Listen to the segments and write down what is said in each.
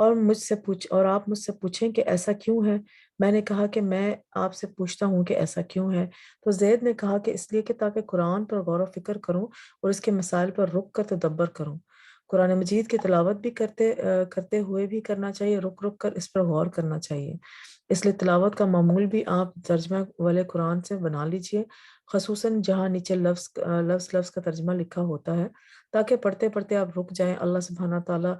اور آپ مجھ سے پوچھیں کہ ایسا کیوں ہے؟ میں نے کہا کہ میں آپ سے پوچھتا ہوں کہ ایسا کیوں ہے؟ تو زید نے کہا کہ اس لیے کہ تاکہ قرآن پر غور و فکر کروں اور اس کے مسائل پر رک کر تدبر کروں۔ قرآن مجید کی تلاوت بھی کرتے ہوئے بھی کرنا چاہیے، رک رک کر اس پر غور کرنا چاہیے۔ اس لیے تلاوت کا معمول بھی آپ ترجمہ والے قرآن سے بنا لیجئے، خصوصاً جہاں نیچے لفظ کا ترجمہ لکھا ہوتا ہے، تاکہ پڑھتے پڑھتے آپ رک جائیں، اللہ سبحانہ تعالیٰ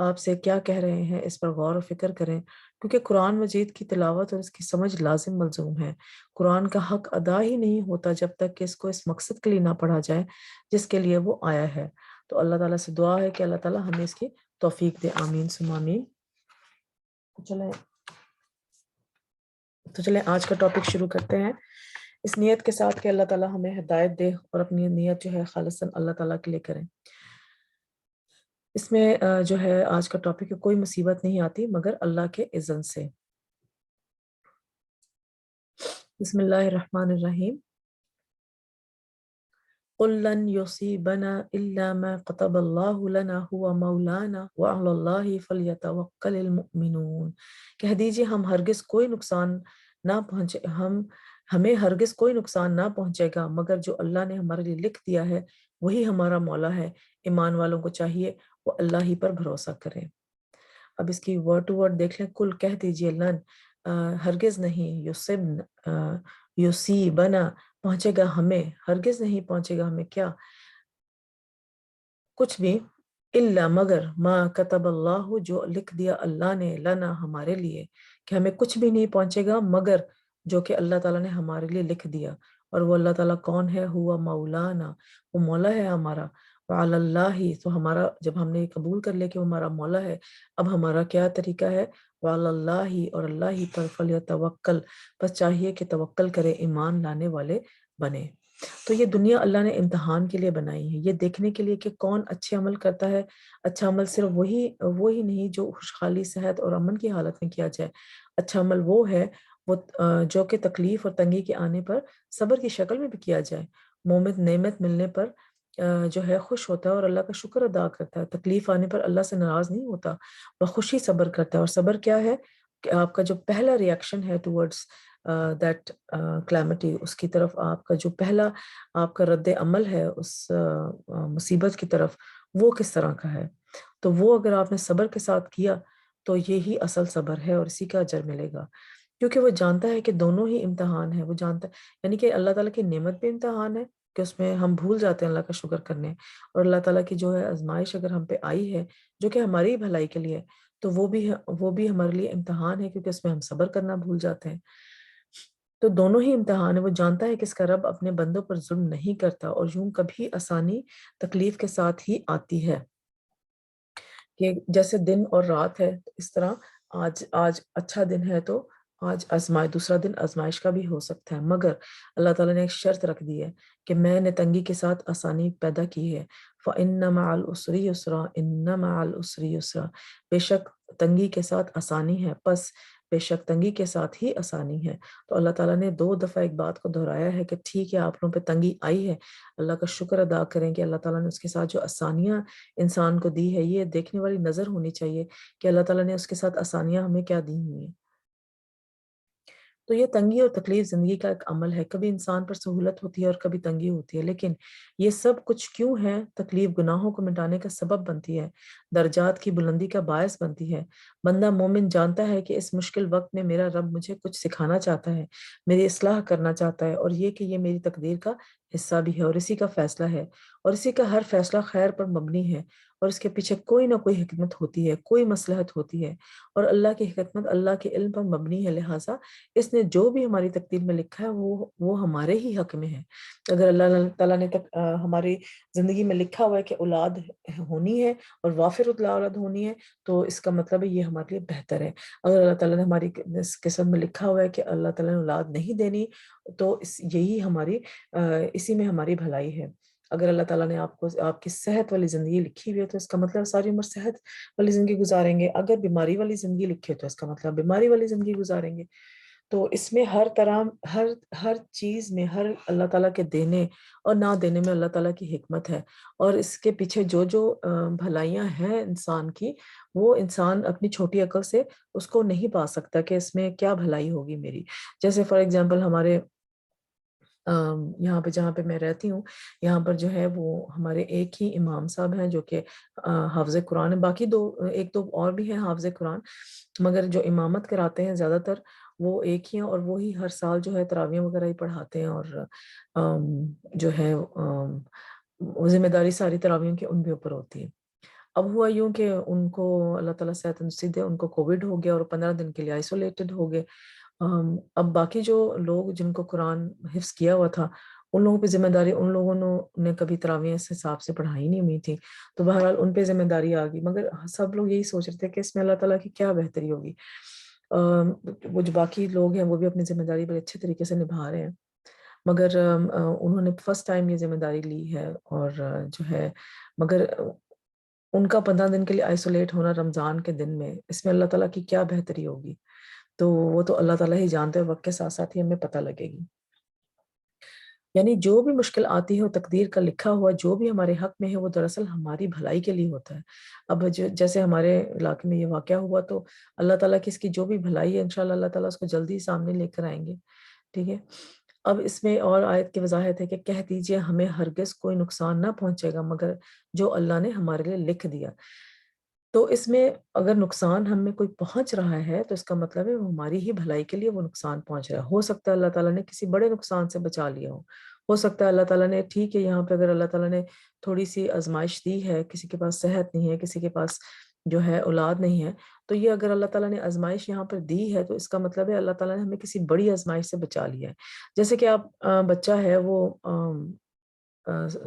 آپ سے کیا کہہ رہے ہیں اس پر غور و فکر کریں، کیونکہ قرآن مجید کی تلاوت اور اس کی سمجھ لازم ملزوم ہے۔ قرآن کا حق ادا ہی نہیں ہوتا جب تک کہ اس کو اس مقصد کے لیے نہ پڑھا جائے جس کے لیے وہ آیا ہے۔ تو اللہ تعالیٰ سے دعا ہے کہ اللہ تعالیٰ ہمیں اس کی توفیق دے، آمین ثم آمین۔ تو چلیں آج کا ٹاپک شروع کرتے ہیں، اس نیت کے ساتھ کہ اللہ تعالیٰ ہمیں ہدایت دے اور اپنی نیت جو ہے خالصاً اللہ تعالیٰ کے لیے کریں۔ اس میں جو ہے آج کا ٹاپک ہے، کوئی مصیبت نہیں آتی مگر اللہ کے اذن سے۔ بسم اللہ الرحمن الرحیم۔ قُلْ لَنْ يُصِيبَنَا إِلَّا مَا كَتَبَ اللَّهُ لَنَا هُوَ مَوْلَانَا وَعَلَى اللَّهِ فَلْيَتَوَكَّلِ الْمُؤْمِنُونَ، کہہ دیجئے ہمیں ہرگز کوئی نقصان نہ پہنچے گا مگر جو اللہ نے ہمارے لیے لکھ دیا ہے وہی ہمارا مولا ہے، ایمان والوں کو چاہیے وہ اللہ ہی پر بھروسہ کریں۔ اب اس کی ورڈ ٹو ورڈ دیکھ لیں، کل کہہ دیجئے، لن ہرگز نہیں، یصیبنا پہنچے گا ہمیں، ہرگز نہیں پہنچے گا ہمیں کیا؟ کچھ بھی، الا مگر، ما کتب اللہ جو لکھ دیا اللہ نے، لنا ہمارے لیے، کہ ہمیں کچھ بھی نہیں پہنچے گا مگر جو کہ اللہ تعالیٰ نے ہمارے لیے لکھ دیا۔ اور وہ اللہ تعالیٰ کون ہے؟ ہوا مولانا، وہ مولا ہے ہمارا، وعلی اللہ، تو ہمارا جب ہم نے یہ قبول کر لیا کہ وہ ہمارا مولا ہے، اب ہمارا کیا طریقہ ہے؟ وعلی اللہ، اور اللہ ہی پر فلیتوکل، بس چاہیے کہ توکل کرے، ایمان لانے والے بنے۔ تو یہ دنیا اللہ نے امتحان کے لیے بنائی ہے، یہ دیکھنے کے لیے کہ کون اچھے عمل کرتا ہے۔ اچھا عمل صرف وہی نہیں جو خوشحالی، صحت اور امن کی حالت میں کیا جائے، اچھا عمل وہ ہے جو کہ تکلیف اور تنگی کے آنے پر صبر کی شکل میں بھی کیا جائے۔ مومن نعمت ملنے پر جو ہے خوش ہوتا ہے اور اللہ کا شکر ادا کرتا ہے، تکلیف آنے پر اللہ سے ناراض نہیں ہوتا، وہ خوشی صبر کرتا ہے۔ اور صبر کیا ہے کہ آپ کا جو پہلا ریئیکشن ہے ٹورڈز دیٹ کلیمٹی، اس کی طرف آپ کا جو پہلا آپ کا رد عمل ہے اس مصیبت کی طرف، وہ کس طرح کا ہے؟ تو وہ اگر آپ نے صبر کے ساتھ کیا تو یہی اصل صبر ہے اور اسی کا اجر ملے گا، کیونکہ وہ جانتا ہے کہ دونوں ہی امتحان ہے۔ وہ جانتا ہے، یعنی کہ اللہ تعالیٰ کی نعمت بھی امتحان ہے کہ اس میں ہم بھول جاتے ہیں اللہ کا شکر کرنے، اور اللہ تعالیٰ کی جو ہے آزمائش اگر ہم پہ آئی ہے جو کہ ہماری ہی بھلائی کے لیے، تو وہ بھی ہمارے لیے امتحان ہے، کیونکہ اس میں ہم صبر کرنا بھول جاتے ہیں۔ تو دونوں ہی امتحان ہے۔ وہ جانتا ہے کہ اس کا رب اپنے بندوں پر ظلم نہیں کرتا، اور یوں کبھی آسانی تکلیف کے ساتھ ہی آتی ہے، کہ جیسے دن اور رات ہے اس طرح آج اچھا دن ہے تو آج دوسرا دن آزمائش کا بھی ہو سکتا ہے، مگر اللہ تعالیٰ نے ایک شرط رکھ دی ہے کہ میں نے تنگی کے ساتھ آسانی پیدا کی ہے۔ فَإِنَّ مَعَ الْعُسْرِ يُسْرًا، إِنَّ مَعَ الْعُسْرِ يُسْرًا، بے شک تنگی کے ساتھ آسانی ہے، پس بے شک تنگی کے ساتھ ہی آسانی ہے۔ تو اللہ تعالیٰ نے 2 دفعہ ایک بات کو دہرایا ہے کہ ٹھیک ہے آپ لوگوں پہ تنگی آئی ہے، اللہ کا شکر ادا کریں کہ اللہ تعالیٰ نے اس کے ساتھ جو آسانیاں انسان کو دی ہے، یہ دیکھنے والی نظر ہونی چاہیے کہ اللہ تعالیٰ نے اس کے ساتھ آسانیاں ہمیں کیا دی ہوئی ہیں۔ تو یہ تنگی اور تکلیف زندگی کا ایک عمل ہے، کبھی انسان پر سہولت ہوتی ہے اور کبھی تنگی ہوتی ہے، لیکن یہ سب کچھ کیوں ہے؟ تکلیف گناہوں کو مٹانے کا سبب بنتی ہے، درجات کی بلندی کا باعث بنتی ہے۔ بندہ مومن جانتا ہے کہ اس مشکل وقت میں میرا رب مجھے کچھ سکھانا چاہتا ہے، میری اصلاح کرنا چاہتا ہے، اور یہ کہ یہ میری تقدیر کا حصہ بھی ہے اور اسی کا فیصلہ ہے، اور اسی کا ہر فیصلہ خیر پر مبنی ہے، اور اس کے پیچھے کوئی نہ کوئی حکمت ہوتی ہے، کوئی مصلحت ہوتی ہے، اور اللہ کی حکمت اللہ کے علم پر مبنی ہے، لہٰذا اس نے جو بھی ہماری تقدیر میں لکھا ہے وہ ہمارے ہی حق میں ہے۔ اگر اللہ تعالیٰ نے ہماری زندگی میں لکھا ہوا ہے کہ اولاد ہونی ہے اور وافر اولاد ہونی ہے، تو اس کا مطلب ہے یہ ہمارے لیے بہتر ہے۔ اگر اللہ تعالیٰ نے ہماری قسمت میں لکھا ہوا ہے کہ اللہ تعالیٰ نے اولاد نہیں دینی، تو اسی میں ہماری بھلائی ہے۔ اگر اللہ تعالیٰ نے آپ کی صحت والی زندگی لکھی ہوئی ہے تو اس کا مطلب ساری عمر صحت والی زندگی گزاریں گے، اگر بیماری والی زندگی لکھی ہے تو اس کا مطلب بیماری والی زندگی گزاریں گے۔ تو اس میں ہر طرح ہر چیز میں ہر اللہ تعالیٰ کے دینے اور نہ دینے میں اللہ تعالیٰ کی حکمت ہے، اور اس کے پیچھے جو بھلائیاں ہیں انسان کی، وہ انسان اپنی چھوٹی عقل سے اس کو نہیں پا سکتا کہ اس میں کیا بھلائی ہوگی میری۔ جیسے فار ایگزامپل ہمارے یہاں پہ جہاں پہ میں رہتی ہوں، یہاں پر جو ہے وہ ہمارے ایک ہی امام صاحب ہیں جو کہ حافظ قرآن ہے، باقی ایک دو اور بھی ہیں حافظ قرآن، مگر جو امامت کراتے ہیں زیادہ تر وہ ایک ہی ہیں، اور وہی ہر سال جو ہے تراویح وغیرہ ہی پڑھاتے ہیں، اور جو ہے ذمہ داری ساری تراویحوں کی ان کے اوپر ہوتی ہے۔ اب ہوا یوں کہ ان کو اللہ تعالیٰ صحت نصیب دے، ان کو کووڈ ہو گیا اور 15 دن کے لیے آئسولیٹڈ ہو گئے۔ اب باقی جو لوگ جن کو قرآن حفظ کیا ہوا تھا، ان لوگوں پہ ذمہ داری، ان لوگوں نے کبھی تراویح اس حساب سے پڑھائی نہیں ہوئی تھی، تو بہرحال ان پہ ذمہ داری آ گئی، مگر سب لوگ یہی سوچ رہے تھے کہ اس میں اللہ تعالیٰ کی کیا بہتری ہوگی۔ وہ جو باقی لوگ ہیں وہ بھی اپنی ذمہ داری بڑے اچھے طریقے سے نبھا رہے ہیں، مگر انہوں نے فرسٹ ٹائم یہ ذمہ داری لی ہے، اور جو ہے مگر ان کا 15 دن کے لیے آئسولیٹ ہونا رمضان کے دن میں، اس میں اللہ تعالیٰ کی کیا بہتری ہوگی، تو وہ تو اللہ تعالیٰ ہی جانتے ہیں، وقت کے ساتھ ساتھ ہی ہمیں پتہ لگے گی۔ یعنی جو بھی مشکل آتی ہے وہ تقدیر کا لکھا ہوا، جو بھی ہمارے حق میں ہے وہ دراصل ہماری بھلائی کے لیے ہوتا ہے۔ اب جیسے ہمارے علاقے میں یہ واقعہ ہوا، تو اللہ تعالیٰ کی اس کی جو بھی بھلائی ہے انشاءاللہ اللہ تعالیٰ اس کو جلدی سامنے لے کر آئیں گے، ٹھیک ہے۔ اب اس میں اور آیت کی وضاحت ہے کہ کہہ دیجئے ہمیں ہرگز کوئی نقصان نہ پہنچے گا مگر جو اللہ نے ہمارے لیے لکھ دیا۔ تو اس میں اگر نقصان ہم میں کوئی پہنچ رہا ہے تو اس کا مطلب ہے وہ ہماری ہی بھلائی کے لیے وہ نقصان پہنچ رہا ہے۔ ہو سکتا ہے اللہ تعالیٰ نے کسی بڑے نقصان سے بچا لیا ہو سکتا ہے اللہ تعالیٰ نے، ٹھیک ہے، یہاں پہ اگر اللہ تعالیٰ نے تھوڑی سی آزمائش دی ہے، کسی کے پاس صحت نہیں ہے، کسی کے پاس جو ہے اولاد نہیں ہے، تو یہ اگر اللہ تعالیٰ نے آزمائش یہاں پر دی ہے تو اس کا مطلب ہے اللہ تعالیٰ نے ہمیں کسی بڑی آزمائش سے بچا لیا ہے۔ جیسے کہ آپ بچہ ہے وہ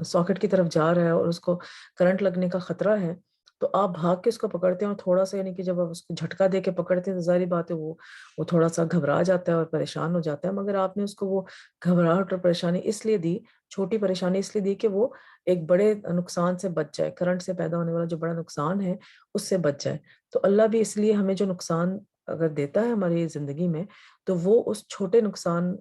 ساکٹ کی طرف جا رہا ہے اور اس کو کرنٹ لگنے کا خطرہ ہے، تو آپ بھاگ کے اس کو پکڑتے ہیں، اور تھوڑا سا یعنی کہ جب آپ اس کو جھٹکا دے کے پکڑتے ہیں تو ظاہری بات ہے وہ تھوڑا سا گھبرا جاتا ہے اور پریشان ہو جاتا ہے، مگر آپ نے اس کو وہ گھبراہٹ اور پریشانی اس لیے دی، چھوٹی پریشانی اس لیے دی کہ وہ ایک بڑے نقصان سے بچ جائے، کرنٹ سے پیدا ہونے والا جو بڑا نقصان ہے اس سے بچ جائے۔ تو اللہ بھی اس لیے ہمیں جو نقصان اگر دیتا ہے ہماری زندگی میں، تو وہ اس چھوٹے نقصان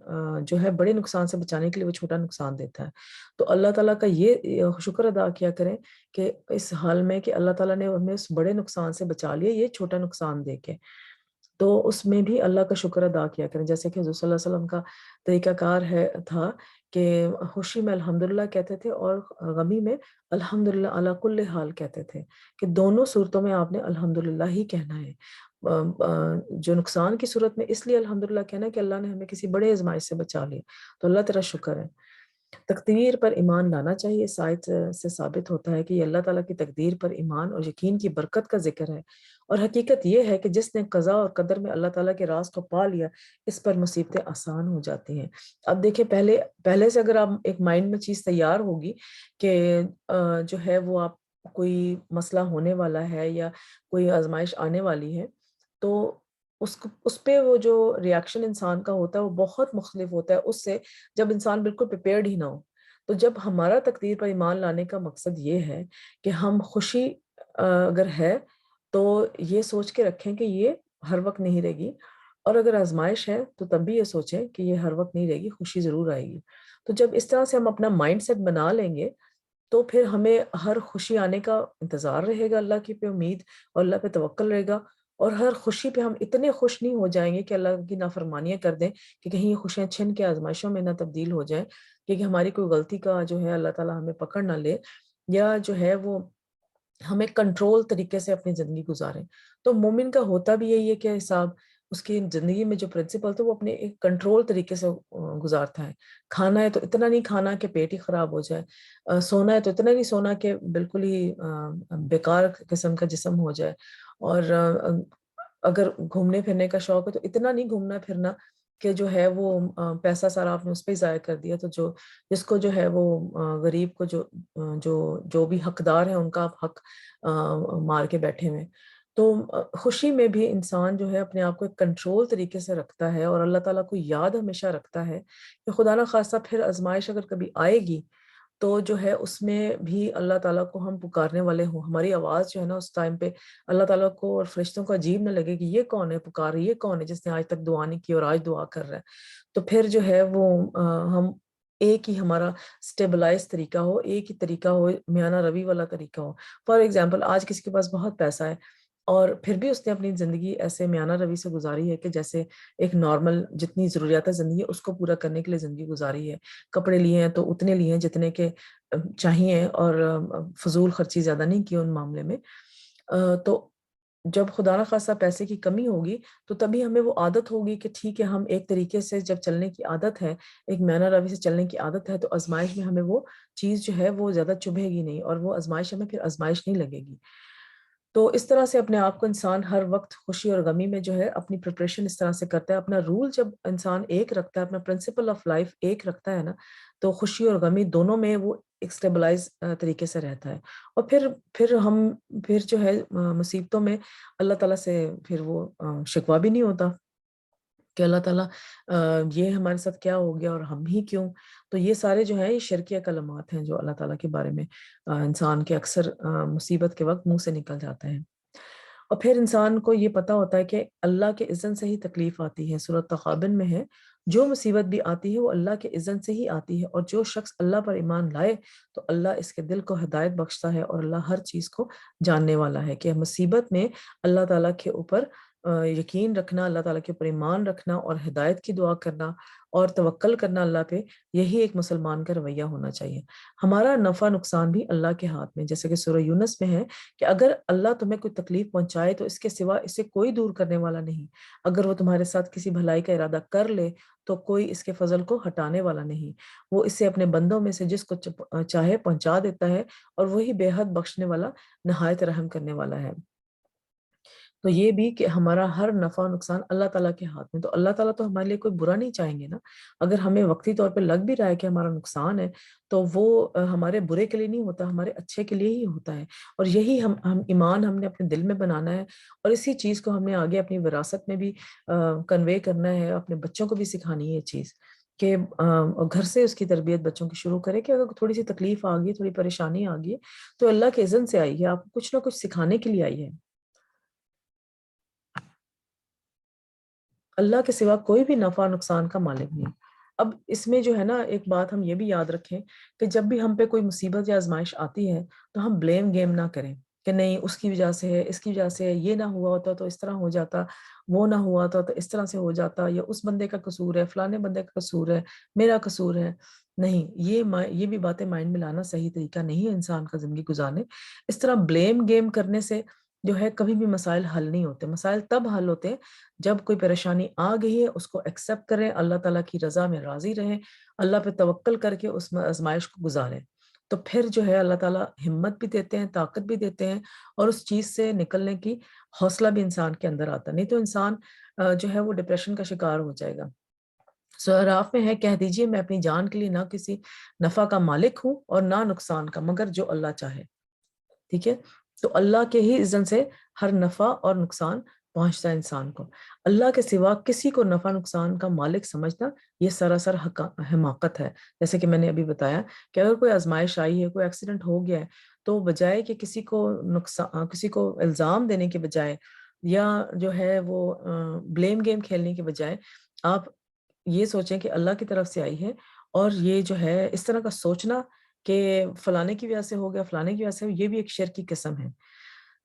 جو ہے بڑے نقصان سے بچانے کے لیے وہ چھوٹا نقصان دیتا ہے۔ تو اللہ تعالیٰ کا یہ شکر ادا کیا کریں کہ اس حال میں کہ اللہ تعالیٰ نے ہمیں اس بڑے نقصان سے بچا لیا یہ چھوٹا نقصان دے کے، تو اس میں بھی اللہ کا شکر ادا کیا کریں۔ جیسے کہ حضور صلی اللہ علیہ وسلم کا طریقہ کار تھا کہ خوشی میں الحمدللہ کہتے تھے اور غمی میں الحمدللہ علی کل حال کہتے تھے، کہ دونوں صورتوں میں آپ نے الحمدللہ ہی کہنا ہے۔ جو نقصان کی صورت میں اس لیے الحمدللہ کہنا ہے کہ اللہ نے ہمیں کسی بڑے آزمائش سے بچا لیا، تو اللہ تیرا شکر ہے۔ تقدیر پر ایمان لانا چاہیے۔ اس آیت سے ثابت ہوتا ہے کہ یہ اللہ تعالیٰ کی تقدیر پر ایمان اور یقین کی برکت کا ذکر ہے، اور حقیقت یہ ہے کہ جس نے قضاء اور قدر میں اللہ تعالیٰ کے راز کو پا لیا، اس پر مصیبتیں آسان ہو جاتی ہیں۔ اب دیکھیں، پہلے سے اگر آپ ایک مائنڈ میں چیز تیار ہوگی کہ جو ہے وہ آپ کوئی مسئلہ ہونے والا ہے یا کوئی آزمائش آنے والی ہے، تو اس پہ وہ جو ریاکشن انسان کا ہوتا ہے وہ بہت مختلف ہوتا ہے اس سے جب انسان بالکل پریپیئرڈ ہی نہ ہو۔ تو جب ہمارا تقدیر پر ایمان لانے کا مقصد یہ ہے کہ ہم خوشی اگر ہے تو یہ سوچ کے رکھیں کہ یہ ہر وقت نہیں رہے گی، اور اگر آزمائش ہے تو تب بھی یہ سوچیں کہ یہ ہر وقت نہیں رہے گی، خوشی ضرور آئے گی۔ تو جب اس طرح سے ہم اپنا مائنڈ سیٹ بنا لیں گے تو پھر ہمیں ہر خوشی آنے کا انتظار رہے گا، اللہ کی پہ امید اور اللہ پہ توکل رہے گا، اور ہر خوشی پہ ہم اتنے خوش نہیں ہو جائیں گے کہ اللہ کی نافرمانیاں کر دیں کہ کہیں یہ خوشیاں چھن کے آزمائشوں میں نہ تبدیل ہو جائیں، کہ ہماری کوئی غلطی کا جو ہے اللہ تعالیٰ ہمیں پکڑ نہ لے، یا جو ہے وہ ہمیں کنٹرول طریقے سے اپنی زندگی گزاریں۔ تو مومن کا ہوتا بھی یہی ہے کہ حساب اس کی زندگی میں جو پرنسپل تو وہ اپنے ایک کنٹرول طریقے سے گزارتا ہے۔ کھانا ہے تو اتنا نہیں کھانا کہ پیٹ ہی خراب ہو جائے، سونا ہے تو اتنا نہیں سونا کہ بالکل ہی بیکار قسم کا جسم ہو جائے، اور اگر گھومنے پھرنے کا شوق ہے تو اتنا نہیں گھومنا پھرنا کہ جو ہے وہ پیسہ سارا آپ نے اس پہ ضائع کر دیا، تو جس کو جو ہے وہ غریب کو جو بھی حقدار ہیں ان کا آپ حق مار کے بیٹھے ہوئے۔ تو خوشی میں بھی انسان جو ہے اپنے آپ کو ایک کنٹرول طریقے سے رکھتا ہے، اور اللہ تعالیٰ کو یاد ہمیشہ رکھتا ہے کہ خدا نہ خواستہ پھر آزمائش اگر کبھی آئے گی تو جو ہے اس میں بھی اللہ تعالیٰ کو ہم پکارنے والے ہوں، ہماری آواز جو ہے نا اس ٹائم پہ اللہ تعالیٰ کو اور فرشتوں کو عجیب نہ لگے کہ یہ کون ہے پکار، یہ کون ہے جس نے آج تک دعا نہیں کی اور آج دعا کر رہا ہے، تو پھر جو ہے وہ ہم ایک ہی ہمارا اسٹیبلائز طریقہ ہو، ایک ہی طریقہ ہو، میانہ روی والا طریقہ ہو۔ فار ایگزامپل آج کسی کے پاس بہت پیسہ ہے اور پھر بھی اس نے اپنی زندگی ایسے میانہ روی سے گزاری ہے کہ جیسے ایک نارمل جتنی ضروریات زندگی اس کو پورا کرنے کے لیے زندگی گزاری ہے، کپڑے لیے ہیں تو اتنے لیے ہیں جتنے کے چاہیے، اور فضول خرچی زیادہ نہیں کی ان معاملے میں، تو جب خدا نخواستہ پیسے کی کمی ہوگی تو تبھی ہمیں وہ عادت ہوگی کہ ٹھیک ہے ہم ایک طریقے سے جب چلنے کی عادت ہے، ایک میانہ روی سے چلنے کی عادت ہے، تو آزمائش میں ہمیں وہ چیز جو ہے وہ زیادہ چبھے گی نہیں، اور وہ آزمائش ہمیں پھر آزمائش نہیں لگے گی۔ تو اس طرح سے اپنے آپ کو انسان ہر وقت خوشی اور غمی میں جو ہے اپنی پریپریشن اس طرح سے کرتا ہے، اپنا رول جب انسان ایک رکھتا ہے، اپنا پرنسپل آف لائف ایک رکھتا ہے نا، تو خوشی اور غمی دونوں میں وہ ایک اسٹیبلائز طریقے سے رہتا ہے، اور پھر جو ہے مصیبتوں میں اللہ تعالیٰ سے پھر وہ شکوہ بھی نہیں ہوتا کہ اللہ تعالیٰ یہ ہمارے ساتھ کیا ہو گیا اور ہم ہی کیوں۔ تو یہ سارے جو ہیں یہ شرکیہ کلمات ہیں جو اللہ تعالیٰ کے بارے میں انسان کے اکثر مصیبت کے وقت منہ سے نکل جاتے ہیں۔ اور پھر انسان کو یہ پتا ہوتا ہے کہ اللہ کے اذن سے ہی تکلیف آتی ہے، سورۃ تغابن میں ہے، جو مصیبت بھی آتی ہے وہ اللہ کے اذن سے ہی آتی ہے، اور جو شخص اللہ پر ایمان لائے تو اللہ اس کے دل کو ہدایت بخشتا ہے، اور اللہ ہر چیز کو جاننے والا ہے، کہ مصیبت میں اللہ تعالیٰ کے اوپر یقین رکھنا، اللہ تعالیٰ کے اوپر ایمان رکھنا اور ہدایت کی دعا کرنا اور توکل کرنا اللہ پہ، یہی ایک مسلمان کا رویہ ہونا چاہیے۔ ہمارا نفع نقصان بھی اللہ کے ہاتھ میں، جیسے کہ سورہ یونس میں ہے کہ اگر اللہ تمہیں کوئی تکلیف پہنچائے تو اس کے سوا اسے کوئی دور کرنے والا نہیں، اگر وہ تمہارے ساتھ کسی بھلائی کا ارادہ کر لے تو کوئی اس کے فضل کو ہٹانے والا نہیں، وہ اسے اپنے بندوں میں سے جس کو چاہے پہنچا دیتا ہے، اور وہی بے حد بخشنے والا نہایت رحم کرنے والا ہے۔ تو یہ بھی کہ ہمارا ہر نفع و نقصان اللہ تعالیٰ کے ہاتھ میں، تو اللہ تعالیٰ تو ہمارے لیے کوئی برا نہیں چاہیں گے نا، اگر ہمیں وقتی طور پہ لگ بھی رہا ہے کہ ہمارا نقصان ہے تو وہ ہمارے برے کے لیے نہیں ہوتا، ہمارے اچھے کے لیے ہی ہوتا ہے، اور یہی ہم ایمان ہم نے اپنے دل میں بنانا ہے، اور اسی چیز کو ہم نے آگے اپنی وراثت میں بھی کنوے کرنا ہے، اپنے بچوں کو بھی سکھانی ہے یہ چیز، کہ گھر سے اس کی تربیت بچوں کی شروع کرے کہ اگر تھوڑی سی تکلیف آ گئی، تھوڑی پریشانی آ گئی تو اللہ کے اذن سے آئی ہے، آپ کو کچھ نہ کچھ سکھانے کے لیے آئی ہے، اللہ کے سوا کوئی بھی نفع نقصان کا مالک نہیں۔ اب اس میں جو ہے نا ایک بات ہم یہ بھی یاد رکھیں کہ جب بھی ہم پہ کوئی مصیبت یا آزمائش آتی ہے تو ہم بلیم گیم نہ کریں کہ نہیں اس کی وجہ سے ہے، اس کی وجہ سے ہے، یہ نہ ہوا ہوتا تو اس طرح ہو جاتا، وہ نہ ہوا ہوتا تو اس طرح سے ہو جاتا، یا اس بندے کا قصور ہے، فلانے بندے کا قصور ہے، میرا قصور ہے۔ نہیں، یہ بھی باتیں مائنڈ میں لانا صحیح طریقہ نہیں ہے انسان کا زندگی گزارنے۔ اس طرح بلیم گیم کرنے سے جو ہے کبھی بھی مسائل حل نہیں ہوتے، مسائل تب حل ہوتے ہیں جب کوئی پریشانی آ گئی ہے اس کو ایکسیپٹ کریں، اللہ تعالیٰ کی رضا میں راضی رہیں، اللہ پہ توکل کر کے اس آزمائش کو گزاریں، تو پھر جو ہے اللہ تعالیٰ ہمت بھی دیتے ہیں، طاقت بھی دیتے ہیں، اور اس چیز سے نکلنے کی حوصلہ بھی انسان کے اندر آتا ہے، نہیں تو انسان جو ہے وہ ڈپریشن کا شکار ہو جائے گا۔ اعراف میں ہے، کہہ دیجئے میں اپنی جان کے لیے نہ کسی نفع کا مالک ہوں اور نہ نقصان کا، مگر جو اللہ چاہے۔ ٹھیک ہے، تو اللہ کے ہی اذن سے ہر نفع اور نقصان پہنچتا ہے انسان کو، اللہ کے سوا کسی کو نفع نقصان کا مالک سمجھنا یہ سراسر حماقت ہے۔ جیسے کہ میں نے ابھی بتایا کہ اگر کوئی آزمائش آئی ہے، کوئی ایکسیڈنٹ ہو گیا ہے، تو بجائے کہ کسی کو الزام دینے کے بجائے، یا جو ہے وہ بلیم گیم کھیلنے کے بجائے، آپ یہ سوچیں کہ اللہ کی طرف سے آئی ہے، اور یہ جو ہے اس طرح کا سوچنا کہ فلانے کی وجہ سے ہو گیا، فلانے کی وجہ سے، یہ بھی ایک شر کی قسم ہے۔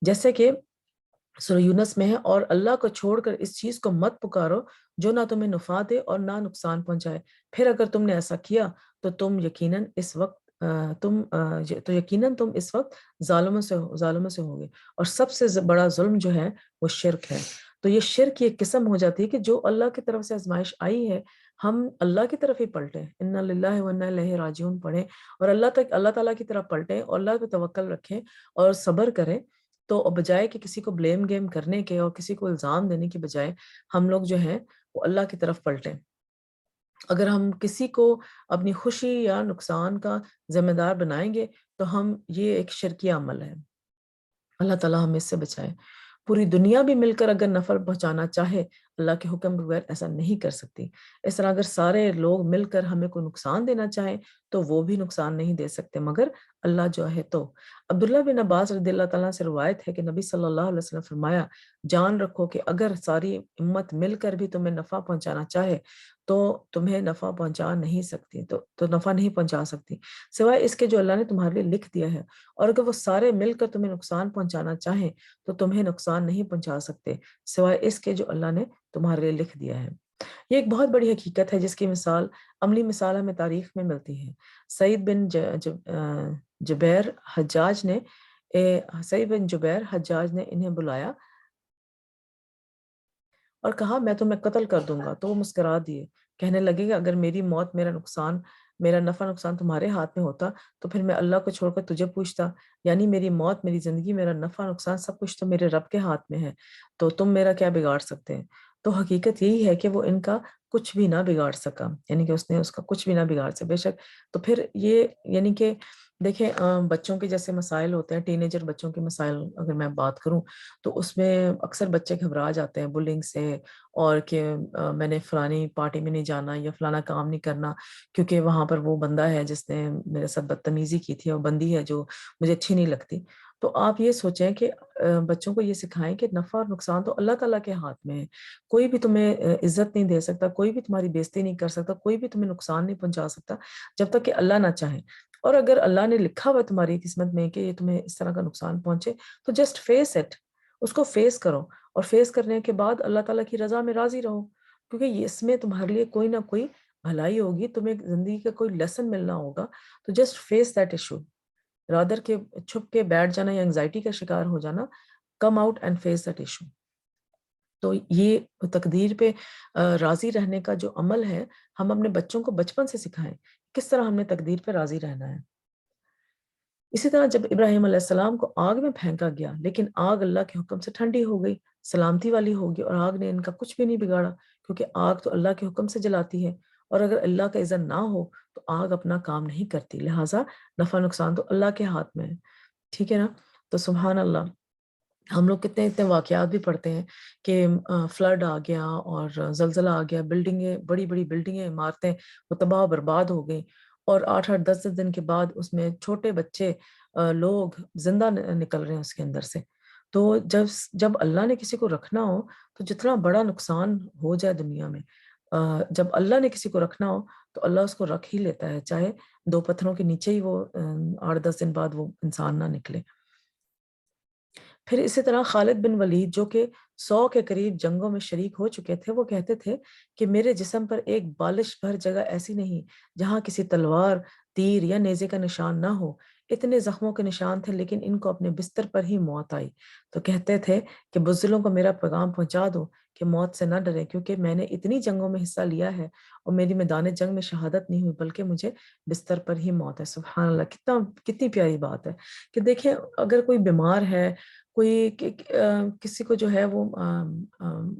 جیسے کہ سورہ یونس میں ہے، اور اللہ کو چھوڑ کر اس چیز کو مت پکارو جو نہ تمہیں نفع دے اور نہ نقصان پہنچائے، پھر اگر تم نے ایسا کیا تو یقیناً تم اس وقت ظالموں سے ہوگے، اور سب سے بڑا ظلم جو ہے وہ شرک ہے۔ تو یہ شرک کی ایک قسم ہو جاتی ہے کہ جو اللہ کی طرف سے آزمائش آئی ہے ہم اللہ کی طرف ہی پلٹیں، انا للہ و انا الیہ راجعون پڑھیں، اور اللہ تعالیٰ کی طرف پلٹیں اور اللہ پہ توکل رکھیں اور صبر کریں، تو بجائے کہ کسی کو بلیم گیم کرنے کے اور کسی کو الزام دینے کے بجائے ہم لوگ جو ہیں وہ اللہ کی طرف پلٹیں۔ اگر ہم کسی کو اپنی خوشی یا نقصان کا ذمہ دار بنائیں گے تو یہ ایک شرکی عمل ہے، اللہ تعالیٰ ہمیں اس سے بچائے۔ پوری دنیا بھی مل کر اگر نفع پہنچانا چاہے اللہ کے حکم کے بغیر ایسا نہیں کر سکتی۔ اس طرح اگر سارے لوگ مل کر ہمیں کوئی نقصان دینا چاہیں تو وہ بھی نقصان نہیں دے سکتے مگر اللہ جو ہے تو۔ عبداللہ بن عباس رضی اللہ تعالیٰ سے روایت ہے کہ نبی صلی اللہ علیہ وسلم فرمایا، جان رکھو کہ اگر ساری امت مل کر بھی تمہیں نفع پہنچانا چاہے تو تمہیں نفع پہنچا نہیں سکتی، تو نفع نہیں پہنچا سکتی سوائے اس کے جو اللہ نے تمہارے لیے لکھ دیا ہے، اور اگر وہ سارے مل کر تمہیں نقصان پہنچانا چاہیں تو تمہیں نقصان نہیں پہنچا سکتے سوائے اس کے جو اللہ نے تمہارے لیے لکھ دیا ہے۔ یہ ایک بہت بڑی حقیقت ہے جس کی مثال، عملی مثال ہمیں تاریخ میں ملتی ہے۔ سعید بن جبیر حجاج نے سعید بن جبیر حجاج نے انہیں بلایا اور کہا میں تمہیں قتل کر دوں گا، تو وہ مسکرا دیے، کہنے لگے کہ اگر میری موت میرا نفع نقصان تمہارے ہاتھ میں ہوتا تو پھر میں اللہ کو چھوڑ کر تجھے پوچھتا، یعنی میری موت، میری زندگی، میرا نفع نقصان سب کچھ تو میرے رب کے ہاتھ میں ہے، تو تم میرا کیا بگاڑ سکتے ہیں؟ تو حقیقت یہی ہے کہ وہ ان کا کچھ بھی نہ بگاڑ سکا، یعنی کہ اس نے اس کا کچھ بھی نہ بگاڑ سکا بے شک۔ تو پھر یہ یعنی کہ دیکھیں بچوں کے جیسے مسائل ہوتے ہیں، ٹین ایجر بچوں کے مسائل اگر میں بات کروں تو اس میں اکثر بچے گھبرا جاتے ہیں بلنگ سے، اور کہ میں نے فلانی پارٹی میں نہیں جانا یا فلانا کام نہیں کرنا کیونکہ وہاں پر وہ بندہ ہے جس نے میرے ساتھ بدتمیزی کی تھی، اور بندی ہے جو مجھے اچھی نہیں لگتی۔ تو آپ یہ سوچیں کہ بچوں کو یہ سکھائیں کہ نفع اور نقصان تو اللہ تعالیٰ کے ہاتھ میں ہے، کوئی بھی تمہیں عزت نہیں دے سکتا، کوئی بھی تمہاری بےزتی نہیں کر سکتا، کوئی بھی تمہیں نقصان نہیں پہنچا سکتا جب تک کہ اللہ نہ چاہے۔ اور اگر اللہ نے لکھا ہوا تمہاری قسمت میں کہ یہ تمہیں اس طرح کا نقصان پہنچے تو جسٹ فیس اٹ، اس کو فیس کرو، اور فیس کرنے کے بعد اللہ تعالیٰ کی رضا میں راضی رہو، کیونکہ اس میں تمہارے لیے کوئی نہ کوئی بھلائی ہوگی، تمہیں زندگی کا کوئی لیسن ملنا ہوگا۔ تو just face that issue rather کے چھپ کے بیٹھ جانا یا انگزائٹی کا شکار ہو جانا، come out and face that issue. تو یہ تقدیر پہ راضی رہنے کا جو عمل ہے ہم اپنے بچوں کو بچپن سے سکھائیں، کس طرح ہم نے تقدیر پہ راضی رہنا ہے۔ اسی طرح جب ابراہیم علیہ السلام کو آگ میں پھینکا گیا لیکن آگ اللہ کے حکم سے ٹھنڈی ہو گئی، سلامتی والی ہوگی، اور آگ نے ان کا کچھ بھی نہیں بگاڑا، کیونکہ آگ تو اللہ کے حکم سے جلاتی ہے، اور اگر اللہ کا اذن نہ ہو تو آگ اپنا کام نہیں کرتی، لہٰذا نفع نقصان تو اللہ کے ہاتھ میں ہے۔ ٹھیک ہے نا؟ تو سبحان اللہ، ہم لوگ اتنے واقعات بھی پڑھتے ہیں کہ فلڈ آ گیا اور زلزلہ آ گیا، بلڈنگیں، بڑی بڑی بلڈنگیں، عمارتیں وہ تباہ و برباد ہو گئیں، اور 8-8 10 دن کے بعد اس میں چھوٹے بچے لوگ زندہ نکل رہے ہیں اس کے اندر سے۔ تو جب اللہ نے کسی کو رکھنا ہو تو جتنا بڑا نقصان ہو جائے دنیا میں، جب اللہ نے کسی کو رکھنا ہو تو اللہ اس کو رکھ ہی لیتا ہے، چاہے 2 پتھروں کے نیچے ہی وہ 8-10 دن بعد وہ انسان نہ نکلے۔ پھر اسی طرح خالد بن ولید جو کہ 100 کے قریب جنگوں میں شریک ہو چکے تھے، وہ کہتے تھے کہ میرے جسم پر ایک بالش بھر جگہ ایسی نہیں جہاں کسی تلوار، تیر یا نیزے کا نشان نہ ہو، اتنے زخموں کے نشان تھے لیکن ان کو اپنے بستر پر ہی موت آئی۔ تو کہتے تھے کہ بزدلوں کو میرا پیغام پہنچا دو کہ موت سے نہ ڈرے، کیونکہ میں نے اتنی جنگوں میں حصہ لیا ہے اور میری میدان جنگ میں شہادت نہیں ہوئی بلکہ مجھے بستر پر ہی موت ہے۔ سبحان اللہ، کتنی پیاری بات ہے کہ دیکھیں اگر کوئی بیمار ہے، کوئی کسی کو جو ہے وہ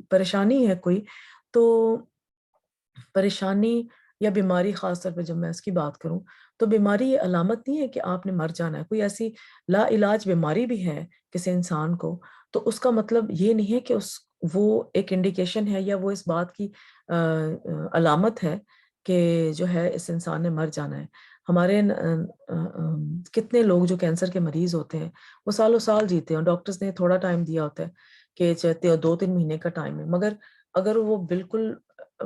پریشانی ہے کوئی، تو پریشانی یا بیماری، خاص طور پہ جب میں اس کی بات کروں تو بیماری یہ علامت نہیں ہے کہ آپ نے مر جانا ہے۔ کوئی ایسی لا علاج بیماری بھی ہے کسی انسان کو تو اس کا مطلب یہ نہیں ہے کہ وہ ایک انڈیکیشن ہے یا وہ اس بات کی علامت ہے کہ جو ہے اس انسان نے مر جانا ہے۔ ہمارے کتنے لوگ جو کینسر کے مریض ہوتے ہیں وہ سالوں سال جیتے ہیں، ڈاکٹرز نے تھوڑا ٹائم دیا ہوتا ہے کہ چاہتے 2-3 مہینے کا ٹائم ہے، مگر اگر وہ بالکل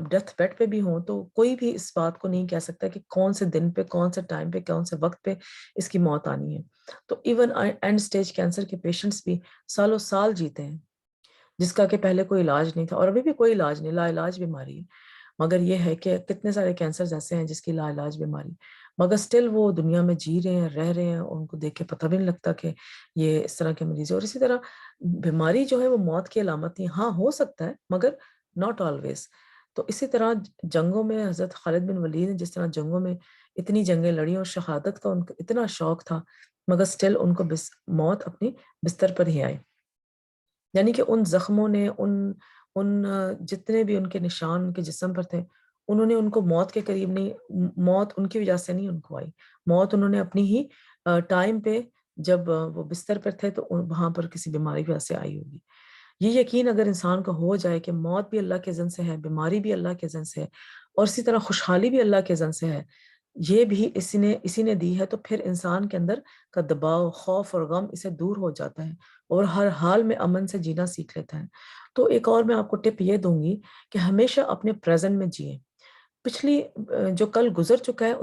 ڈیتھ بیڈ پہ بھی ہوں تو کوئی بھی اس بات کو نہیں کہہ سکتا کہ کون سے دن پہ، کون سے ٹائم پہ، کون سے وقت پہ اس کی موت آنی ہے۔ تو ایون اینڈ سٹیج کینسر کے پیشنٹس بھی سالوں سال جیتے ہیں، جس کا کہ پہلے کوئی علاج نہیں تھا اور ابھی بھی کوئی علاج نہیں، لا علاج بیماری ہے۔ مگر یہ ہے کہ کتنے سارے کینسر ایسے ہیں جس کی لا علاج بیماری، مگر سٹل وہ دنیا میں جی رہے ہیں، رہ رہے ہیں، اور ان کو دیکھ کے پتہ بھی نہیں لگتا کہ یہ اس طرح کے مریض ہے۔ اور اسی طرح بیماری جو ہے وہ موت کی علامت نہیں، ہاں ہو سکتا ہے مگر ناٹ آلویز۔ تو اسی طرح جنگوں میں حضرت خالد بن ولید نے جس طرح جنگوں میں اتنی جنگیں لڑی اور شہادت کا ان کو اتنا شوق تھا، مگر سٹل ان کو موت اپنی بستر پر ہی آئی، یعنی کہ ان زخموں نے، ان جتنے بھی ان کے نشان ان کے جسم پر تھے، انہوں نے ان کو موت کے قریب نہیں، موت ان کی وجہ سے نہیں ان کو آئی، موت انہوں نے اپنی ہی ٹائم پہ جب وہ بستر پر تھے تو وہاں پر کسی بیماری کی وجہ سے آئی ہوگی۔ یہ یقین اگر انسان کو ہو جائے کہ موت بھی اللہ کے اذن سے ہے، بیماری بھی اللہ کے اذن سے ہے، اور اسی طرح خوشحالی بھی اللہ کے اذن سے ہے، یہ بھی اسی نے دی ہے، تو پھر انسان کے اندر کا دباؤ، خوف اور غم اسے دور ہو جاتا ہے اور ہر حال میں امن سے جینا سیکھ لیتا ہے۔ تو ایک اور میں آپ کو ٹپ یہ دوں گی کہ ہمیشہ اپنے پریزنٹ میں جئیں۔ پچھلی جو کل گزر چکا ہے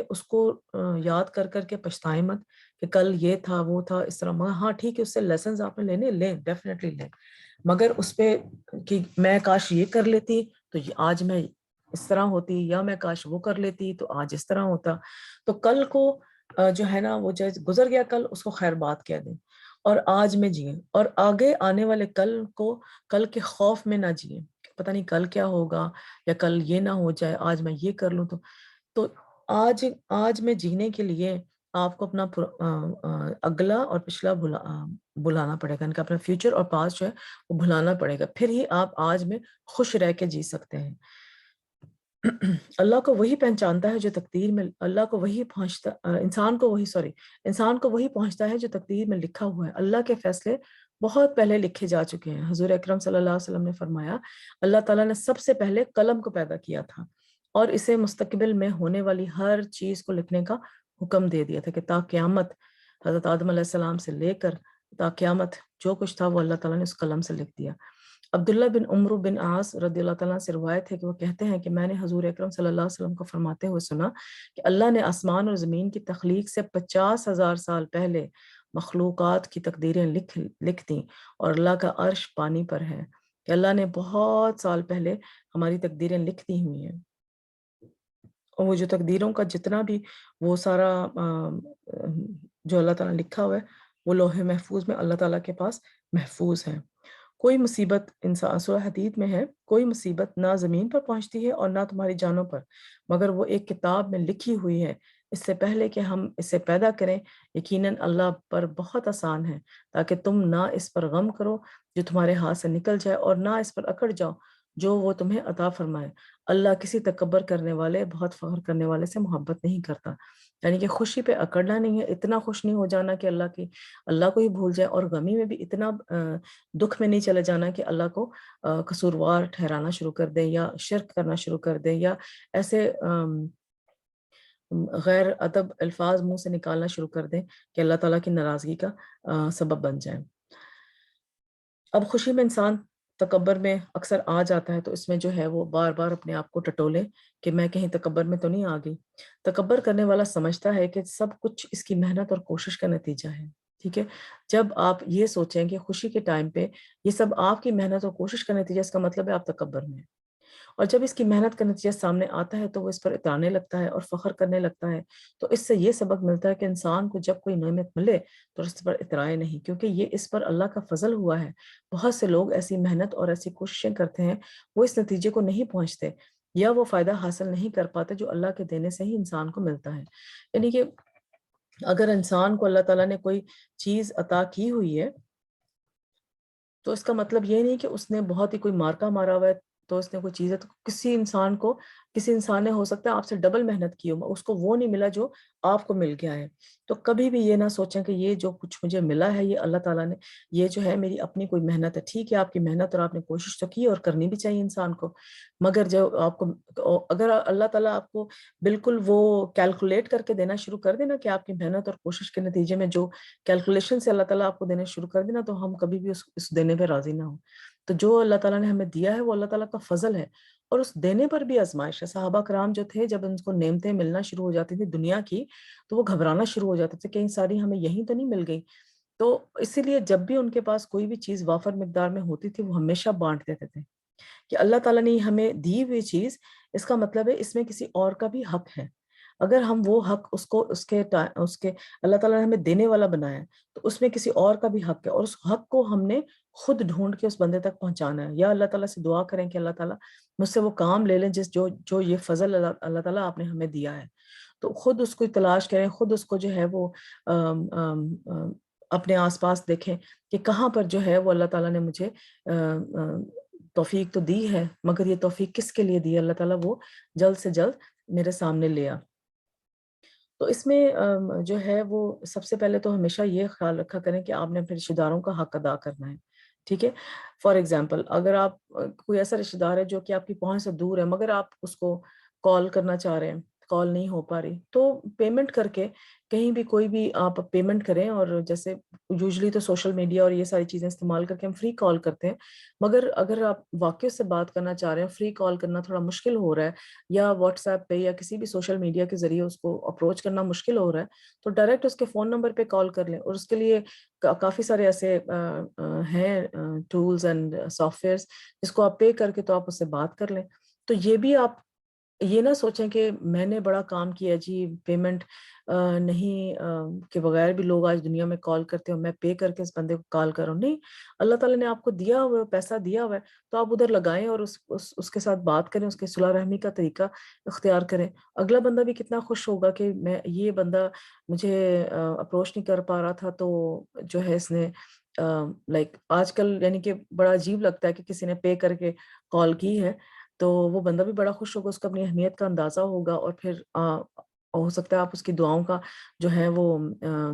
اس کو یاد کر کر کے پچھتائیں مت کہ کل یہ تھا وہ تھا اس طرح، مگر ہاں ٹھیک ہے اس سے لیسنز آپ نے لینے لیں، ڈیفینیٹلی لیں، مگر اس پہ کہ میں کاش یہ کر لیتی تو آج میں اس طرح ہوتی، یا میں کاش وہ کر لیتی تو آج اس طرح ہوتا۔ تو کل کو جو ہے نا وہ جو گزر گیا کل، اس کو خیر بات کہہ دیں اور آج میں جئیں، اور آگے آنے والے کل کے خوف میں نہ جئیں، پتہ نہیں کل کیا ہوگا، یا کل یہ نہ ہو جائے، آج میں یہ کر لوں تو آج میں جینے کے لیے آپ کو اپنا اگلا اور پچھلا بھلانا پڑے گا، ان کا اپنا فیوچر اور پاسٹ جو ہے وہ بھلانا پڑے گا، پھر ہی آپ آج میں خوش رہ کے جی سکتے ہیں۔ اللہ کو وہی پہچانتا ہے جو تقدیر میں، اللہ کو وہی پہنچتا، انسان کو وہی پہنچتا ہے جو تقدیر میں لکھا ہوا ہے۔ اللہ کے فیصلے بہت پہلے لکھے جا چکے ہیں۔ حضور اکرم صلی اللہ علیہ وسلم نے فرمایا اللہ تعالیٰ نے سب سے پہلے قلم کو پیدا کیا تھا اور اسے مستقبل میں ہونے والی ہر چیز کو لکھنے کا حکم دے دیا تھا کہ تا قیامت، حضرت آدم علیہ السلام سے لے کر تا قیامت جو کچھ تھا وہ اللہ تعالیٰ نے اس قلم سے لکھ دیا۔ عبداللہ بن عمرو بن عاص رضی اللہ تعالیٰ سے روایت ہے کہ وہ کہتے ہیں کہ میں نے حضور اکرم صلی اللہ علیہ وسلم کو فرماتے ہوئے سنا کہ اللہ نے آسمان اور زمین کی تخلیق سے 50,000 سال پہلے مخلوقات کی تقدیریں لکھ دیں، اور اللہ کا عرش پانی پر ہے، کہ اللہ نے بہت سال پہلے ہماری تقدیریں لکھ دی ہوئی ہیں، اور وہ جو تقدیروں کا جتنا بھی وہ سارا جو اللہ تعالیٰ نے لکھا ہوا ہے وہ لوح محفوظ میں اللہ تعالیٰ کے پاس محفوظ ہے۔ کوئی مصیبت، انسان سورہ حدید میں ہے، کوئی مصیبت نہ زمین پر پہنچتی ہے اور نہ تمہاری جانوں پر، مگر وہ ایک کتاب میں لکھی ہوئی ہے اس سے پہلے کہ ہم اسے پیدا کریں، یقیناً اللہ پر بہت آسان ہے، تاکہ تم نہ اس پر غم کرو جو تمہارے ہاتھ سے نکل جائے اور نہ اس پر اکڑ جاؤ جو وہ تمہیں عطا فرمائے۔ اللہ کسی تکبر کرنے والے، بہت فخر کرنے والے سے محبت نہیں کرتا۔ یعنی کہ خوشی پہ اکڑنا نہیں ہے، اتنا خوش نہیں ہو جانا کہ اللہ کو ہی بھول جائے، اور غمی میں بھی اتنا دکھ میں نہیں چلے جانا کہ اللہ کو قصوروار ٹھہرانا شروع کر دیں، یا شرک کرنا شروع کر دیں، یا ایسے غیر ادب الفاظ منہ سے نکالنا شروع کر دیں کہ اللہ تعالیٰ کی ناراضگی کا سبب بن جائیں۔ اب خوشی میں انسان تکبر میں اکثر آ جاتا ہے، تو اس میں جو ہے وہ بار بار اپنے آپ کو ٹٹولے کہ میں کہیں تکبر میں تو نہیں آ گئی۔ تکبر کرنے والا سمجھتا ہے کہ سب کچھ اس کی محنت اور کوشش کا نتیجہ ہے، ٹھیک ہے؟ جب آپ یہ سوچیں کہ خوشی کے ٹائم پہ یہ سب آپ کی محنت اور کوشش کا نتیجہ، اس کا مطلب ہے آپ تکبر میں ہیں، اور جب اس کی محنت کا نتیجہ سامنے آتا ہے تو وہ اس پر اترانے لگتا ہے اور فخر کرنے لگتا ہے۔ تو اس سے یہ سبق ملتا ہے کہ انسان کو جب کوئی نعمت ملے تو اس پر اترائے نہیں، کیونکہ یہ اس پر اللہ کا فضل ہوا ہے۔ بہت سے لوگ ایسی محنت اور ایسی کوششیں کرتے ہیں، وہ اس نتیجے کو نہیں پہنچتے، یا وہ فائدہ حاصل نہیں کر پاتے جو اللہ کے دینے سے ہی انسان کو ملتا ہے۔ یعنی کہ اگر انسان کو اللہ تعالیٰ نے کوئی چیز عطا کی ہوئی ہے تو اس کا مطلب یہ نہیں کہ اس نے بہت ہی کوئی مارکا مارا ہوا ہے تو اس نے کوئی چیز ہے، تو کسی انسان نے ہو سکتا ہے آپ سے ڈبل محنت کی ہو، اس کو وہ نہیں ملا جو آپ کو مل گیا ہے۔ تو کبھی بھی یہ نہ سوچیں کہ یہ جو کچھ مجھے ملا ہے یہ اللہ تعالیٰ نے، یہ جو ہے میری اپنی کوئی محنت ہے۔ ٹھیک ہے آپ کی محنت اور آپ نے کوشش تو کی، اور کرنی بھی چاہیے انسان کو، مگر جو آپ کو اگر اللہ تعالیٰ آپ کو بالکل وہ کیلکولیٹ کر کے دینا شروع کر دینا کہ آپ کی محنت اور کوشش کے نتیجے میں جو کیلکولیشن سے اللہ تعالیٰ آپ کو دینے شروع کر دینا، تو ہم کبھی بھی اس دینے پہ راضی نہ ہوں۔ تو جو اللہ تعالیٰ نے ہمیں دیا ہے وہ اللہ تعالیٰ کا فضل ہے، اور اس دینے پر بھی آزمائش ہے۔ صحابہ کرام جو تھے جب ان کو نعمتیں ملنا شروع ہو جاتی تھی دنیا کی، تو وہ گھبرانا شروع ہو جاتے تھے کہ ساری ہمیں یہیں تو نہیں مل گئی۔ تو اسی لیے جب بھی ان کے پاس کوئی بھی چیز وافر مقدار میں ہوتی تھی وہ ہمیشہ بانٹ دیتے تھے کہ اللہ تعالیٰ نے ہمیں دی ہوئی چیز، اس کا مطلب ہے اس میں کسی اور کا بھی حق ہے۔ اگر ہم وہ حق اس کے اللہ تعالیٰ نے ہمیں دینے والا بنایا ہے تو اس میں کسی اور کا بھی حق ہے، اور اس حق کو ہم نے خود ڈھونڈ کے اس بندے تک پہنچانا ہے، یا اللہ تعالیٰ سے دعا کریں کہ اللہ تعالیٰ مجھ سے وہ کام لے لیں جو یہ فضل اللہ تعالیٰ آپ نے ہمیں دیا ہے۔ تو خود اس کو تلاش کریں، خود اس کو جو ہے وہ اپنے آس پاس دیکھیں کہ کہاں پر جو ہے وہ اللہ تعالیٰ نے مجھے توفیق تو دی ہے، مگر یہ توفیق کس کے لیے دی ہے، اللہ تعالیٰ وہ جلد سے جلد میرے سامنے لیا۔ تو اس میں جو ہے وہ سب سے پہلے تو ہمیشہ یہ خیال رکھا کریں کہ آپ نے اپنے رشتہ داروں کا حق ادا کرنا ہے، ٹھیک ہے. فار ایگزامپل اگر آپ کوئی ایسا رشتہ دار ہے جو کہ آپ کی پہنچ سے دور ہے مگر آپ اس کو کال کرنا چاہ رہے ہیں, کال نہیں ہو پا رہی, تو پیمنٹ کر کے کہیں بھی کوئی بھی آپ پیمنٹ کریں. اور جیسے یوزلی تو سوشل میڈیا اور یہ ساری چیزیں استعمال کر کے ہم فری کال کرتے ہیں, مگر اگر آپ واقعی سے بات کرنا چاہ رہے ہیں, فری کال کرنا تھوڑا مشکل ہو رہا ہے, یا واٹس ایپ پہ یا کسی بھی سوشل میڈیا کے ذریعے اس کو اپروچ کرنا مشکل ہو رہا ہے, تو ڈائریکٹ اس کے فون نمبر پہ کال کر لیں. اور اس کے لیے کافی سارے ایسے ہیں ٹولز اینڈ سافٹ ویئرس جس کو آپ پے کر کے تو آپ اس سے بات کر لیں. تو یہ بھی آپ یہ نہ سوچیں کہ میں نے بڑا کام کیا جی, پیمنٹ نہیں کے بغیر بھی لوگ آج دنیا میں کال کرتے ہیں, میں پے کر کے اس بندے کو کال کروں. نہیں, اللہ تعالیٰ نے آپ کو دیا ہوا ہے, پیسہ دیا ہوا ہے, تو آپ ادھر لگائیں اور اس کے ساتھ بات کریں, اس کے صلح رحمی کا طریقہ اختیار کریں. اگلا بندہ بھی کتنا خوش ہوگا کہ میں یہ بندہ مجھے اپروچ نہیں کر پا رہا تھا, تو جو ہے اس نے لائک آج کل یعنی کہ بڑا عجیب لگتا ہے کہ کسی نے پے کر کے کال کی ہے, تو وہ بندہ بھی بڑا خوش ہوگا, اس کو اپنی اہمیت کا اندازہ ہوگا, اور پھر ہو سکتا ہے آپ اس کی دعاؤں کا جو ہے وہ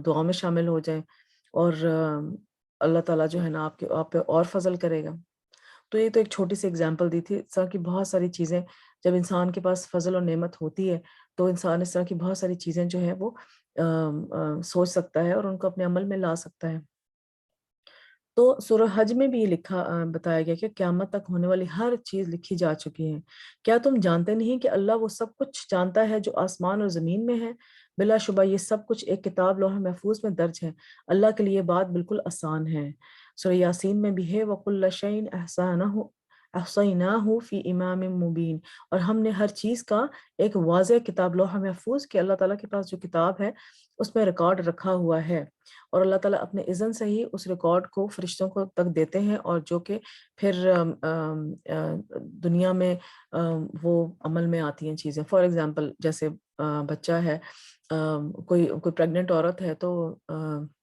دعاؤں میں شامل ہو جائیں, اور اللہ تعالیٰ جو ہے نا آپ پہ اور فضل کرے گا. تو یہ تو ایک چھوٹی سی اگزامپل دی تھی. اس طرح کی بہت ساری چیزیں جب انسان کے پاس فضل اور نعمت ہوتی ہے تو انسان اس طرح کی بہت ساری چیزیں جو ہے وہ سوچ سکتا ہے اور ان کو اپنے عمل میں لا سکتا ہے. تو سورہ حج میں بھی یہ بتایا گیا کہ قیامت تک ہونے والی ہر چیز لکھی جا چکی ہے. کیا تم جانتے نہیں کہ اللہ وہ سب کچھ جانتا ہے جو آسمان اور زمین میں ہے؟ بلا شبہ یہ سب کچھ ایک کتاب لوح محفوظ میں درج ہے. اللہ کے لیے بات بالکل آسان ہے. سورہ یاسین میں بھی ہے وَكُلَّ شَيْءٍ أَحْصَيْنَاهُ فِي إِمَامٍ مُبِينٍ, اور ہم نے ہر چیز کا ایک واضح کتاب لوح محفوظ کہ اللہ تعالیٰ کے پاس جو کتاب ہے اس میں ریکارڈ رکھا ہوا ہے, اور اللہ تعالیٰ اپنے اذن سے ہی اس ریکارڈ کو فرشتوں کو تک دیتے ہیں, اور جو کہ پھر دنیا میں وہ عمل میں آتی ہیں چیزیں. فار ایگزامپل جیسے بچہ ہے, کوئی پریگننٹ عورت ہے, تو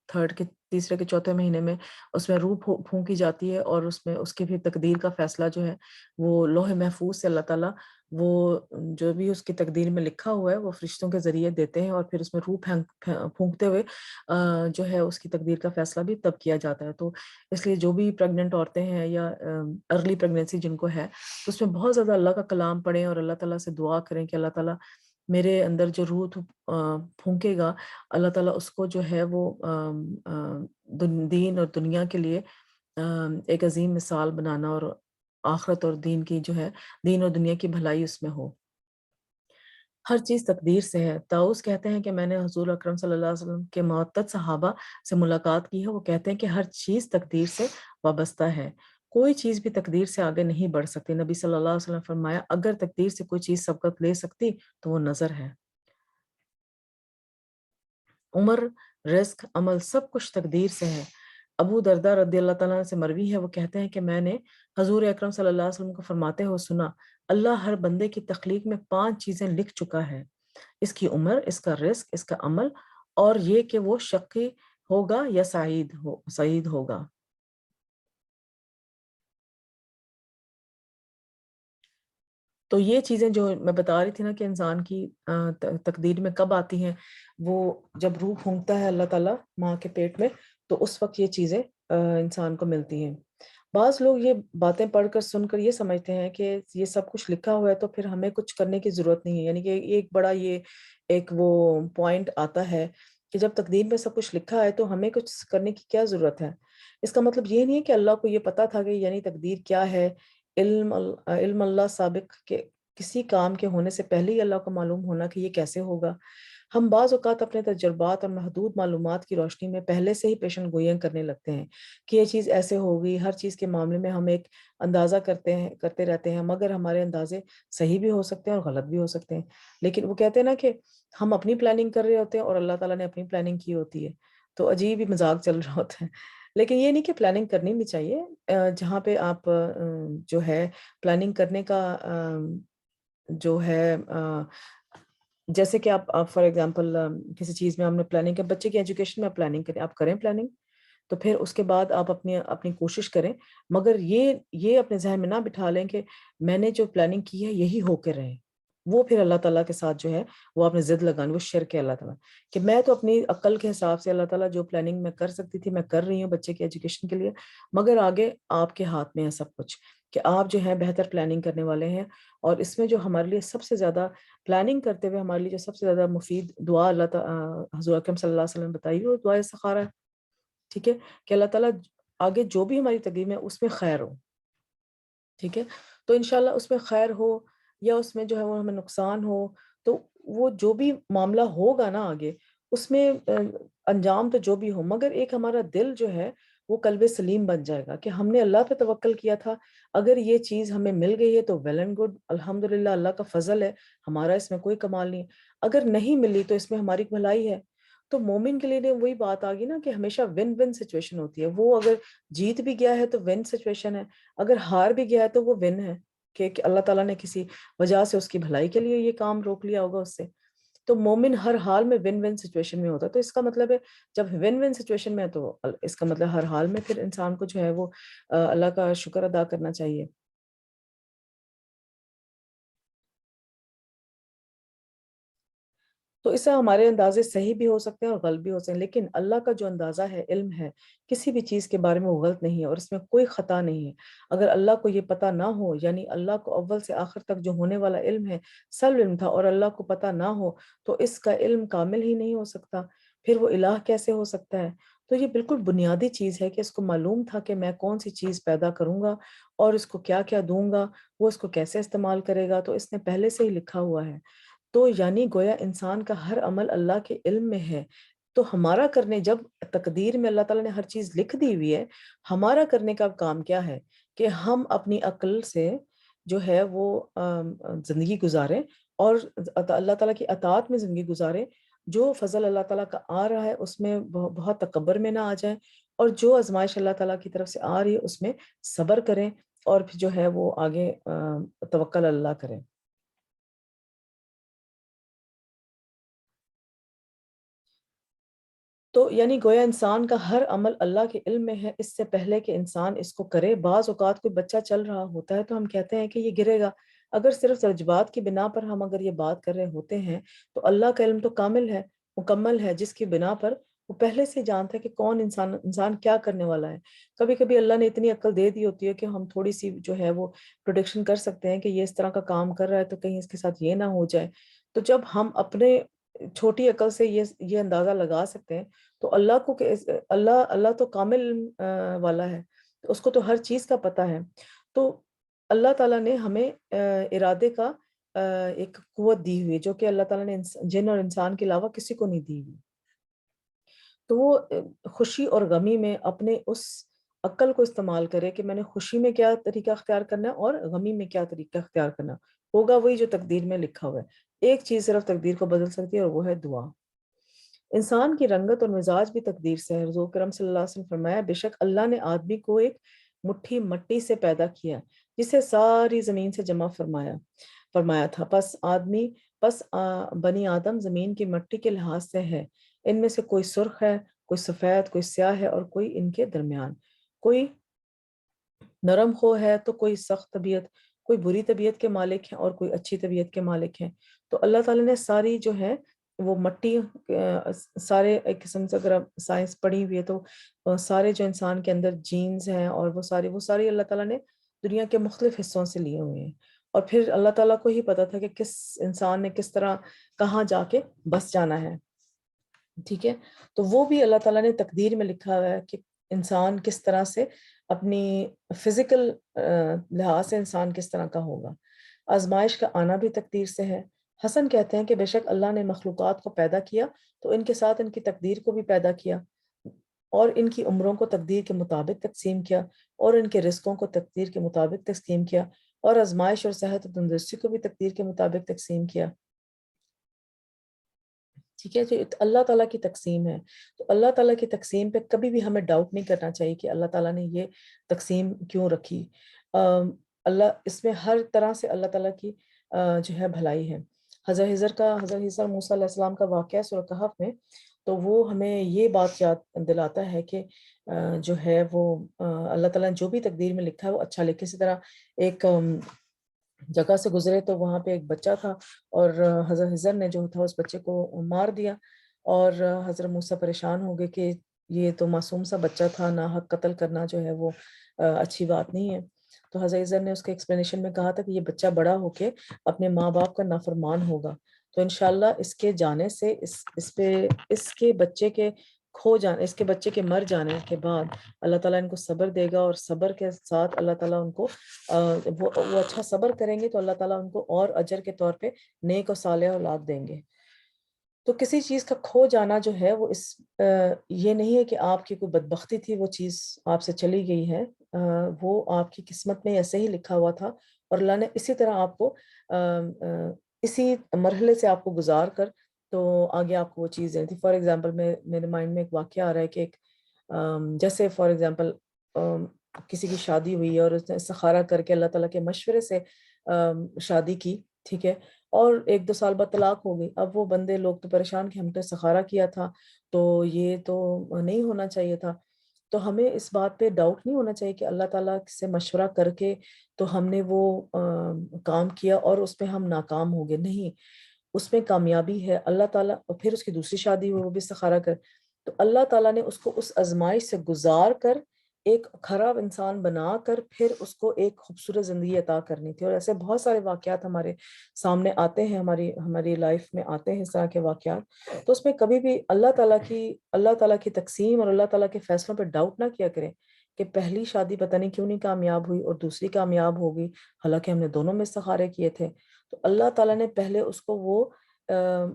تھرڈ کے تیسرے کے چوتھے مہینے میں اس میں روح پھونکی جاتی ہے, اور اس میں اس کی بھی تقدیر کا فیصلہ جو ہے وہ لوح محفوظ سے اللہ تعالیٰ وہ جو بھی اس کی تقدیر میں لکھا ہوا ہے وہ فرشتوں کے ذریعے دیتے ہیں, اور پھر اس میں روح پھونکتے ہوئے جو ہے اس کی تقدیر کا فیصلہ بھی تب کیا جاتا ہے. تو اس لیے جو بھی پریگننٹ عورتیں ہیں یا ارلی پریگننسی جن کو ہے, تو اس میں بہت زیادہ اللہ کا کلام پڑھیں اور اللہ تعالیٰ سے دعا کریں کہ اللہ تعالیٰ میرے اندر جو روح پھونکے گا, اللہ تعالیٰ اس کو جو ہے وہ دین اور دنیا کے لیے ایک عظیم مثال بنانا, اور آخرت اور دین کی جو ہے دین اور دنیا کی بھلائی اس میں ہو. ہر چیز تقدیر سے ہے. طاؤس کہتے ہیں کہ میں نے حضور اکرم صلی اللہ علیہ وسلم کے معتد صحابہ سے ملاقات کی ہے, وہ کہتے ہیں کہ ہر چیز تقدیر سے وابستہ ہے, کوئی چیز بھی تقدیر سے آگے نہیں بڑھ سکتی. نبی صلی اللہ علیہ وسلم فرمایا اگر تقدیر سے کوئی چیز سبقت لے سکتی تو وہ نظر ہے. عمر, رزق, عمل سب کچھ تقدیر سے ہے. ابو دردہ رضی اللہ تعالیٰ سے مروی ہے, وہ کہتے ہیں کہ میں نے حضور اکرم صلی اللہ علیہ وسلم کو فرماتے ہوئے سنا, اللہ ہر بندے کی تخلیق میں 5 چیزیں لکھ چکا ہے, اس کی عمر, اس کا رزق, اس کا عمل, اور یہ کہ وہ شقی ہوگا یا سعید ہوگا. تو یہ چیزیں جو میں بتا رہی تھی نا کہ انسان کی تقدیر میں کب آتی ہیں, وہ جب روح پھونکتا ہے اللہ تعالیٰ ماں کے پیٹ میں, تو اس وقت یہ چیزیں انسان کو ملتی ہیں. بعض لوگ یہ باتیں پڑھ کر سن کر یہ سمجھتے ہیں کہ یہ سب کچھ لکھا ہوا ہے تو پھر ہمیں کچھ کرنے کی ضرورت نہیں ہے. یعنی کہ ایک بڑا یہ ایک وہ پوائنٹ آتا ہے کہ جب تقدیر میں سب کچھ لکھا ہے تو ہمیں کچھ کرنے کی کیا ضرورت ہے. اس کا مطلب یہ نہیں ہے کہ اللہ کو یہ پتا تھا کہ یعنی تقدیر کیا ہے. علم اللہ سابق کے کسی کام کے ہونے سے پہلے ہی اللہ کو معلوم ہونا کہ یہ کیسے ہوگا. ہم بعض اوقات اپنے تجربات اور محدود معلومات کی روشنی میں پہلے سے ہی پیشن گوئیاں کرنے لگتے ہیں کہ یہ چیز ایسے ہوگی. ہر چیز کے معاملے میں ہم ایک اندازہ کرتے رہتے ہیں, مگر ہمارے اندازے صحیح بھی ہو سکتے ہیں اور غلط بھی ہو سکتے ہیں. لیکن وہ کہتے ہیں نا کہ ہم اپنی پلاننگ کر رہے ہوتے ہیں اور اللہ تعالیٰ نے اپنی پلاننگ کی ہوتی ہے, تو عجیب ہی مذاق چل رہا ہوتا ہے. لیکن یہ نہیں کہ پلاننگ کرنی بھی چاہیے. جہاں پہ آپ جو ہے پلاننگ کرنے کا جو ہے جیسے کہ آپ فار ایگزامپل کسی چیز میں ہم نے پلاننگ کر, بچے کی ایجوکیشن میں آپ پلاننگ کریں, آپ کریں پلاننگ, تو پھر اس کے بعد آپ اپنی کوشش کریں, مگر یہ اپنے ذہن میں نہ بٹھا لیں کہ میں نے جو پلاننگ کی ہے یہی ہو کے رہے. وہ پھر اللہ تعالیٰ کے ساتھ جو ہے وہ آپ نے ضد لگانی، وہ شرک ہے اللہ تعالیٰ کہ میں تو اپنی عقل کے حساب سے اللہ تعالیٰ جو پلاننگ میں کر سکتی تھی میں کر رہی ہوں بچے کی ایجوکیشن کے لیے، مگر آگے آپ کے ہاتھ میں ہے سب کچھ کہ آپ جو ہے بہتر پلاننگ کرنے والے ہیں. اور اس میں جو ہمارے لیے سب سے زیادہ پلاننگ کرتے ہوئے ہمارے لیے جو سب سے زیادہ مفید دعا اللہ تعالیٰ حضور اکرم صلی اللہ علیہ وسلم بتائی وہ دعا استخارہ ہے. ٹھیک ہے کہ اللہ تعالیٰ آگے جو بھی ہماری تقدیر میں اس میں خیر ہو. ٹھیک ہے تو انشاءاللہ اس میں خیر ہو یا اس میں جو ہے وہ ہمیں نقصان ہو، تو وہ جو بھی معاملہ ہوگا نا آگے اس میں انجام تو جو بھی ہو، مگر ایک ہمارا دل جو ہے وہ قلب سلیم بن جائے گا کہ ہم نے اللہ پہ توکل کیا تھا، اگر یہ چیز ہمیں مل گئی ہے تو ویل اینڈ گڈ، الحمدللہ اللہ کا فضل ہے، ہمارا اس میں کوئی کمال نہیں، اگر نہیں ملی تو اس میں ہماری بھلائی ہے. تو مومن کے لیے وہی بات آ گئی نا کہ ہمیشہ ون ون سچویشن ہوتی ہے. وہ اگر جیت بھی گیا ہے تو ون سچویشن ہے، اگر ہار بھی گیا ہے تو وہ ون ہے کہ اللہ تعالیٰ نے کسی وجہ سے اس کی بھلائی کے لیے یہ کام روک لیا ہوگا اس سے. تو مومن ہر حال میں ون ون سچویشن میں ہوتا ہے. تو اس کا مطلب ہے جب ون ون سچویشن میں ہے تو اس کا مطلب ہر حال میں پھر انسان کو جو ہے وہ اللہ کا شکر ادا کرنا چاہیے. تو اس سے ہمارے اندازے صحیح بھی ہو سکتے ہیں اور غلط بھی ہو سکتے ہیں، لیکن اللہ کا جو اندازہ ہے، علم ہے کسی بھی چیز کے بارے میں وہ غلط نہیں ہے اور اس میں کوئی خطا نہیں ہے. اگر اللہ کو یہ پتہ نہ ہو، یعنی اللہ کو اول سے آخر تک جو ہونے والا علم ہے سب علم تھا اور اللہ کو پتہ نہ ہو تو اس کا علم کامل ہی نہیں ہو سکتا، پھر وہ الہ کیسے ہو سکتا ہے؟ تو یہ بالکل بنیادی چیز ہے کہ اس کو معلوم تھا کہ میں کون سی چیز پیدا کروں گا اور اس کو کیا کیا دوں گا، وہ اس کو کیسے استعمال کرے گا، تو اس نے پہلے سے ہی لکھا ہوا ہے. تو یعنی گویا انسان کا ہر عمل اللہ کے علم میں ہے. تو ہمارا کرنے، جب تقدیر میں اللہ تعالیٰ نے ہر چیز لکھ دی ہوئی ہے، ہمارا کرنے کا کام کیا ہے کہ ہم اپنی عقل سے جو ہے وہ زندگی گزاریں اور اللہ تعالیٰ کی اطاعت میں زندگی گزاریں. جو فضل اللہ تعالیٰ کا آ رہا ہے اس میں بہت تکبر میں نہ آ جائیں، اور جو آزمائش اللہ تعالیٰ کی طرف سے آ رہی ہے اس میں صبر کریں اور پھر جو ہے وہ آگے توکل اللہ کریں. تو یعنی گویا انسان کا ہر عمل اللہ کے علم میں ہے اس سے پہلے کہ انسان اس کو کرے. بعض اوقات کوئی بچہ چل رہا ہوتا ہے تو ہم کہتے ہیں کہ یہ گرے گا، اگر صرف تجربات کی بنا پر ہم اگر یہ بات کر رہے ہوتے ہیں تو اللہ کا علم تو کامل ہے، مکمل ہے، جس کی بنا پر وہ پہلے سے جانتا ہے کہ کون انسان کیا کرنے والا ہے. کبھی کبھی اللہ نے اتنی عقل دے دی ہوتی ہے کہ ہم تھوڑی سی جو ہے وہ پروڈکشن کر سکتے ہیں کہ یہ اس طرح کا کام کر رہا ہے تو کہیں اس کے ساتھ یہ نہ ہو جائے. تو جب ہم اپنے چھوٹی عقل سے یہ اندازہ لگا سکتے ہیں تو اللہ کو اللہ تو کامل علم والا ہے، تو اس کو تو ہر چیز کا پتہ ہے. تو اللہ تعالیٰ نے ہمیں ارادے کا ایک قوت دی ہوئی جو کہ اللہ تعالیٰ نے جن اور انسان کے علاوہ کسی کو نہیں دی ہوئی. تو وہ خوشی اور غمی میں اپنے اس عقل کو استعمال کرے کہ میں نے خوشی میں کیا طریقہ اختیار کرنا ہے اور غمی میں کیا طریقہ اختیار کرنا ہوگا. وہی جو تقدیر میں لکھا ہوا ہے. ایک چیز صرف تقدیر کو بدل سکتی ہے اور وہ ہے دعا. انسان کی رنگت اور مزاج بھی تقدیر سے ہے. حضور کرم صلی اللہ علیہ وسلم فرمایا بے شک اللہ نے آدمی کو ایک مٹھی مٹی سے پیدا کیا جسے ساری زمین سے جمع فرمایا تھا. پس بنی آدم زمین کی مٹی کے لحاظ سے ہے، ان میں سے کوئی سرخ ہے، کوئی سفید، کوئی سیاہ ہے اور کوئی ان کے درمیان. کوئی نرم خو ہے تو کوئی سخت طبیعت، کوئی بری طبیعت کے مالک ہیں اور کوئی اچھی طبیعت کے مالک ہیں. تو اللہ تعالیٰ نے ساری جو ہے وہ مٹی سارے ایک قسم سے اگر آپ سائنس پڑھی ہوئی ہے تو سارے جو انسان کے اندر جینز ہیں اور وہ ساری اللہ تعالیٰ نے دنیا کے مختلف حصوں سے لیے ہوئے ہیں. اور پھر اللہ تعالیٰ کو ہی پتا تھا کہ کس انسان نے کس طرح کہاں جا کے بس جانا ہے. ٹھیک ہے تو وہ بھی اللہ تعالیٰ نے تقدیر میں لکھا ہوا ہے کہ انسان کس طرح سے اپنی فزیکل لحاظ سے انسان کس طرح کا ہوگا. آزمائش کا آنا بھی تقدیر سے ہے. حسن کہتے ہیں کہ بے شک اللہ نے مخلوقات کو پیدا کیا تو ان کے ساتھ ان کی تقدیر کو بھی پیدا کیا اور ان کی عمروں کو تقدیر کے مطابق تقسیم کیا اور ان کے رزقوں کو تقدیر کے مطابق تقسیم کیا اور آزمائش اور صحت و تندرستی کو بھی تقدیر کے مطابق تقسیم کیا. ٹھیک ہے، جو اللہ تعالیٰ کی تقسیم ہے. تو اللہ تعالیٰ کی تقسیم پہ کبھی بھی ہمیں ڈاؤٹ نہیں کرنا چاہیے کہ اللہ تعالیٰ نے یہ تقسیم کیوں رکھی. اللہ اس میں ہر طرح سے اللہ تعالیٰ کی جو ہے بھلائی ہے. حضرت حضر موسیٰ علیہ السلام کا واقعہ سورہ کہف میں تو وہ ہمیں یہ بات یاد دلاتا ہے کہ جو ہے وہ اللہ تعالیٰ نے جو بھی تقدیر میں لکھا ہے وہ اچھا لکھے. اسی طرح ایک جگہ سے گزرے تو وہاں پہ ایک بچہ تھا، اور حضرت خضر نے جو تھا اس بچے کو مار دیا، اور حضرت موسیٰ پریشان ہو گئے کہ یہ تو معصوم سا بچہ تھا، ناحق قتل کرنا جو ہے وہ اچھی بات نہیں ہے۔ تو حضرت خضر نے اس کے ایکسپلینیشن میں کہا تھا کہ یہ بچہ بڑا ہو کے اپنے ماں باپ کا نافرمان ہوگا، تو انشاءاللہ اس کے جانے سے اس کے بچے کے کھو جانے، اس کے بچے کے مر جانے کے بعد اللہ تعالیٰ ان کو صبر دے گا، اور صبر کے ساتھ اللہ تعالیٰ ان کو وہ اچھا صبر کریں گے تو اللہ تعالیٰ ان کو اور اجر کے طور پہ نیک و صالح اولاد دیں گے۔ تو کسی چیز کا کھو جانا جو ہے وہ یہ نہیں ہے کہ آپ کی کوئی بدبختی تھی، وہ چیز آپ سے چلی گئی ہے، وہ آپ کی قسمت میں ایسے ہی لکھا ہوا تھا، اور اللہ نے اسی طرح آپ کو اسی مرحلے سے آپ کو گزار کر تو آگے آپ کو وہ چیز دینی تھی۔ فار ایگزامپل میرے مائنڈ میں ایک واقعہ آ رہا ہے کہ ایک جیسے فار ایگزامپل کسی کی شادی ہوئی اور اس نے استخارہ کر کے اللہ تعالیٰ کے مشورے سے شادی کی، ٹھیک ہے، اور 1-2 سال بعد طلاق ہو گئی۔ اب وہ بندے لوگ تو پریشان کہ ہم تو استخارہ کیا تھا تو یہ تو نہیں ہونا چاہیے تھا۔ تو ہمیں اس بات پہ ڈاؤٹ نہیں ہونا چاہیے کہ اللہ تعالیٰ سے مشورہ کر کے تو ہم نے وہ کام کیا اور اس پہ ہم ناکام ہو گئے، نہیں، اس میں کامیابی ہے۔ اللہ تعالیٰ، اور پھر اس کی دوسری شادی ہوئی، وہ بھی استخارہ کر، تو اللہ تعالیٰ نے اس کو اس آزمائش سے گزار کر ایک خراب انسان بنا کر پھر اس کو ایک خوبصورت زندگی عطا کرنی تھی۔ اور ایسے بہت سارے واقعات ہمارے سامنے آتے ہیں، ہماری لائف میں آتے ہیں اس طرح کے واقعات۔ تو اس میں کبھی بھی اللہ تعالیٰ کی تقسیم اور اللہ تعالیٰ کے فیصلوں پہ ڈاؤٹ نہ کیا کریں کہ پہلی شادی پتہ نہیں کیوں نہیں کامیاب ہوئی اور دوسری کامیاب ہو گئی، حالانکہ ہم نے دونوں میں استخارے کیے تھے۔ تو اللہ تعالیٰ نے پہلے اس کو وہ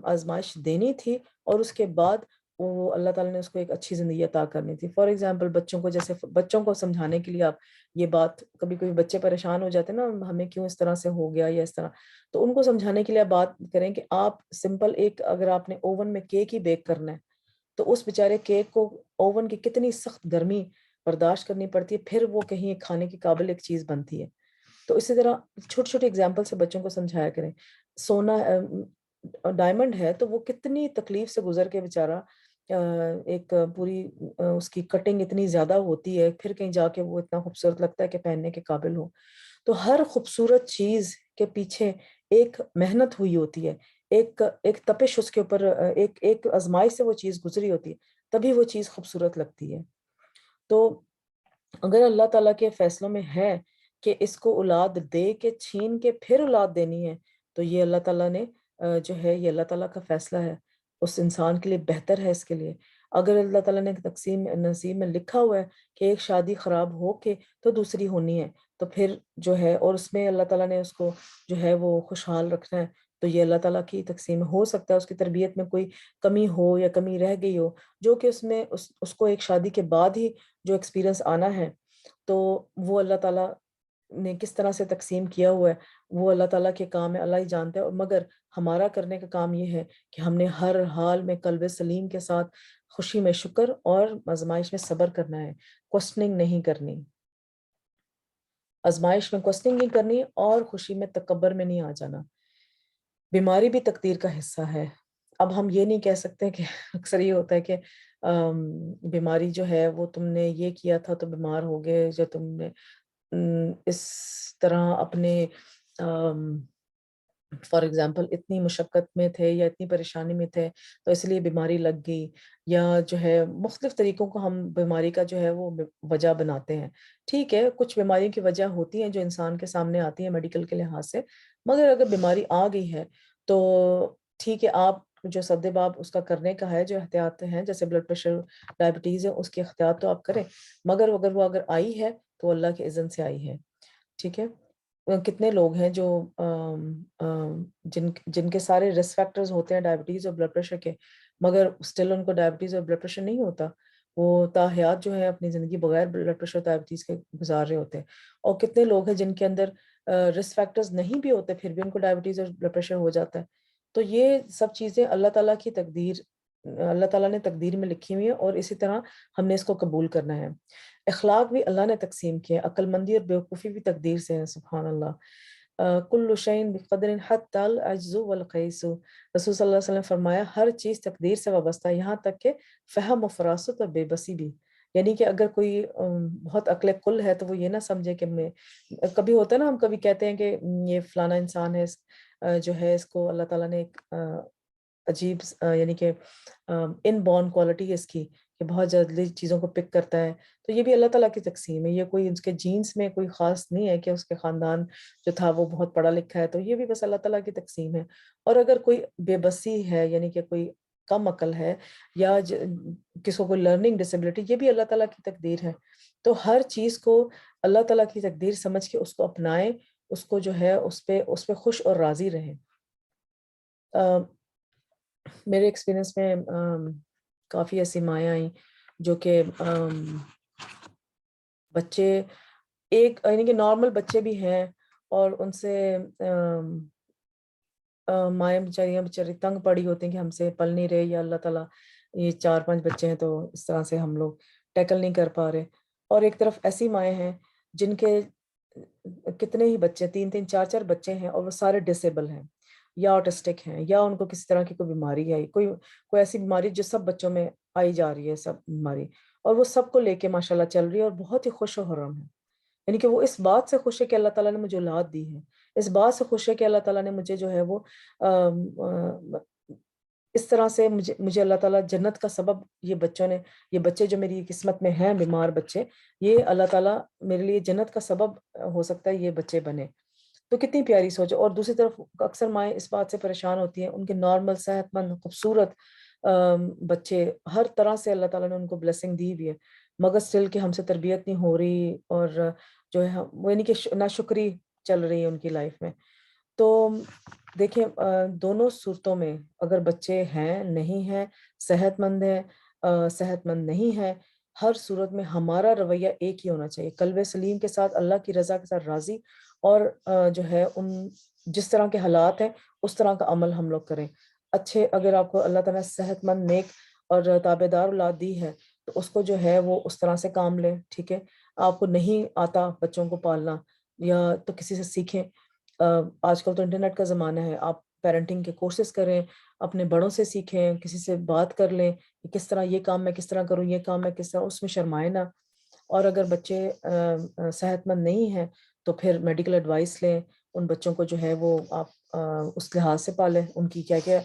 آزمائش دینی تھی، اور اس کے بعد وہ اللہ تعالیٰ نے اس کو ایک اچھی زندگی عطا کرنی تھی۔ فار ایگزامپل بچوں کو، جیسے بچوں کو سمجھانے کے لیے آپ یہ بات، کبھی کبھی بچے پریشان ہو جاتے ہیں نا، ہمیں کیوں اس طرح سے ہو گیا یا اس طرح، تو ان کو سمجھانے کے لیے آپ بات کریں کہ آپ سمپل ایک، اگر آپ نے اوون میں کیک ہی بیک کرنا ہے تو اس بیچارے کیک کو اوون کی کتنی سخت گرمی برداشت کرنی پڑتی ہے، پھر وہ کہیں کھانے کے قابل ایک چیز بنتی ہے۔ تو اسی طرح چھوٹی چھوٹی اگزامپل سے بچوں کو سمجھایا کریں۔ سونا ڈائمنڈ ہے تو وہ کتنی تکلیف سے گزر کے بیچارہ ایک پوری اس کی کٹنگ اتنی زیادہ ہوتی ہے، پھر کہیں جا کے وہ اتنا خوبصورت لگتا ہے کہ پہننے کے قابل ہو۔ تو ہر خوبصورت چیز کے پیچھے ایک محنت ہوئی ہوتی ہے، ایک تپش اس کے اوپر، ایک آزمائش سے وہ چیز گزری ہوتی ہے، تبھی وہ چیز خوبصورت لگتی ہے۔ تو اگر اللہ تعالیٰ کے فیصلوں میں ہے کہ اس کو اولاد دے کے چھین کے پھر اولاد دینی ہے، تو یہ اللہ تعالیٰ نے جو ہے، یہ اللہ تعالیٰ کا فیصلہ ہے، اس انسان کے لیے بہتر ہے اس کے لیے۔ اگر اللہ تعالیٰ نے تقسیم نصیب میں لکھا ہوا ہے کہ ایک شادی خراب ہو کے تو دوسری ہونی ہے، تو پھر جو ہے، اور اس میں اللہ تعالیٰ نے اس کو جو ہے وہ خوشحال رکھنا ہے، تو یہ اللہ تعالیٰ کی تقسیم ہو سکتا ہے اس کی تربیت میں کوئی کمی ہو یا کمی رہ گئی ہو، جو کہ اس میں اس کو ایک شادی کے بعد ہی جو ایکسپیرینس آنا ہے، تو وہ اللہ تعالیٰ نے کس طرح سے تقسیم کیا ہوا ہے وہ اللہ تعالیٰ کے کام ہے، اللہ ہی جانتا ہے۔ اور مگر ہمارا کرنے کا کام یہ ہے کہ ہم نے ہر حال میں قلب سلیم کے ساتھ خوشی میں شکر اور آزمائش میں صبر کرنا ہے، کوسٹننگ نہیں کرنی، آزمائش میں کوسٹنگ نہیں کرنی، اور خوشی میں تکبر میں نہیں آ جانا۔ بیماری بھی تقدیر کا حصہ ہے۔ اب ہم یہ نہیں کہہ سکتے کہ اکثر یہ ہوتا ہے کہ بیماری جو ہے وہ تم نے یہ کیا تھا تو بیمار ہو گئے، جو تم نے اس طرح اپنے فار ایگزامپل اتنی مشقت میں تھے یا اتنی پریشانی میں تھے تو اس لیے بیماری لگ گئی، یا جو ہے مختلف طریقوں کو ہم بیماری کا جو ہے وہ وجہ بناتے ہیں۔ ٹھیک ہے، کچھ بیماریوں کی وجہ ہوتی ہیں جو انسان کے سامنے آتی ہیں میڈیکل کے لحاظ سے، مگر اگر بیماری آ گئی ہے تو ٹھیک ہے، آپ جو سدباب اس کا کرنے کا ہے، جو احتیاط ہیں، جیسے بلڈ پریشر، ڈائبٹیز ہے، اس کی احتیاط تو آپ کریں، مگر اگر وہ آئی ہے تو اللہ کے اذن سے آئی ہے، ٹھیک ہے۔ کتنے لوگ ہیں جو جن کے سارے رسک فیکٹرز ہوتے ہیں ڈائبٹیز اور بلڈ پریشر کے، مگر اسٹل ان کو ڈائبٹیز اور بلڈ پریشر نہیں ہوتا، وہ تاحیات جو ہے اپنی زندگی بغیر بلڈ پریشر ڈائبٹیز کے گزار رہے ہوتے ہیں۔ اور کتنے لوگ ہیں جن کے اندر رسک فیکٹرز نہیں بھی ہوتے، پھر بھی ان کو ڈائبٹیز اور بلڈ پریشر ہو جاتا ہے۔ تو یہ سب چیزیں اللہ تعالیٰ کی تقدیر، اللہ تعالیٰ نے تقدیر میں لکھی ہوئی ہیں، اور اسی طرح ہم نے اس کو قبول کرنا ہے۔ اخلاق بھی اللہ نے تقسیم کیے، عقل مندی اور بیوقوفی بھی تقدیر سے ہے، سبحان اللہ۔ کل شیء بقدر حتی العجز والقیس، رسول صلی اللہ علیہ وسلم نے فرمایا ہر چیز تقدیر سے وابستہ ہے، یہاں تک کہ فہم و فراست اور بے بسی بھی۔ یعنی کہ اگر کوئی بہت عقل کل ہے تو وہ یہ نہ سمجھے کہ میں، کبھی ہوتا ہے نا، ہم کبھی کہتے ہیں کہ یہ فلانا انسان ہے، جو ہے اس کو اللہ تعالیٰ نے ایک عجیب یعنی کہ ان بورن کوالٹی ہے اس کی کہ بہت جلدی چیزوں کو پک کرتا ہے. تو یہ بھی اللہ تعالیٰ کی تقسیم ہے، یہ کوئی اس کے جینس میں کوئی خاص نہیں ہے کہ اس کے خاندان جو تھا وہ بہت پڑھا لکھا ہے، تو یہ بھی بس اللہ تعالیٰ کی تقسیم ہے. اور اگر کوئی بے بسی ہے، یعنی کہ کوئی کم عقل ہے، یا کسی کو کوئی لرننگ ڈسیبلٹی، یہ بھی اللہ تعالیٰ کی تقدیر ہے. تو ہر چیز کو اللہ تعالیٰ کی تقدیر سمجھ کے اس کو اپنائیں، اس کو جو ہے اس پہ خوش اور راضی رہیں. میرے ایکسپیرینس میں کافی ایسی مائیں آئیں جو کہ بچے ایک یعنی کہ نارمل بچے بھی ہیں، اور ان سے مائیں بیچاری تنگ پڑی ہوتی ہیں کہ ہم سے پل نہیں رہے، یا اللہ تعالیٰ یہ 4-5 بچے ہیں تو اس طرح سے ہم لوگ ٹیکل نہیں کر پا رہے. اور ایک طرف ایسی مائیں ہیں جن کے کتنے ہی بچے، 3-3 4-4 بچے ہیں، اور وہ سارے ڈسیبل ہیں، یا آٹسٹک ہیں، یا ان کو کسی طرح کی کوئی بیماری ہے، کوئی ایسی بیماری جو سب بچوں میں آئی جا رہی ہے، سب بیماری، اور وہ سب کو لے کے ماشاءاللہ چل رہی ہے، اور بہت ہی خوش و خرم ہے. یعنی کہ وہ اس بات سے خوش ہے کہ اللہ تعالیٰ نے مجھے اولاد دی ہے، اس بات سے خوش ہے کہ اللہ تعالیٰ نے مجھے جو ہے وہ اس طرح سے مجھے اللہ تعالیٰ جنت کا سبب، یہ بچے جو میری قسمت میں ہیں، بیمار بچے، یہ اللہ تعالیٰ میرے لیے جنت کا سبب ہو سکتا ہے یہ بچے بنے. تو کتنی پیاری سوچ ہے. اور دوسری طرف اکثر مائیں اس بات سے پریشان ہوتی ہیں، ان کے نارمل صحت مند خوبصورت بچے، ہر طرح سے اللہ تعالیٰ نے ان کو بلیسنگ دی ہوئی ہے، مگر سٹل کہ ہم سے تربیت نہیں ہو رہی، اور جو ہے وہ یعنی کہ ناشکری چل رہی ہے ان کی لائف میں. تو دیکھیں دونوں صورتوں میں اگر بچے ہیں، نہیں ہیں، صحت مند ہیں، صحت مند نہیں ہے، ہر صورت میں ہمارا رویہ ایک ہی ہونا چاہیے، قلب سلیم کے ساتھ، اللہ کی رضا کے ساتھ راضی، اور جو ہے جس طرح کے حالات ہیں اس طرح کا عمل ہم لوگ کریں. اچھے، اگر آپ کو اللہ تعالیٰ صحت مند، نیک اور تابع دار اولاد دی ہے تو اس کو جو ہے وہ اس طرح سے کام لیں. ٹھیک ہے، آپ کو نہیں آتا بچوں کو پالنا، یا تو کسی سے سیکھیں. آج کل تو انٹرنیٹ کا زمانہ ہے، آپ پیرنٹنگ کے کورسز کریں، اپنے بڑوں سے سیکھیں، کسی سے بات کر لیں کہ کس طرح یہ کام میں کس طرح کروں، یہ کام میں کس طرح، اس میں شرمائیں نہ. اور اگر بچے صحت مند نہیں ہیں تو پھر میڈیکل ایڈوائس لیں. ان بچوں کو جو ہے وہ آپ اس لحاظ سے پالیں، ان کی کیا کیا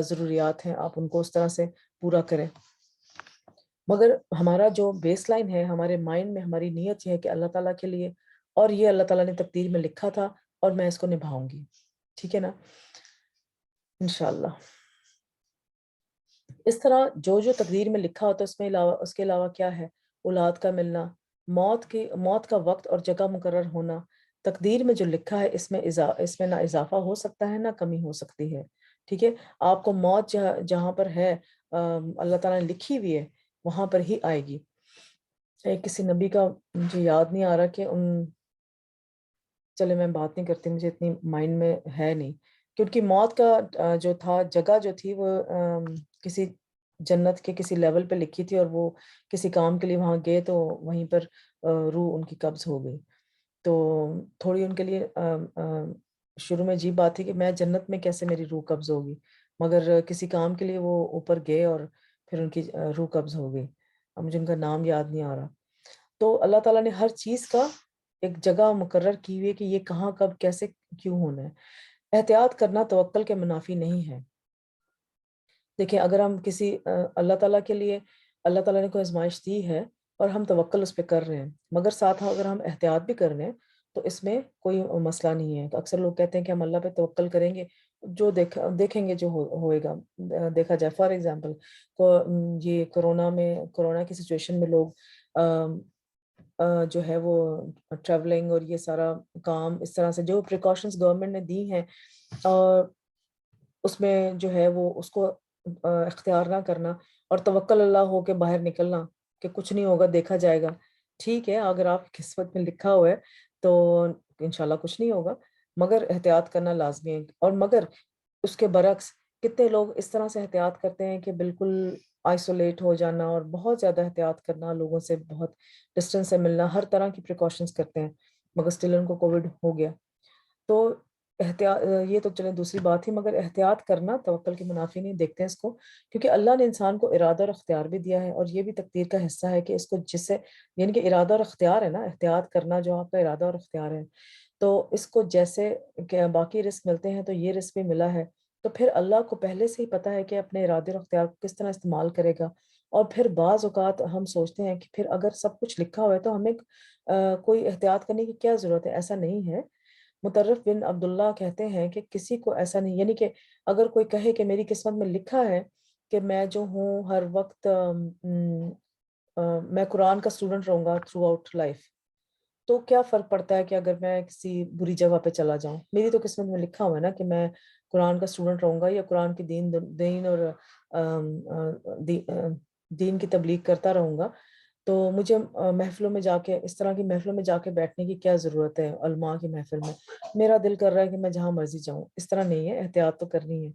ضروریات ہیں آپ ان کو اس طرح سے پورا کریں. مگر ہمارا جو بیس لائن ہے، ہمارے مائنڈ میں ہماری نیت یہ ہے کہ اللہ تعالیٰ کے لیے، اور یہ اللہ تعالیٰ نے تقدیر میں لکھا تھا اور میں اس کو نبھاؤں گی. ٹھیک ہے نا، انشاءاللہ. اس طرح جو تقدیر میں لکھا ہوتا ہے اس کے علاوہ کیا ہے، اولاد کا ملنا، موت کا وقت اور جگہ مقرر ہونا، تقدیر میں جو لکھا ہے اس میں نہ اضافہ ہو سکتا ہے نہ کمی ہو سکتی ہے. ٹھیک ہے، آپ کو موت جہاں پر ہے اللہ تعالیٰ نے لکھی ہوئی ہے وہاں پر ہی آئے گی. کسی نبی کا مجھے یاد نہیں آ رہا کہ چلے میں بات نہیں کرتی، مجھے اتنی مائنڈ میں ہے نہیں، کیونکہ موت کا جو تھا جگہ جو تھی وہ کسی جنت کے کسی لیول پہ لکھی تھی، اور وہ کسی کام کے لیے وہاں گئے تو وہیں پر روح ان کی قبض ہو گئی. تو تھوڑی ان کے لیے شروع میں عجیب بات تھی کہ میں جنت میں کیسے میری روح قبض ہوگی، مگر کسی کام کے لیے وہ اوپر گئے اور پھر ان کی روح قبض ہو گئی. اب مجھے ان کا نام یاد نہیں آ رہا. تو اللہ تعالیٰ نے ہر چیز کا ایک جگہ مقرر کی ہوئی ہے کہ یہ کہاں کب کیسے کیوں ہونا ہے. احتیاط کرنا توکل کے منافی نہیں ہے. دیکھیں اگر ہم کسی اللہ تعالیٰ کے لیے، اللہ تعالیٰ نے کوئی آزمائش دی ہے اور ہم توکل اس پہ کر رہے ہیں، مگر ساتھ اگر ہم احتیاط بھی کر رہے ہیں تو اس میں کوئی مسئلہ نہیں ہے. تو اکثر لوگ کہتے ہیں کہ ہم اللہ پہ توکل کریں گے، جو دیکھیں گے جو ہوئے گا دیکھا جائے. فار ایگزامپل یہ کرونا کی سچویشن میں لوگ جو ہے وہ ٹریولنگ اور یہ سارا کام اس طرح سے جو پریکاشنز گورنمنٹ نے دی ہیں، اور اس میں جو ہے وہ اس کو اختیار نہ کرنا اور توکل اللہ ہو کے باہر نکلنا کہ کچھ نہیں ہوگا، دیکھا جائے گا. ٹھیک ہے، اگر آپ کی قسمت میں لکھا ہوا ہے تو انشاءاللہ کچھ نہیں ہوگا، مگر احتیاط کرنا لازمی ہے. اور مگر اس کے برعکس کتنے لوگ اس طرح سے احتیاط کرتے ہیں کہ بالکل آئسولیٹ ہو جانا اور بہت زیادہ احتیاط کرنا، لوگوں سے بہت ڈسٹینس سے ملنا، ہر طرح کی پریکاشنز کرتے ہیں، مگر سٹل ان کو کووڈ ہو گیا. تو احتیاط یہ تو چلیں دوسری بات ہی، مگر احتیاط کرنا توکل کے منافی نہیں دیکھتے ہیں اس کو، کیونکہ اللہ نے انسان کو ارادہ اور اختیار بھی دیا ہے، اور یہ بھی تقدیر کا حصہ ہے کہ اس کو جس سے، یعنی کہ ارادہ اور اختیار ہے نا، احتیاط کرنا جو آپ کا ارادہ اور اختیار ہے، تو اس کو جیسے کہ باقی رزق ملتے ہیں تو یہ رزق بھی ملا ہے، تو پھر اللہ کو پہلے سے ہی پتہ ہے کہ اپنے ارادے اور اختیار کو کس طرح استعمال کرے گا۔ اور پھر بعض اوقات ہم سوچتے ہیں کہ پھر اگر سب کچھ لکھا ہوا ہے تو ہمیں کوئی احتیاط کرنے کی کیا ضرورت ہے؟ ایسا نہیں ہے۔ مطرف بن عبداللہ کہتے ہیں کہ کسی کو ایسا نہیں، یعنی کہ اگر کوئی کہے کہ میری قسمت میں لکھا ہے کہ میں جو ہوں ہر وقت میں قرآن کا اسٹوڈنٹ رہوں گا تھرو آؤٹ لائف، تو کیا فرق پڑتا ہے کہ اگر میں کسی بری جگہ پہ چلا جاؤں؟ میری تو قسمت میں لکھا ہوا ہے نا کہ میں قرآن کا اسٹوڈنٹ رہوں گا، یا قرآن کی دین اور دین کی تبلیغ کرتا رہوں گا، تو مجھے محفلوں میں جا کے، اس طرح کی محفلوں میں جا کے بیٹھنے کی کیا ضرورت ہے؟ علماء کی محفل میں میرا دل کر رہا ہے کہ میں جہاں مرضی جاؤں، اس طرح نہیں ہے، احتیاط تو کرنی ہے۔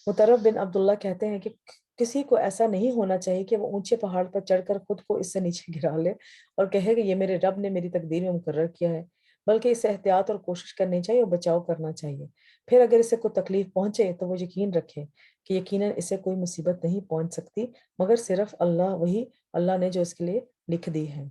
مطرف بن عبداللہ کہتے ہیں کہ کسی کو ایسا نہیں ہونا چاہیے کہ وہ اونچے پہاڑ پر چڑھ کر خود کو اس سے نیچے گرا لے اور کہے کہ یہ میرے رب نے میری تقدیر میں مقرر کیا ہے، بلکہ اسے احتیاط اور کوشش کرنی چاہیے اور بچاؤ کرنا چاہیے۔ پھر اگر اسے کوئی تکلیف پہنچے تو وہ یقین رکھے کہ یقیناً اسے کوئی مصیبت نہیں پہنچ سکتی مگر صرف اللہ نے جو اس کے لیے لکھ دی ہے۔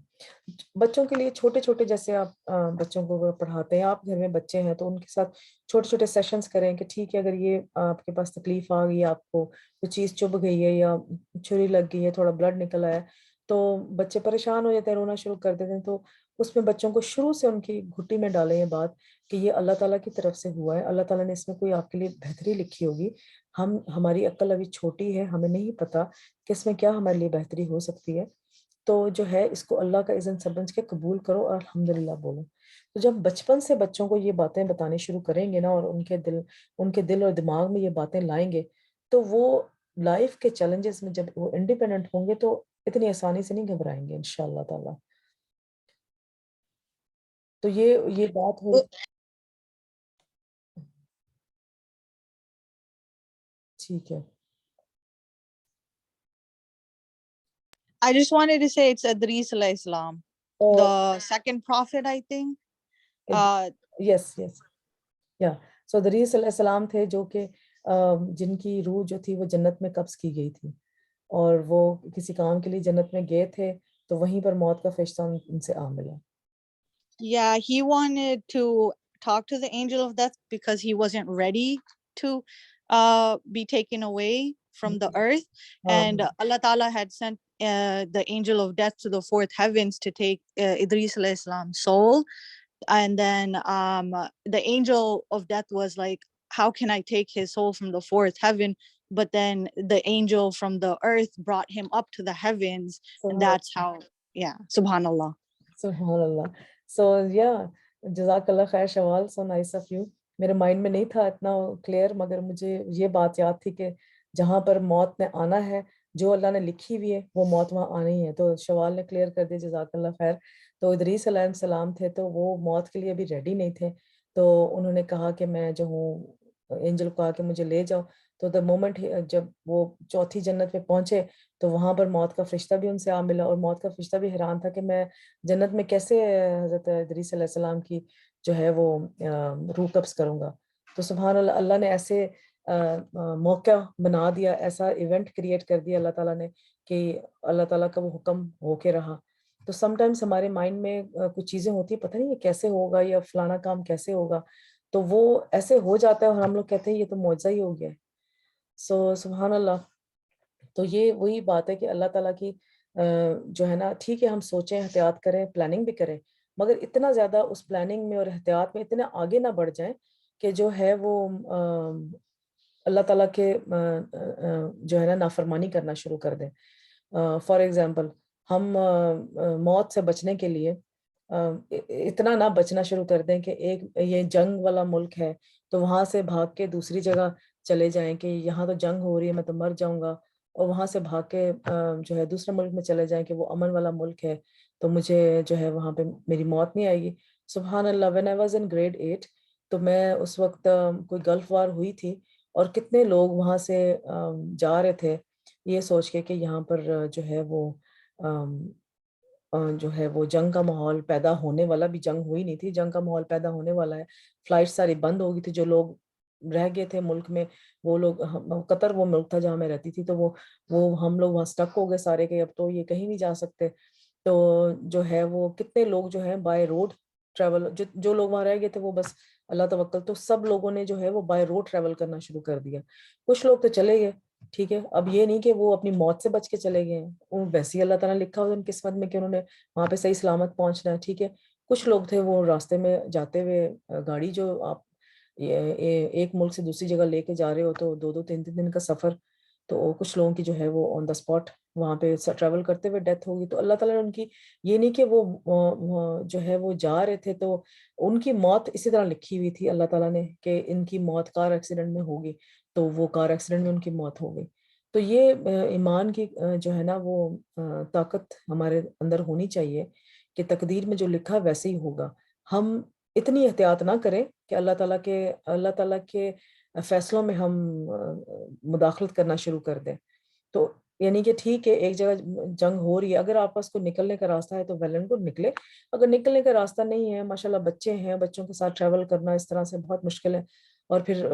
بچوں کے لیے چھوٹے چھوٹے، جیسے آپ بچوں کو پڑھاتے ہیں، آپ گھر میں بچے ہیں تو ان کے ساتھ چھوٹے چھوٹے سیشنز کریں کہ ٹھیک ہے، اگر یہ آپ کے پاس تکلیف آ گئی، آپ کو کوئی چیز چبھ گئی ہے یا چھری لگ گئی ہے، تھوڑا بلڈ نکل آیا ہے، تو بچے پریشان ہو جاتے ہیں، رونا شروع کر دیتے ہیں، تو اس میں بچوں کو شروع سے ان کی گھٹی میں ڈالیں یہ بات کہ یہ اللہ تعالیٰ کی طرف سے ہوا ہے، اللہ تعالیٰ نے اس میں کوئی آپ کے لیے بہتری لکھی ہوگی، ہماری عقل ابھی چھوٹی ہے، ہمیں نہیں پتا کہ اس میں کیا ہمارے لیے بہتری ہو سکتی ہے، تو جو ہے اس کو اللہ کا اذن سمجھ کے قبول کرو اور الحمدللہ بولو۔ تو جب بچپن سے بچوں کو یہ باتیں بتانی شروع کریں گے نا، اور ان کے دل اور دماغ میں یہ باتیں لائیں گے، تو وہ لائف کے چیلنجز میں جب وہ انڈیپینڈنٹ ہوں گے تو اتنی آسانی سے نہیں گھبرائیں گے انشاءاللہ تعالیٰ۔ تو یہ بات ہوئی۔ ٹھیک ہے۔ I just wanted to say it's Idris alayhi salam, the second prophet, I think. یس یس یا سو ادریس علیہ السلام تھے جو کہ جن کی روح جو تھی وہ جنت میں قبض کی گئی تھی، اور وہ کسی کام کے لیے جنت میں گئے تھے تو وہیں پر موت کا فرشتہ ان سے آ ملا۔ Yeah, he wanted to talk to the angel of death because he wasn't ready to be taken away from the earth. And Allah Ta'ala had sent the angel of death to the fourth heavens to take Idris alayhi salam's soul. And then the angel of death was like, how can I take his soul from the fourth heaven? But then the angel from the earth brought him up to the heavens. And that's how, yeah, subhanallah. سبحان اللہ۔ سو یا جزاک اللہ خیر شوال، so nice of you. میرے mind میں نہیں تھا اتنا clear, مگر مجھے یہ بات یاد تھی کہ جہاں پر موت نے آنا ہے، جو اللہ نے لکھی ہوئی ہے وہ موت وہاں آنی ہے، تو شوال نے کلیئر کر دیا، جزاک اللہ خیر۔ تو ادریس علیہ السلام تھے تو وہ موت کے لیے ابھی ریڈی نہیں تھے، تو انہوں نے کہا کہ میں جو ہوں، اینجل کو کہا کہ مجھے لے جاؤ، تو دا مومنٹ جب وہ چوتھی جنت پہ پہنچے تو وہاں پر موت کا فرشتہ بھی ان سے آ ملا، اور موت کا فرشتہ بھی حیران تھا کہ میں جنت میں کیسے حضرت ادریس علیہ السلام کی جو ہے وہ روح قبض کروں گا۔ تو سبحان اللہ، اللہ نے ایسے موقع بنا دیا، ایسا ایونٹ کریٹ کر دیا اللہ تعالیٰ نے کہ اللہ تعالیٰ کا وہ حکم ہو کے رہا۔ تو سم ٹائمس ہمارے مائنڈ میں کچھ چیزیں ہوتی ہیں، پتہ نہیں یہ کیسے ہوگا یا فلانا کام کیسے ہوگا، تو وہ ایسے ہو جاتا ہے اور ہم لوگ کہتے ہیں یہ تو معجزہ ہی ہو گیا ہے۔ سو سبحان اللہ۔ تو یہ وہی بات ہے کہ اللہ تعالیٰ کی جو ہے نا، ٹھیک ہے ہم سوچیں، احتیاط کریں، پلاننگ بھی کریں، مگر اتنا زیادہ اس پلاننگ میں اور احتیاط میں اتنے آگے نہ بڑھ جائیں کہ جو ہے وہ اللہ تعالیٰ کے جو ہے نا نافرمانی کرنا شروع کر دیں۔ فار ایگزامپل، ہم موت سے بچنے کے لیے اتنا نہ بچنا شروع کر دیں کہ ایک یہ جنگ والا ملک ہے تو وہاں سے بھاگ کے دوسری جگہ چلے جائیں کہ یہاں تو جنگ ہو رہی ہے، میں تو مر جاؤں گا، اور وہاں سے بھاگ کے جو ہے دوسرے ملک میں چلے جائیں کہ وہ امن والا ملک ہے تو مجھے جو ہے وہاں پہ میری موت نہیں آئے گی۔ سبحان اللہ، when I was in grade 8 تو میں اس وقت کوئی گلف وار ہوئی تھی، اور کتنے لوگ وہاں سے جا رہے تھے یہ سوچ کے کہ یہاں پر جو ہے وہ جو ہے وہ جنگ کا ماحول پیدا ہونے والا، بھی جنگ ہوئی نہیں تھی، جنگ کا ماحول پیدا ہونے والا ہے، فلائٹ ساری بند ہو گئی تھی، جو لوگ رہ گئے تھے ملک میں وہ لوگ، قطر وہ ملک تھا جہاں میں رہتی تھی، تو وہ ہم لوگ وہاں سٹک ہو گئے سارے کہ اب تو یہ کہیں نہیں جا سکتے. تو جو ہے وہ کتنے لوگ جو ہیں بائی روڈ ٹریول، جو لوگ وہاں رہ گئے تھے وہ بس اللہ توکل، تو سب لوگوں نے جو ہے وہ بائی روڈ ٹریول کرنا شروع کر دیا. کچھ لوگ تو چلے گئے، ٹھیک ہے، اب یہ نہیں کہ وہ اپنی موت سے بچ کے چلے گئے ہیں، وہ ویسے ہی اللہ تعالیٰ نے لکھا ہوا ان قسمت میں کہ انہوں نے وہاں پہ صحیح سلامت پہنچنا ہے، ٹھیک ہے. کچھ لوگ تھے وہ راستے میں جاتے ہوئے، گاڑی جو آپ ایک ملک سے دوسری جگہ لے کے جا رہے ہو تو 2-2 3 دن کا سفر، تو کچھ لوگوں کی جو ہے وہ آن دا اسپاٹ وہاں پہ ٹریول کرتے ہوئے ڈیتھ ہوگی. تو اللہ تعالیٰ نے ان کی، یہ نہیں کہ وہ جو ہے وہ جا رہے تھے تو ان کی موت اسی طرح لکھی ہوئی تھی اللہ تعالیٰ نے کہ ان کی موت کار ایکسیڈنٹ میں ہوگی، تو وہ کار ایکسیڈنٹ میں ان کی موت ہو گئی. تو یہ ایمان کی جو ہے نا وہ طاقت ہمارے اندر ہونی چاہیے کہ تقدیر میں جو لکھا ویسے ہی ہوگا. ہم اتنی احتیاط نہ کریں کہ اللہ تعالیٰ کے فیصلوں میں ہم مداخلت کرنا شروع کر دیں. تو یعنی کہ ٹھیک ہے ایک جگہ جنگ ہو رہی ہے، اگر آپ پاس کو نکلنے کا راستہ ہے تو ویل اینڈ گڈ نکلے، اگر نکلنے کا راستہ نہیں ہے، ماشاءاللہ بچے ہیں، بچوں کے ساتھ ٹریول کرنا اس طرح سے بہت مشکل ہے، اور پھر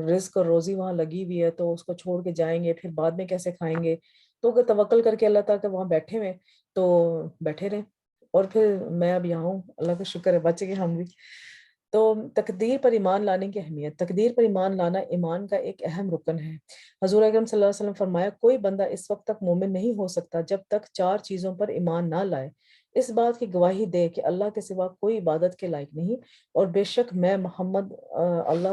رزق اور روزی وہاں لگی ہوئی ہے تو اس کو چھوڑ کے جائیں گے، پھر بعد میں کیسے کھائیں گے؟ تو اگر توکل کر کے اللہ تعالیٰ وہاں بیٹھے ہوئے تو بیٹھے رہیں. اور پھر میں اب یہاں ہوں، اللہ کا شکر ہے بچ گئے ہم بھی. تو تقدیر پر ایمان لانے کی اہمیت، تقدیر پر ایمان لانا ایمان کا ایک اہم رکن ہے. حضور اکرم صلی اللہ علیہ وسلم فرمایا کوئی بندہ اس وقت تک مومن نہیں ہو سکتا جب تک 4 چیزوں پر ایمان نہ لائے، اس بات کی گواہی دے کہ اللہ کے سوا کوئی عبادت کے لائق نہیں، اور بے شک میں محمد صلی اللہ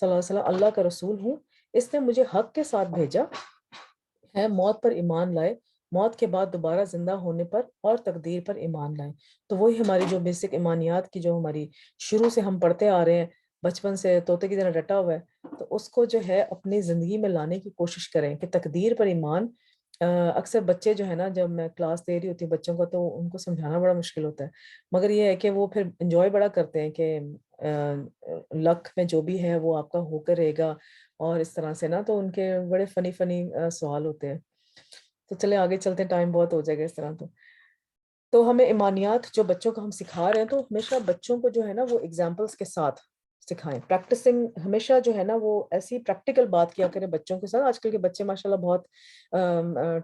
علیہ وسلم اللہ کا رسول ہوں، اس نے مجھے حق کے ساتھ بھیجا ہے. موت پر ایمان لائے، موت کے بعد دوبارہ زندہ ہونے پر اور تقدیر پر ایمان لائیں. تو وہی ہماری جو بیسک ایمانیات کی جو ہماری شروع سے ہم پڑھتے آ رہے ہیں، بچپن سے طوطے کی طرح رٹا ہوا ہے، تو اس کو جو ہے اپنی زندگی میں لانے کی کوشش کریں کہ تقدیر پر ایمان. اکثر بچے جو ہے نا، جب میں کلاس دے رہی ہوتی ہوں بچوں کو تو ان کو سمجھانا بڑا مشکل ہوتا ہے، مگر یہ ہے کہ وہ پھر انجوائے بڑا کرتے ہیں کہ لک میں جو بھی ہے وہ آپ کا ہو کر رہے گا، اور اس طرح سے نا تو ان کے بڑے فنی سوال ہوتے ہیں. تو چلے آگے چلتے ہیں، ٹائم بہت ہو جائے گا اس طرح. تو ہمیں ایمانیات جو بچوں کو ہم سکھا رہے ہیں تو ہمیشہ بچوں کو جو ہے نا وہ ایگزامپلس کے ساتھ سکھائیں. پریکٹسنگ ہمیشہ جو ہے نا وہ ایسی پریکٹیکل بات کیا کریں بچوں کے ساتھ. آج کل کے بچے ماشاءاللہ بہت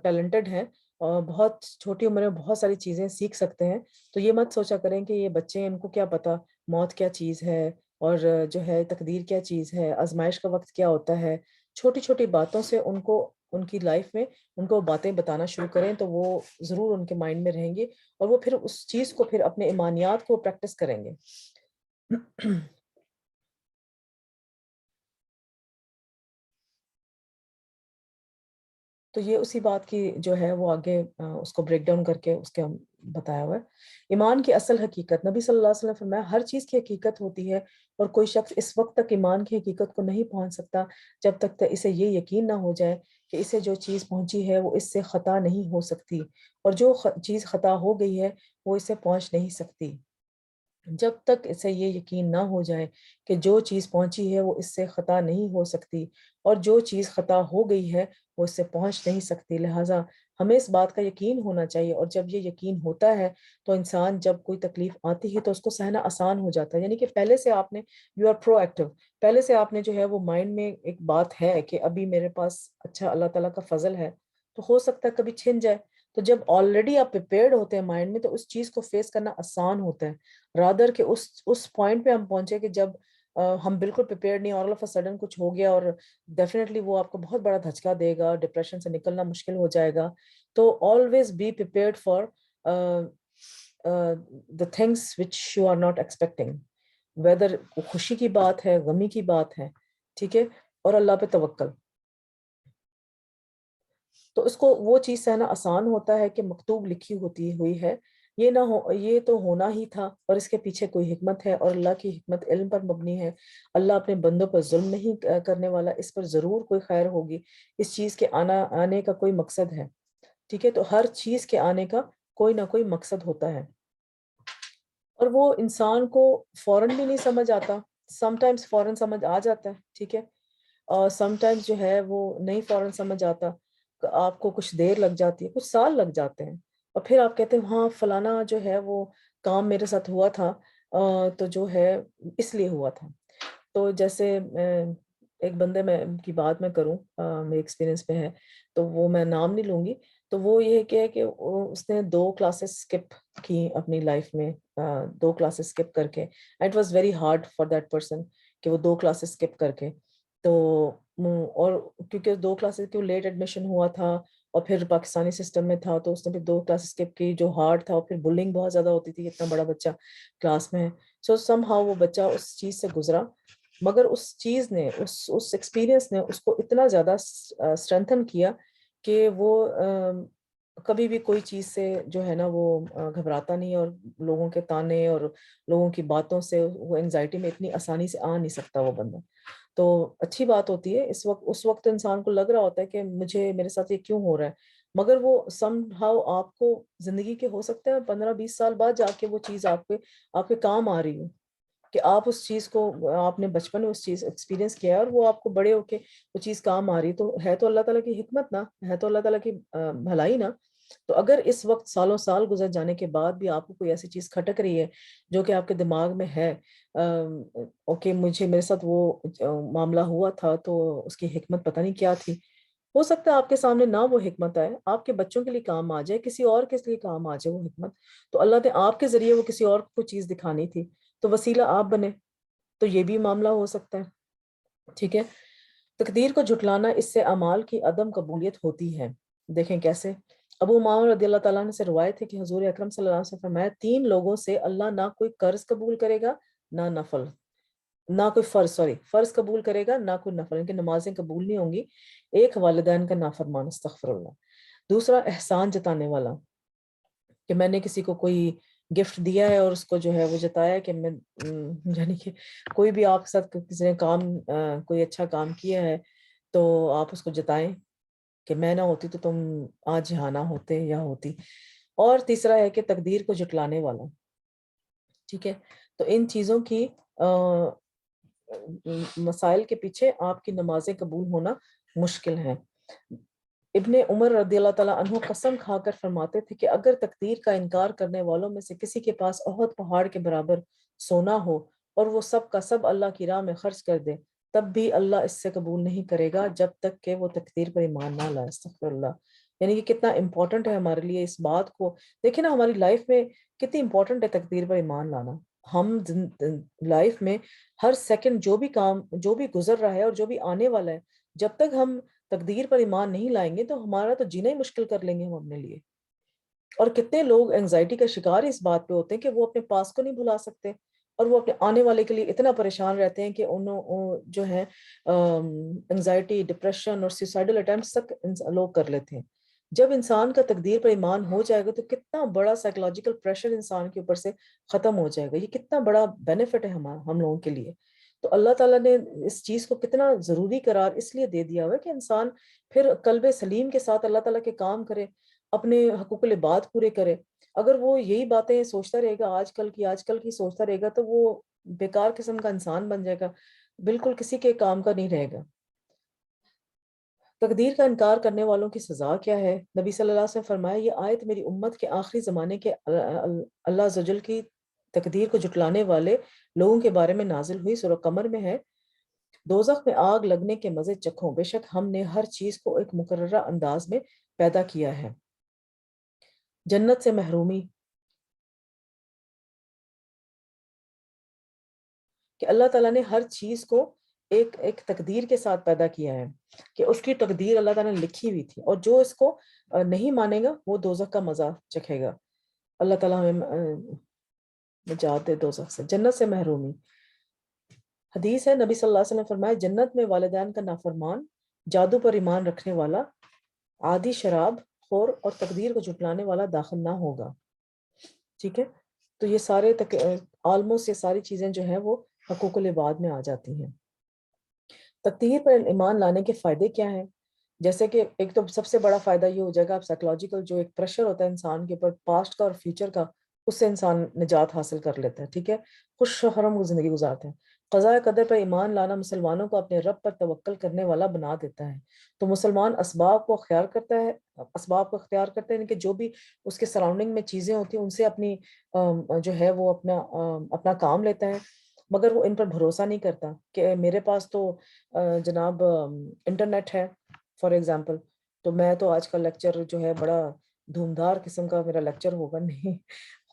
ٹیلنٹڈ ہیں اور بہت چھوٹی عمر میں بہت ساری چیزیں سیکھ سکتے ہیں. تو یہ مت سوچا کریں کہ یہ بچے ہیں ان کو کیا پتا موت کیا چیز ہے، اور جو ہے تقدیر کیا چیز ہے، آزمائش کا وقت کیا ہوتا ہے. چھوٹی چھوٹی باتوں سے ان کو ان کی لائف میں ان کو باتیں بتانا شروع کریں تو وہ ضرور ان کے مائنڈ میں رہیں گے، اور وہ پھر اس چیز کو پھر اپنے ایمانیات کو پریکٹس کریں گے. تو یہ اسی بات کی جو ہے وہ آگے اس کو بریک ڈاؤن کر کے اس کے بتایا ہوا ہے. ایمان کی اصل حقیقت، نبی صلی اللہ علیہ وسلم فرمایا ہر چیز کی حقیقت ہوتی ہے، اور کوئی شخص اس وقت تک ایمان کی حقیقت کو نہیں پہنچ سکتا جب تک اسے یہ یقین نہ ہو جائے کہ اسے جو چیز پہنچی ہے وہ اس سے خطا نہیں ہو سکتی، اور جو چیز خطا ہو گئی ہے وہ اسے پہنچ نہیں سکتی. جب تک اسے یہ یقین نہ ہو جائے کہ جو چیز پہنچی ہے وہ اس سے خطا نہیں ہو سکتی، اور جو چیز خطا ہو گئی ہے وہ اس سے پہنچ نہیں سکتی. لہٰذا ہمیں اس بات کا یقین ہونا چاہیے، اور جب یہ یقین ہوتا ہے تو انسان جب کوئی تکلیف آتی ہے تو اس کو سہنا آسان ہو جاتا ہے. یعنی کہ پہلے سے آپ نے یو آر پرو ایکٹیو، پہلے سے آپ نے جو ہے وہ مائنڈ میں ایک بات ہے کہ ابھی میرے پاس اچھا اللہ تعالیٰ کا فضل ہے، تو ہو سکتا ہے کبھی چھن جائے. تو جب آلریڈی آپ پریپیئرڈ ہوتے ہیں مائنڈ میں تو اس چیز کو فیس کرنا آسان ہوتا ہے، رادر کہ اس پوائنٹ پہ ہم پہنچے کہ جب ہم بالکل پریپیئرڈ نہیں، اور آل آف اے سڈن کچھ ہو گیا، اور ڈیفینیٹلی وہ آپ کو بہت بڑا دھچکا دے گا، ڈپریشن سے نکلنا مشکل ہو جائے گا. تو always be prepared for the things which you are not expecting، whether خوشی کی بات ہے، غمی کی بات ہے، ٹھیک ہے، اور اللہ پہ توکل. تو اس کو وہ چیز سہنا آسان ہوتا ہے کہ مکتوب لکھی ہوئی ہے، یہ نہ ہو، یہ تو ہونا ہی تھا، اور اس کے پیچھے کوئی حکمت ہے، اور اللہ کی حکمت علم پر مبنی ہے. اللہ اپنے بندوں پر ظلم نہیں کرنے والا، اس پر ضرور کوئی خیر ہوگی، اس چیز کے آنے کا کوئی مقصد ہے. ٹھیک ہے، تو ہر چیز کے آنے کا کوئی نہ کوئی مقصد ہوتا ہے، اور وہ انسان کو فوراً بھی نہیں سمجھ آتا. سم ٹائمز فوراً سمجھ آ جاتا ہے، ٹھیک ہے، اور سم ٹائمز جو ہے وہ نہیں فوراً سمجھ آتا، آپ کو کچھ دیر لگ جاتی ہے، کچھ سال لگ جاتے ہیں. اور پھر آپ کہتے ہیں ہاں فلانا جو ہے وہ کام میرے ساتھ ہوا تھا تو جو ہے اس لیے ہوا تھا. تو جیسے ایک بندے میں کی بات میں کروں میرے ایکسپیرینس میں ہے تو وہ میں نام نہیں لوں گی. تو وہ یہ کہ اس نے 2 کلاسز اسکپ کی اپنی لائف میں, 2 کلاسز اسکپ کر کے. It was very hard for that person کہ وہ 2 کلاسز اسکپ کر کے. تو اور کیونکہ 2 کلاسز کیوں لیٹ ایڈمیشن ہوا تھا اور پھر پاکستانی سسٹم میں تھا تو اس نے پھر 2 کلاسز اسکپ کی جو ہارڈ تھا, اور پھر بلنگ بہت زیادہ ہوتی تھی, اتنا بڑا بچہ کلاس میں ہے. سو سم ہاؤ وہ بچہ اس چیز سے گزرا, مگر اس چیز نے اس ایکسپیرینس نے اس کو اتنا زیادہ اسٹرینتھن کیا کہ وہ کبھی بھی کوئی چیز سے جو ہے نا وہ گھبراتا نہیں, اور لوگوں کے تانے اور لوگوں کی باتوں سے وہ انگزائٹی میں اتنی آسانی سے آ نہیں سکتا وہ بندہ. تو اچھی بات ہوتی ہے اس وقت انسان کو لگ رہا ہوتا ہے کہ میرے ساتھ یہ کیوں ہو رہا ہے, مگر وہ سم ہاؤ آپ کو زندگی کے ہو سکتے ہیں 15-20 سال بعد جا کے وہ چیز آپ کے کام آ رہی ہو, کہ آپ اس چیز کو آپ نے بچپن میں اس چیز ایکسپیرینس کیا ہے اور وہ آپ کو بڑے ہو کے وہ چیز کام آ رہی. تو ہے تو اللہ تعالیٰ کی حکمت نا, ہے تو اللہ تعالیٰ کی بھلائی نا. تو اگر اس وقت سالوں سال گزر جانے کے بعد بھی آپ کو کوئی ایسی چیز کھٹک رہی ہے جو کہ آپ کے دماغ میں ہے اوکے میرے ساتھ وہ معاملہ ہوا تھا تو اس کی حکمت پتہ نہیں کیا تھی, ہو سکتا ہے آپ کے سامنے نہ وہ حکمت آئے, آپ کے بچوں کے لیے کام آ جائے, کسی اور کے لیے کام آ جائے وہ حکمت, تو اللہ نے آپ کے ذریعے وہ کسی اور کو چیز دکھانی تھی تو وسیلہ آپ بنے, تو یہ بھی معاملہ ہو سکتا ہے. ٹھیک ہے. تقدیر کو جھٹلانا اس سے اعمال کی عدم قبولیت ہوتی ہے. دیکھیں کیسے. ابو امامہ رضی اللہ تعالیٰ عنہ سے روایت ہے کہ حضور اکرم صلی اللہ علیہ وسلم فرمایا 3 لوگوں سے اللہ نہ کوئی قرض قبول کرے گا نہ نفل, نہ کوئی فرض قبول کرے گا نہ کوئی نفل, ان کی نمازیں قبول نہیں ہوں گی. ایک والدین کا نافرمان, استغفر اللہ. دوسرا احسان جتانے والا, کہ میں نے کسی کو کوئی گفٹ دیا ہے اور اس کو جو ہے وہ جتایا کہ میں یعنی کہ کوئی بھی آپ کے ساتھ کسی نے کوئی اچھا کام کیا ہے تو آپ اس کو جتائیں کہ میں نہ ہوتی تو تم آج یہاں نہ ہوتے یا ہوتی. اور تیسرا ہے کہ تقدیر کو جھٹلانے والا. ٹھیک ہے. تو ان چیزوں کی مسائل کے پیچھے آپ کی نمازیں قبول ہونا مشکل ہیں. ابن عمر رضی اللہ تعالیٰ عنہ قسم کھا کر فرماتے تھے کہ اگر تقدیر کا انکار کرنے والوں میں سے کسی کے پاس احد پہاڑ کے برابر سونا ہو اور وہ سب کا سب اللہ کی راہ میں خرچ کر دے تب بھی اللہ اس سے قبول نہیں کرے گا جب تک کہ وہ تقدیر پر ایمان نہ لائے. استغفر اللہ. یعنی کہ کتنا امپورٹنٹ ہے ہمارے لیے اس بات کو دیکھیں نا, ہماری لائف میں کتنی امپورٹنٹ ہے تقدیر پر ایمان لانا. ہم لائف میں ہر سیکنڈ جو بھی کام جو بھی گزر رہا ہے اور جو بھی آنے والا ہے, جب تک ہم تقدیر پر ایمان نہیں لائیں گے تو ہمارا تو جینا ہی مشکل کر لیں گے ہم اپنے لیے. اور کتنے لوگ انگزائٹی کا شکار اس بات پہ ہوتے ہیں کہ وہ اپنے پاس کو نہیں بھلا سکتے اور وہ اپنے آنے والے کے لیے اتنا پریشان رہتے ہیں کہ انہوں جو ہے انگزائٹی, ڈپریشن اور سوسائڈل اٹیمپٹس تک لوگ کر لیتے ہیں. جب انسان کا تقدیر پر ایمان ہو جائے گا تو کتنا بڑا سائیکولوجیکل پریشر انسان کے اوپر سے ختم ہو جائے گا. یہ کتنا بڑا بینیفٹ ہے ہم لوگوں کے لیے. تو اللہ تعالیٰ نے اس چیز کو کتنا ضروری قرار اس لیے دے دیا ہوا ہے کہ انسان پھر قلب سلیم کے ساتھ اللہ تعالیٰ کے کام کرے, اپنے حقوق العباد پورے کرے. اگر وہ یہی باتیں سوچتا رہے گا آج کل کی سوچتا رہے گا تو وہ بیکار قسم کا انسان بن جائے گا, بالکل کسی کے کام کا نہیں رہے گا. تقدیر کا انکار کرنے والوں کی سزا کیا ہے؟ نبی صلی اللہ علیہ وسلم فرمایا یہ آیت میری امت کے آخری زمانے کے اللہ عز و جل کی تقدیر کو جھٹلانے والے لوگوں کے بارے میں نازل ہوئی. سورہ قمر میں ہے دوزخ میں آگ لگنے کے مزے چکھو, بے شک ہم نے ہر چیز کو ایک مقررہ انداز میں پیدا کیا ہے. جنت سے محرومی, کہ اللہ تعالیٰ نے ہر چیز کو ایک تقدیر کے ساتھ پیدا کیا ہے کہ اس کی تقدیر اللہ تعالیٰ نے لکھی ہوئی تھی, اور جو اس کو نہیں مانے گا وہ دوزخ کا مزہ چکھے گا. اللہ تعالیٰ ہمیں نجات دے دوزخ سے. جنت سے محرومی, حدیث ہے نبی صلی اللہ علیہ وسلم فرمائے جنت میں والدین کا نافرمان, جادو پر ایمان رکھنے والا, عادی شراب خور اور تقدیر کو جھٹلانے والا داخل نہ ہوگا. ٹھیک ہے. تو یہ سارے آلموسٹ یہ ساری چیزیں جو ہیں وہ حقوق العباد میں آ جاتی ہیں. تقدیر پر ایمان لانے کے فائدے کیا ہیں؟ جیسے کہ ایک تو سب سے بڑا فائدہ یہ ہو جائے گا, آپ سائیکولوجیکل جو ایک پریشر ہوتا ہے انسان کے اوپر پاسٹ کا اور فیوچر کا, اس سے انسان نجات حاصل کر لیتا ہے. ٹھیک ہے. خوش و خرم زندگی گزارتے ہیں. قضاء قدر پر ایمان لانا مسلمانوں کو اپنے رب پر توکل کرنے والا بنا دیتا ہے. تو مسلمان اسباب کو اختیار کرتا ہے، اسباب کو اختیار کرتے ہیں کہ جو بھی اس کے سراؤنڈنگ میں چیزیں ہوتی ہیں ان سے اپنی جو ہے وہ اپنا کام لیتا ہے، مگر وہ ان پر بھروسہ نہیں کرتا کہ میرے پاس تو جناب انٹرنیٹ ہے فار ایگزامپل، تو میں تو آج کا لیکچر جو ہے بڑا دھومدار قسم کا میرا لیکچر ہوگا. نہیں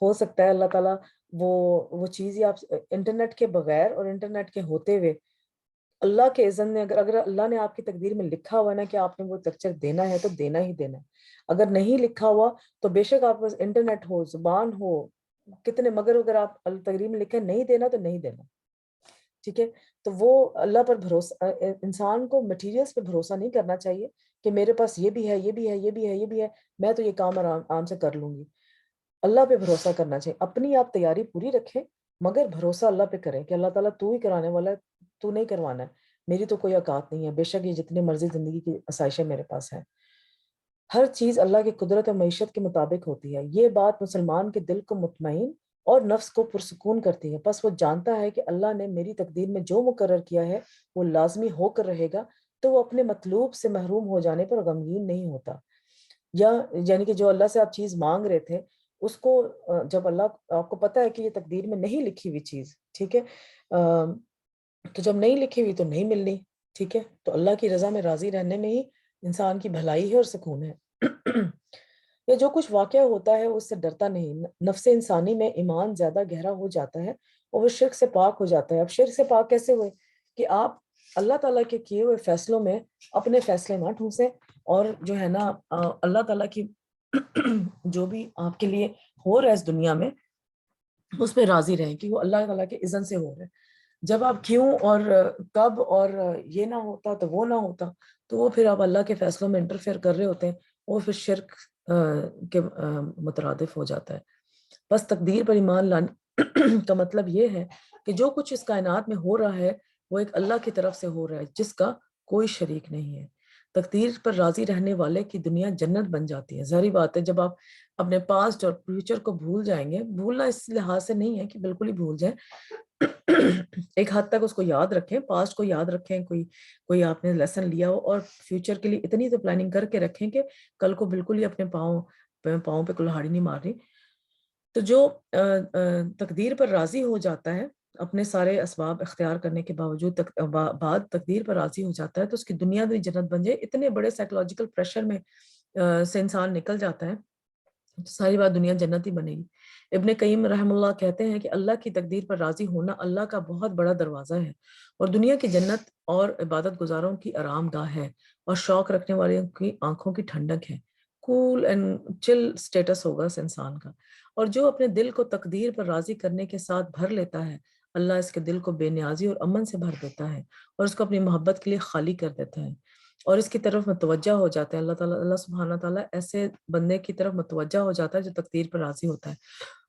ہو سکتا ہے اللہ تعالیٰ وہ چیز ہی آپ انٹرنیٹ کے بغیر اور انٹرنیٹ کے ہوتے ہوئے اللہ کے اذن میں اگر اللہ نے آپ کی تقدیر میں لکھا ہوا نا کہ آپ نے وہ لیکچر دینا ہے تو دینا ہی دینا ہے. اگر نہیں لکھا ہوا تو بے شک آپ انٹرنیٹ ہو، زبان ہو، کتنے، مگر اگر آپ تقدیر میں لکھا نہیں دینا تو نہیں دینا. ٹھیک ہے، تو وہ اللہ پر بھروسہ، انسان کو مٹیریلز پہ بھروسہ نہیں کرنا چاہیے کہ میرے پاس یہ بھی ہے، یہ بھی ہے، یہ بھی ہے، یہ بھی ہے، میں تو یہ کام آرام سے کر لوں گی. اللہ پہ بھروسہ کرنا چاہیے. اپنی آپ تیاری پوری رکھیں مگر بھروسہ اللہ پہ کریں کہ اللہ تعالیٰ تو ہی کرانے والا ہے، تو نہیں کروانا ہے، میری تو کوئی اوقات نہیں ہے. بے شک یہ جتنے مرضی زندگی کی آسائشیں میرے پاس ہیں، ہر چیز اللہ کی قدرت اور معیشت کے مطابق ہوتی ہے. یہ بات مسلمان کے دل کو مطمئن اور نفس کو پرسکون کرتی ہے. بس وہ جانتا ہے کہ اللہ نے میری تقدیر میں جو مقرر کیا ہے وہ لازمی ہو کر رہے گا، تو وہ اپنے مطلوب سے محروم ہو جانے پر غمگین نہیں ہوتا. یعنی کہ جو اللہ سے آپ چیز مانگ رہے تھے اس کو جب اللہ آپ کو پتا ہے کہ یہ تقدیر میں نہیں لکھی ہوئی چیز، ٹھیک ہے، تو جب نہیں لکھی ہوئی تو نہیں ملنی. ٹھیک ہے، تو اللہ کی رضا میں راضی رہنے میں ہی انسان کی بھلائی ہے اور سکون ہے. یہ جو کچھ واقعہ ہوتا ہے اس سے ڈرتا نہیں. نفس انسانی میں ایمان زیادہ گہرا ہو جاتا ہے اور وہ شرک سے پاک ہو جاتا ہے. اب شرک سے پاک کیسے ہوئے؟ کہ آپ اللہ تعالیٰ کے کیے ہوئے فیصلوں میں اپنے فیصلے نہ ٹھونسیں، اور جو ہے نا اللہ تعالیٰ کی جو بھی آپ کے لیے ہو رہا ہے اس دنیا میں اس پہ راضی رہیں کہ وہ اللہ تعالیٰ کے اذن سے ہو رہا ہے. جب آپ کیوں اور کب اور یہ نہ ہوتا تو وہ نہ ہوتا، تو وہ پھر آپ اللہ کے فیصلوں میں انٹرفیئر کر رہے ہوتے ہیں، وہ پھر شرک کے مترادف ہو جاتا ہے. بس تقدیر پر ایمان لانے کا مطلب یہ ہے کہ جو کچھ اس کائنات میں ہو رہا ہے وہ ایک اللہ کی طرف سے ہو رہا ہے جس کا کوئی شریک نہیں ہے. تقدیر پر راضی رہنے والے کی دنیا جنت بن جاتی ہے. ظاہری بات ہے جب آپ اپنے پاسٹ اور فیوچر کو بھول جائیں گے، بھولنا اس لحاظ سے نہیں ہے کہ بالکل ہی بھول جائیں، ایک حد تک اس کو یاد رکھیں، پاسٹ کو یاد رکھیں، کوئی آپ نے لیسن لیا ہو، اور فیوچر کے لیے اتنی تو پلاننگ کر کے رکھیں کہ کل کو بالکل ہی اپنے پاؤں پہ کلہاڑی نہیں مار رہی. تو جو تقدیر پر راضی ہو جاتا ہے اپنے سارے اسباب اختیار کرنے کے باوجود بعد تقدیر پر راضی ہو جاتا ہے تو اس کی دنیا بھی جنت بن جائے. اتنے بڑے سائیکولوجیکل پریشر میں سے انسان نکل جاتا ہے، ساری بات دنیا جنت ہی بنے گی. ابن قیم رحم اللہ کہتے ہیں کہ اللہ کی تقدیر پر راضی ہونا اللہ کا بہت بڑا دروازہ ہے اور دنیا کی جنت اور عبادت گزاروں کی آرام گاہ ہے اور شوق رکھنے والوں کی آنکھوں کی ٹھنڈک ہے. کول اینڈ چل سٹیٹس ہوگا اس انسان کا. اور جو اپنے دل کو تقدیر پر راضی کرنے کے ساتھ بھر لیتا ہے، اللہ اس کے دل کو بے نیازی اور امن سے بھر دیتا ہے اور اس کو اپنی محبت کے لیے خالی کر دیتا ہے اور اس کی طرف متوجہ ہو جاتا ہے. اللہ سبحانہ تعالیٰ ایسے بندے کی طرف متوجہ ہو جاتا ہے جو تقدیر پر راضی ہوتا ہے.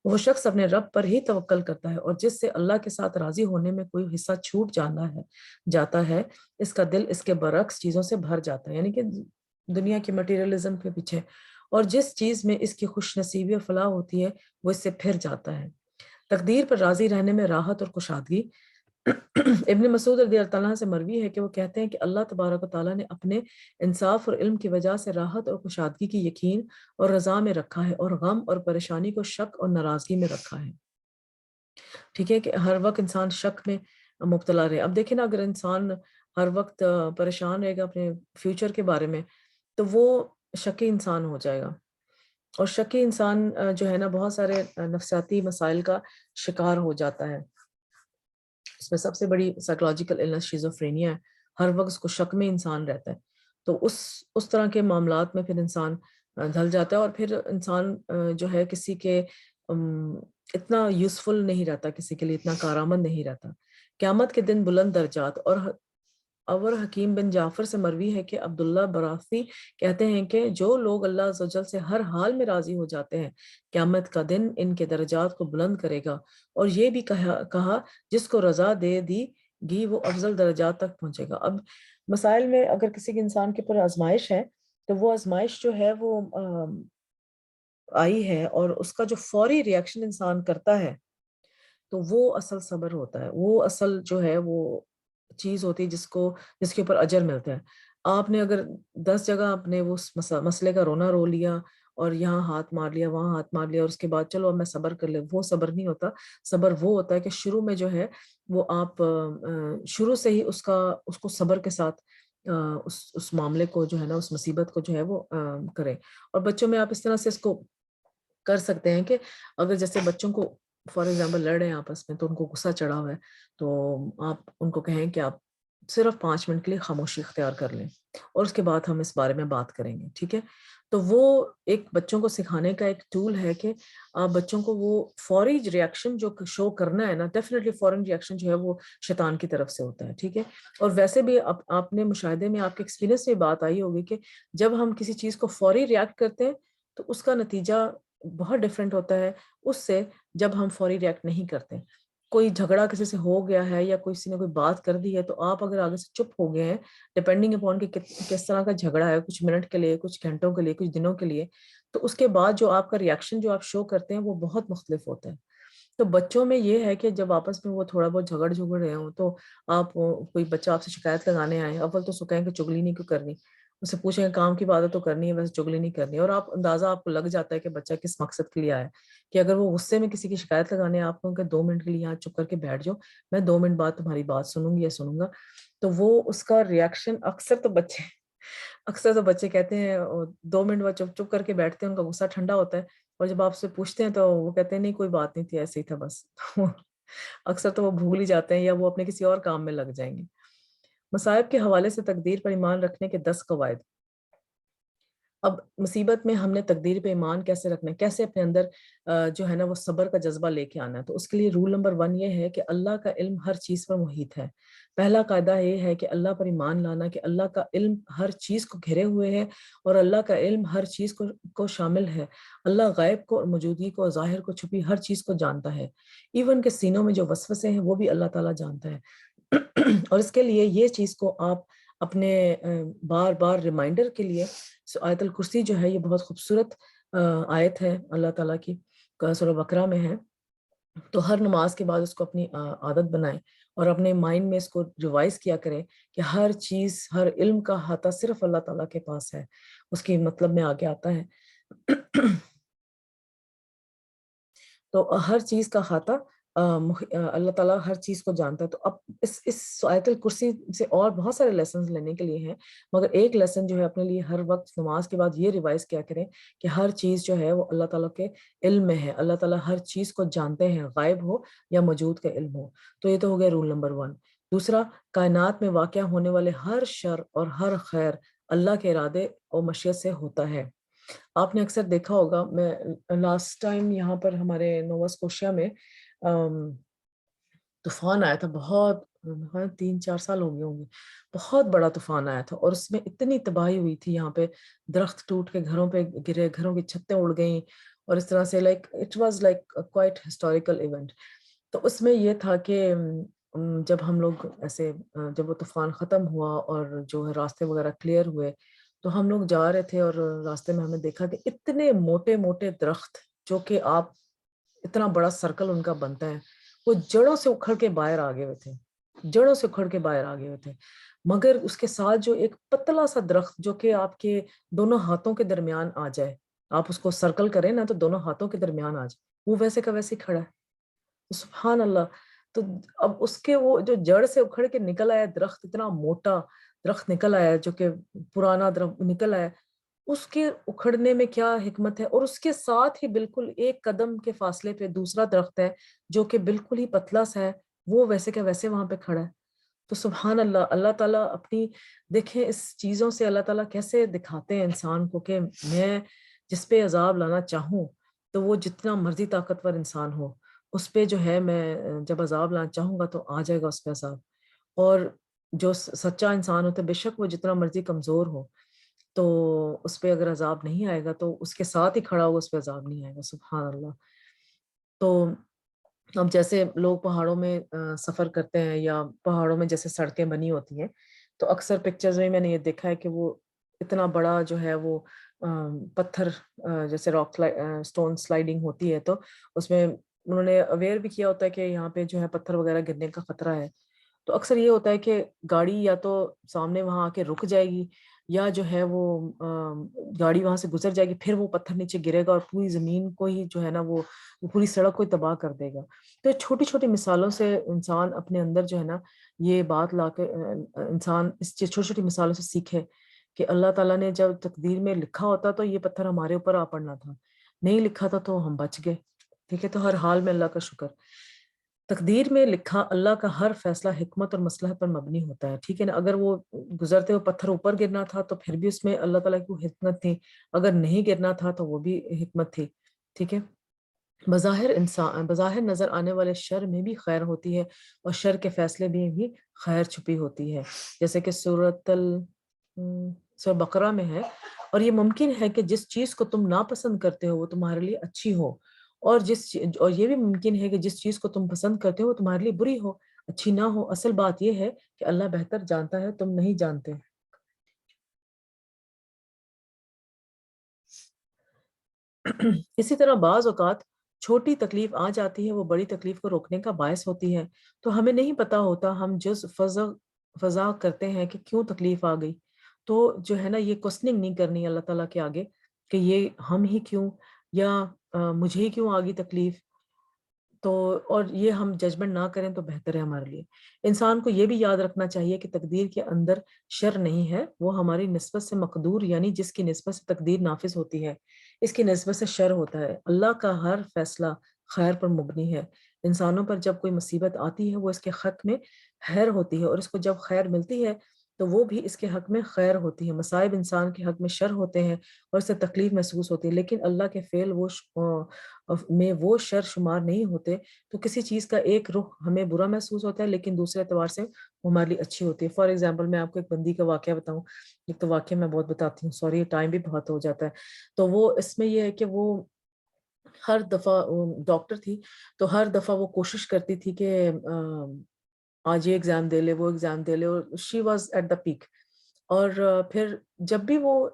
وہ شخص اپنے رب پر ہی توکل کرتا ہے اور جس سے اللہ کے ساتھ راضی ہونے میں کوئی حصہ چھوٹ جاتا ہے اس کا دل اس کے برعکس چیزوں سے بھر جاتا ہے، یعنی کہ دنیا کی مٹیریلزم کے پیچھے، اور جس چیز میں اس کی خوش نصیبی و فلاح ہوتی ہے وہ اس سے پھر جاتا ہے. تقدیر پر راضی رہنے میں راحت اور کشادگی. ابن مسعود رضی اللہ عنہ سے مروی ہے کہ وہ کہتے ہیں کہ اللہ تبارک و تعالیٰ نے اپنے انصاف اور علم کی وجہ سے راحت اور کشادگی کی یقین اور رضا میں رکھا ہے اور غم اور پریشانی کو شک اور ناراضگی میں رکھا ہے. ٹھیک ہے، کہ ہر وقت انسان شک میں مبتلا رہے. اب دیکھیں نا، اگر انسان ہر وقت پریشان رہے گا اپنے فیوچر کے بارے میں تو وہ شکی انسان ہو جائے گا، اور شکی انسان جو ہے نا بہت سارے نفسیاتی مسائل کا شکار ہو جاتا ہے. اس میں سب سے بڑی سائیکولوجیکل النس شیزوفرینیا ہے. ہر وقت اس کو شک میں انسان رہتا ہے، تو اس طرح کے معاملات میں پھر انسان ڈھل جاتا ہے اور پھر انسان جو ہے کسی کے اتنا یوزفل نہیں رہتا، کسی کے لیے اتنا کارآمد نہیں رہتا. قیامت کے دن بلند درجات. اور حکیم بن جعفر سے مروی ہے کہ عبداللہ براثی کہتے ہیں کہ جو لوگ اللہ عز و جل سے ہر حال میں راضی ہو جاتے ہیں قیامت کا دن ان کے درجات کو بلند کرے گا، اور یہ بھی کہا جس کو رضا دے دی گی وہ افضل درجات تک پہنچے گا. اب مسائل میں اگر کسی انسان کے پر آزمائش ہے تو وہ آزمائش جو ہے وہ آئی ہے اور اس کا جو فوری ریاکشن انسان کرتا ہے تو وہ اصل صبر ہوتا ہے، وہ اصل جو ہے وہ چیز ہوتی ہے جس کے اوپر اجر ملتا ہے۔ آپ نے اگر 10 جگہ اپنے وہ مسئلے کا رونا رو لیا اور یہاں ہاتھ مار لیا وہاں ہاتھ مار لیا اور اس کے بعد چلو اب میں صبر کر لے، وہ صبر نہیں ہوتا۔ صبر وہ ہوتا ہے کہ شروع میں جو ہے وہ آپ شروع سے ہی اس کو صبر کے ساتھ اس معاملے کو جو ہے نا، اس مصیبت کو جو ہے وہ کریں۔ اور بچوں میں آپ اس طرح سے اس کو کر سکتے ہیں کہ اگر جیسے بچوں کو فار ایگزامپل لڑ رہے ہیں آپس میں تو ان کو غصہ چڑھا ہوا ہے، تو آپ ان کو کہیں کہ آپ صرف 5 منٹ کے لیے خاموشی اختیار کر لیں اور اس کے بعد ہم اس بارے میں بات کریں گے، ٹھیک ہے؟ تو وہ ایک بچوں کو سکھانے کا ایک ٹول ہے کہ آپ بچوں کو وہ فوری ریاکشن جو شو کرنا ہے نا، ڈیفینیٹلی فوراً ریاکشن جو ہے وہ شیطان کی طرف سے ہوتا ہے، ٹھیک ہے؟ اور ویسے بھی آپ نے مشاہدے میں آپ کے ایکسپیرینس میں بات آئی ہوگی کہ جب ہم کسی چیز کو فوری ریاکٹ کرتے ہیں تو اس کا نتیجہ بہت ڈفرینٹ ہوتا ہے اس سے جب ہم فوری ریاکٹ نہیں کرتے۔ کوئی جھگڑا کسی سے ہو گیا ہے یا کسی نے کوئی بات کر دی ہے تو آپ اگر آگے سے چپ ہو گئے ہیں، ڈپینڈنگ اپون کہ کس طرح کا جھگڑا ہے، کچھ منٹ کے لیے، کچھ گھنٹوں کے لیے، کچھ دنوں کے لیے، تو اس کے بعد جو آپ کا ریاکشن جو آپ شو کرتے ہیں وہ بہت مختلف ہوتا ہے۔ تو بچوں میں یہ ہے کہ جب آپس میں وہ تھوڑا بہت جھگڑ رہے ہوں تو آپ کوئی بچہ آپ سے شکایت لگانے آئے، اول تو اس کو کہیں کہ چگلی نہیں کیوں کرنی، اس سے پوچھیں کام کی بات ہے تو کرنی ہے، ویسے چگلی نہیں کرنی، اور آپ اندازہ آپ کو لگ جاتا ہے کہ بچہ کس مقصد کے لیے آیا ہے۔ کہ اگر وہ غصے میں کسی کی شکایت لگانے آپ کو کہ 2 منٹ کے لیے یہاں چپ کر کے بیٹھ جاؤ، میں 2 منٹ بعد تمہاری بات سنوں گی یا سنوں گا، تو وہ اس کا ریاکشن اکثر تو بچے کہتے ہیں 2 منٹ بعد چپ چپ کر کے بیٹھتے ہیں، ان کا غصہ ٹھنڈا ہوتا ہے، اور جب آپ سے پوچھتے ہیں تو وہ کہتے ہیں نہیں کوئی بات نہیں تھی، ایسے ہی تھا بس۔ اکثر تو وہ بھول ہی جاتے ہیں یا وہ اپنے کسی اور کام میں لگ جائیں گے۔ مصائب کے حوالے سے تقدیر پر ایمان رکھنے کے 10 قواعد۔ اب مصیبت میں ہم نے تقدیر پہ ایمان کیسے رکھنا ہے، کیسے اپنے اندر جو ہے نا وہ صبر کا جذبہ لے کے آنا ہے، تو اس کے لیے رول نمبر 1 یہ ہے کہ اللہ کا علم ہر چیز پر محیط ہے۔ پہلا قاعدہ یہ ہے کہ اللہ پر ایمان لانا کہ اللہ کا علم ہر چیز کو گھرے ہوئے ہے اور اللہ کا علم ہر چیز کو شامل ہے۔ اللہ غائب کو اور موجودگی کو، ظاہر کو، چھپی ہر چیز کو جانتا ہے، ایون کہ سینوں میں جو وسوسے ہیں وہ بھی اللہ تعالیٰ جانتا ہے۔ اور اس کے لیے یہ چیز کو آپ اپنے بار بار ریمائنڈر کے لیے آیت الکرسی جو ہے یہ بہت خوبصورت آیت ہے اللہ تعالیٰ کی، سورہ بقرہ میں ہے، تو ہر نماز کے بعد اس کو اپنی عادت بنائیں اور اپنے مائنڈ میں اس کو ریوائز کیا کریں کہ ہر چیز، ہر علم کا احاطہ صرف اللہ تعالیٰ کے پاس ہے۔ اس کی مطلب میں آگے آتا ہے تو ہر چیز کا احاطہ اللہ تعالیٰ ہر چیز کو جانتا ہے۔ تو اب اس آیت الکرسی سے اور بہت سارے لیسنز لینے کے لیے ہیں، مگر ایک لیسن جو ہے اپنے لیے ہر وقت نماز کے بعد یہ ریوائز کیا کریں کہ ہر چیز جو ہے وہ اللہ تعالیٰ کے علم میں ہے، اللہ تعالیٰ ہر چیز کو جانتے ہیں، غائب ہو یا موجود کا علم ہو۔ تو یہ تو ہو گیا رول نمبر 1۔ دوسرا، کائنات میں واقع ہونے والے ہر شر اور ہر خیر اللہ کے ارادے اور مشیت سے ہوتا ہے۔ آپ نے اکثر دیکھا ہوگا، میں لاسٹ ٹائم یہاں پر ہمارے نووا اسکوشیا میں طوفان آیا تھا، بہت 3-4 سال ہو گئے ہوں گے، بہت بڑا طوفان آیا تھا اور اس میں اتنی تباہی ہوئی تھی، یہاں پہ درخت ٹوٹ کے گھروں پہ گرے، گھروں کی چھتیں اڑ گئیں، اور اس طرح سے it was quite historical event. تو اس میں یہ تھا کہ جب ہم لوگ ایسے جب وہ طوفان ختم ہوا اور جو ہے راستے وغیرہ کلیئر ہوئے تو ہم لوگ جا رہے تھے اور راستے میں ہم نے دیکھا کہ اتنے موٹے موٹے درخت جو کہ آپ اتنا بڑا سرکل ان کا بنتا ہے، وہ جڑوں سے اکھڑ کے باہر آ گئے ہوئے تھے، جڑوں سے اکھڑ کے باہر آ گئے ہوئے تھے، مگر اس کے ساتھ جو ایک پتلا سا درخت جو کہ آپ کے دونوں ہاتھوں کے درمیان آ جائے، آپ اس کو سرکل کریں نا تو دونوں ہاتھوں کے درمیان آ جائے، وہ ویسے کا ویسے کھڑا ہے۔ سبحان اللہ۔ تو اب اس کے وہ جو جڑ سے اکھڑ کے نکل آیا درخت، اتنا موٹا درخت نکل آیا جو کہ پرانا درخت نکل آیا، اس کے اکھڑنے میں کیا حکمت ہے، اور اس کے ساتھ ہی بالکل ایک قدم کے فاصلے پہ دوسرا درخت ہے جو کہ بالکل ہی پتلا سا ہے، وہ ویسے کا ویسے وہاں پہ کھڑا ہے۔ تو سبحان اللہ، اللہ تعالیٰ اپنی دیکھیں اس چیزوں سے اللہ تعالیٰ کیسے دکھاتے ہیں انسان کو کہ میں جس پہ عذاب لانا چاہوں تو وہ جتنا مرضی طاقتور انسان ہو، اس پہ جو ہے میں جب عذاب لانا چاہوں گا تو آ جائے گا اس پہ عذاب، اور جو سچا انسان ہوتا ہے بے شک وہ جتنا مرضی کمزور ہو تو اس پہ اگر عذاب نہیں آئے گا تو اس کے ساتھ ہی کھڑا ہوگا، اس پہ عذاب نہیں آئے گا۔ سبحان اللہ۔ تو اب جیسے لوگ پہاڑوں میں سفر کرتے ہیں یا پہاڑوں میں جیسے سڑکیں بنی ہوتی ہیں تو اکثر پکچرز میں نے یہ دیکھا ہے کہ وہ اتنا بڑا جو ہے وہ پتھر جیسے راک سٹون سلائڈنگ ہوتی ہے تو اس میں انہوں نے اویئر بھی کیا ہوتا ہے کہ یہاں پہ جو ہے پتھر وغیرہ گرنے کا خطرہ ہے، تو اکثر یہ ہوتا ہے کہ گاڑی یا تو سامنے وہاں آ کے رک جائے گی، یا جو ہے وہ گاڑی وہاں سے گزر جائے گی، پھر وہ پتھر نیچے گرے گا اور پوری زمین کو ہی جو ہے نا وہ پوری سڑک کو ہی تباہ کر دے گا۔ تو چھوٹی چھوٹی مثالوں سے انسان اپنے اندر جو ہے نا یہ بات لا کے انسان اس چھوٹی چھوٹی مثالوں سے سیکھے کہ اللہ تعالیٰ نے جب تقدیر میں لکھا ہوتا تو یہ پتھر ہمارے اوپر آ پڑنا تھا، نہیں لکھا تھا تو ہم بچ گئے۔ ٹھیک ہے، تو ہر حال میں اللہ کا شکر۔ تقدیر میں لکھا اللہ کا ہر فیصلہ حکمت اور مصلحت پر مبنی ہوتا ہے، ٹھیک ہے نا۔ اگر وہ گزرتے ہوئے پتھر اوپر گرنا تھا تو پھر بھی اس میں اللہ تعالیٰ کی حکمت تھی، اگر نہیں گرنا تھا تو وہ بھی حکمت تھی، ٹھیک ہے۔ بظاہر نظر آنے والے شر میں بھی خیر ہوتی ہے، اور شر کے فیصلے میں بھی خیر چھپی ہوتی ہے، جیسے کہ سورہ بقرہ میں ہے، اور یہ ممکن ہے کہ جس چیز کو تم ناپسند کرتے ہو وہ تمہارے لیے اچھی ہو، اور یہ بھی ممکن ہے کہ جس چیز کو تم پسند کرتے ہو وہ تمہارے لیے بری ہو، اچھی نہ ہو۔ اصل بات یہ ہے کہ اللہ بہتر جانتا ہے، تم نہیں جانتے۔ اسی طرح بعض اوقات چھوٹی تکلیف آ جاتی ہے، وہ بڑی تکلیف کو روکنے کا باعث ہوتی ہے، تو ہمیں نہیں پتا ہوتا، ہم جز فضا کرتے ہیں کہ کیوں تکلیف آ گئی، تو جو ہے نا یہ کوسچننگ نہیں کرنی اللہ تعالیٰ کے آگے کہ یہ ہم ہی کیوں، یا مجھے ہی کیوں آ گئی تکلیف، تو اور یہ ہم ججمنٹ نہ کریں تو بہتر ہے ہمارے لیے۔ انسان کو یہ بھی یاد رکھنا چاہیے کہ تقدیر کے اندر شر نہیں ہے، وہ ہماری نسبت سے مقدور، یعنی جس کی نسبت سے تقدیر نافذ ہوتی ہے اس کی نسبت سے شر ہوتا ہے۔ اللہ کا ہر فیصلہ خیر پر مبنی ہے۔ انسانوں پر جب کوئی مصیبت آتی ہے وہ اس کے حق میں خیر ہوتی ہے، اور اس کو جب خیر ملتی ہے تو وہ بھی اس کے حق میں خیر ہوتی ہے۔ مصائب انسان کے حق میں شر ہوتے ہیں اور اس سے تکلیف محسوس ہوتی ہے، لیکن اللہ کے فعل میں وہ شر شمار نہیں ہوتے، تو کسی چیز کا ایک رخ ہمیں برا محسوس ہوتا ہے لیکن دوسرے اعتبار سے وہ ہمارے لیے اچھی ہوتی ہے۔ فار ایگزامپل میں آپ کو ایک بندی کا واقعہ بتاؤں، ایک تو واقعہ میں بہت بتاتی ہوں، سوری ٹائم بھی بہت ہو جاتا ہے، تو وہ اس میں یہ ہے کہ وہ ہر دفعہ ڈاکٹر تھی، تو ہر دفعہ وہ کوشش کرتی تھی کہ آج یہ ایگزام دے لے، وہ ایگزام دے لے، اور she was at the peak. اور پھر جب بھی وہ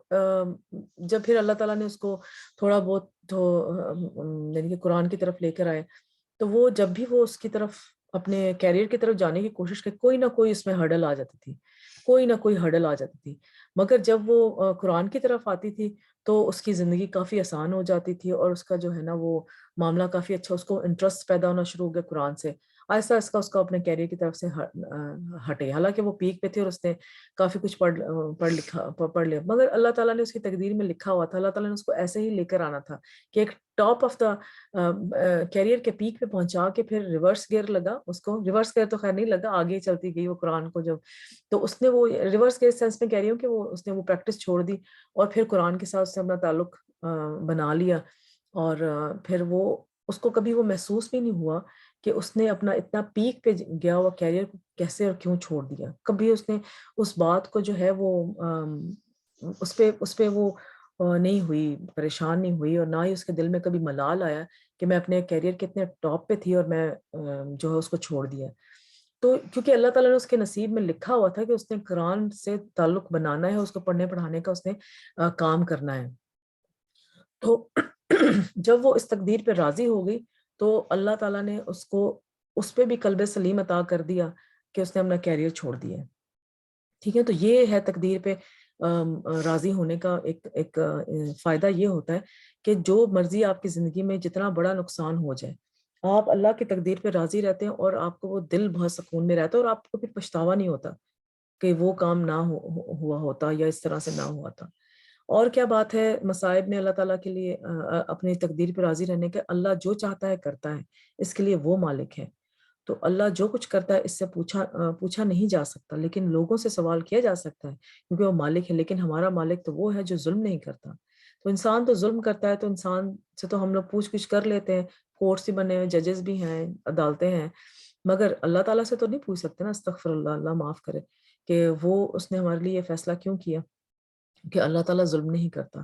جب پھر اللہ تعالیٰ نے اس کو تھوڑا بہت یعنی کہ قرآن کی طرف لے کر آئے، تو وہ جب بھی وہ اس کی طرف اپنے کیریئر کی طرف جانے کی کوشش کی، کوئی نہ کوئی اس میں ہرڈل آ جاتی تھی، کوئی نہ کوئی ہرڈل آ جاتی تھی، مگر جب وہ قرآن کی طرف آتی تھی تو اس کی زندگی کافی آسان ہو جاتی تھی، اور اس کا جو ہے نا وہ معاملہ کافی اچھا، اس کو انٹرسٹ پیدا ہونا شروع ہو گیا قرآن سے، آہستہ آہستہ اس کا اپنے کیریئر کی طرف سے ہٹے، حالانکہ وہ پیک پہ تھی اور اس نے کافی کچھ پڑھ لیا، مگر اللہ تعالیٰ نے اس کی تقدیر میں لکھا ہوا تھا، اللہ تعالیٰ نے اس کو ایسے ہی لے کر آنا تھا کہ ایک ٹاپ آف دا کیریئر کے پیک پہ پہنچا کے پھر ریورس گیئر لگا، اس کو ریورس گیئر تو خیر نہیں لگا، آگے چلتی گئی وہ قرآن کو جب، تو اس نے وہ ریورس گیئر سینس میں کہہ رہی ہوں کہ اس نے وہ پریکٹس چھوڑ دی اور پھر قرآن کے ساتھ اس نے اپنا تعلق بنا لیا، اور پھر وہ اس کو کبھی وہ محسوس بھی نہیں ہوا کہ اس نے اپنا اتنا پیک پہ گیا ہوا کیریئر کو کیسے اور کیوں چھوڑ دیا، کبھی اس نے اس بات کو جو ہے وہ اس پہ وہ نہیں ہوئی، پریشان نہیں ہوئی، اور نہ ہی اس کے دل میں کبھی ملال آیا کہ میں اپنے کیریئر کے اتنے ٹاپ پہ تھی اور میں جو ہے اس کو چھوڑ دیا۔ تو کیونکہ اللہ تعالیٰ نے اس کے نصیب میں لکھا ہوا تھا کہ اس نے قرآن سے تعلق بنانا ہے، اس کو پڑھنے پڑھانے کا اس نے کام کرنا ہے، تو جب وہ اس تقدیر پہ راضی ہو گئی تو اللہ تعالیٰ نے اس پہ بھی قلب سلیم عطا کر دیا کہ اس نے اپنا کیریئر چھوڑ دیا، ٹھیک ہے۔ تو یہ ہے تقدیر پہ راضی ہونے کا ایک فائدہ یہ ہوتا ہے کہ جو مرضی آپ کی زندگی میں جتنا بڑا نقصان ہو جائے، آپ اللہ کی تقدیر پہ راضی رہتے ہیں اور آپ کو وہ دل بہت سکون میں رہتا ہے، اور آپ کو پھر پچھتاوا نہیں ہوتا کہ وہ کام نہ ہوا ہوتا یا اس طرح سے نہ ہوا تھا۔ اور کیا بات ہے مصائب میں اللہ تعالیٰ کے لیے اپنی تقدیر پہ راضی رہنے کے، اللہ جو چاہتا ہے کرتا ہے، اس کے لیے وہ مالک ہے، تو اللہ جو کچھ کرتا ہے اس سے پوچھا نہیں جا سکتا، لیکن لوگوں سے سوال کیا جا سکتا ہے کیونکہ وہ مالک ہے، لیکن ہمارا مالک تو وہ ہے جو ظلم نہیں کرتا۔ تو انسان تو ظلم کرتا ہے، تو انسان سے تو ہم لوگ پوچھ گچھ کر لیتے ہیں، کورٹس بھی بنے ہوئے، ججز بھی ہیں، عدالتیں ہیں، مگر اللہ تعالیٰ سے تو نہیں پوچھ سکتے نا، استغفر اللہ، اللہ معاف کرے، کہ اس نے ہمارے لیے یہ فیصلہ کیوں کیا، کہ اللہ تعالیٰ ظلم نہیں کرتا۔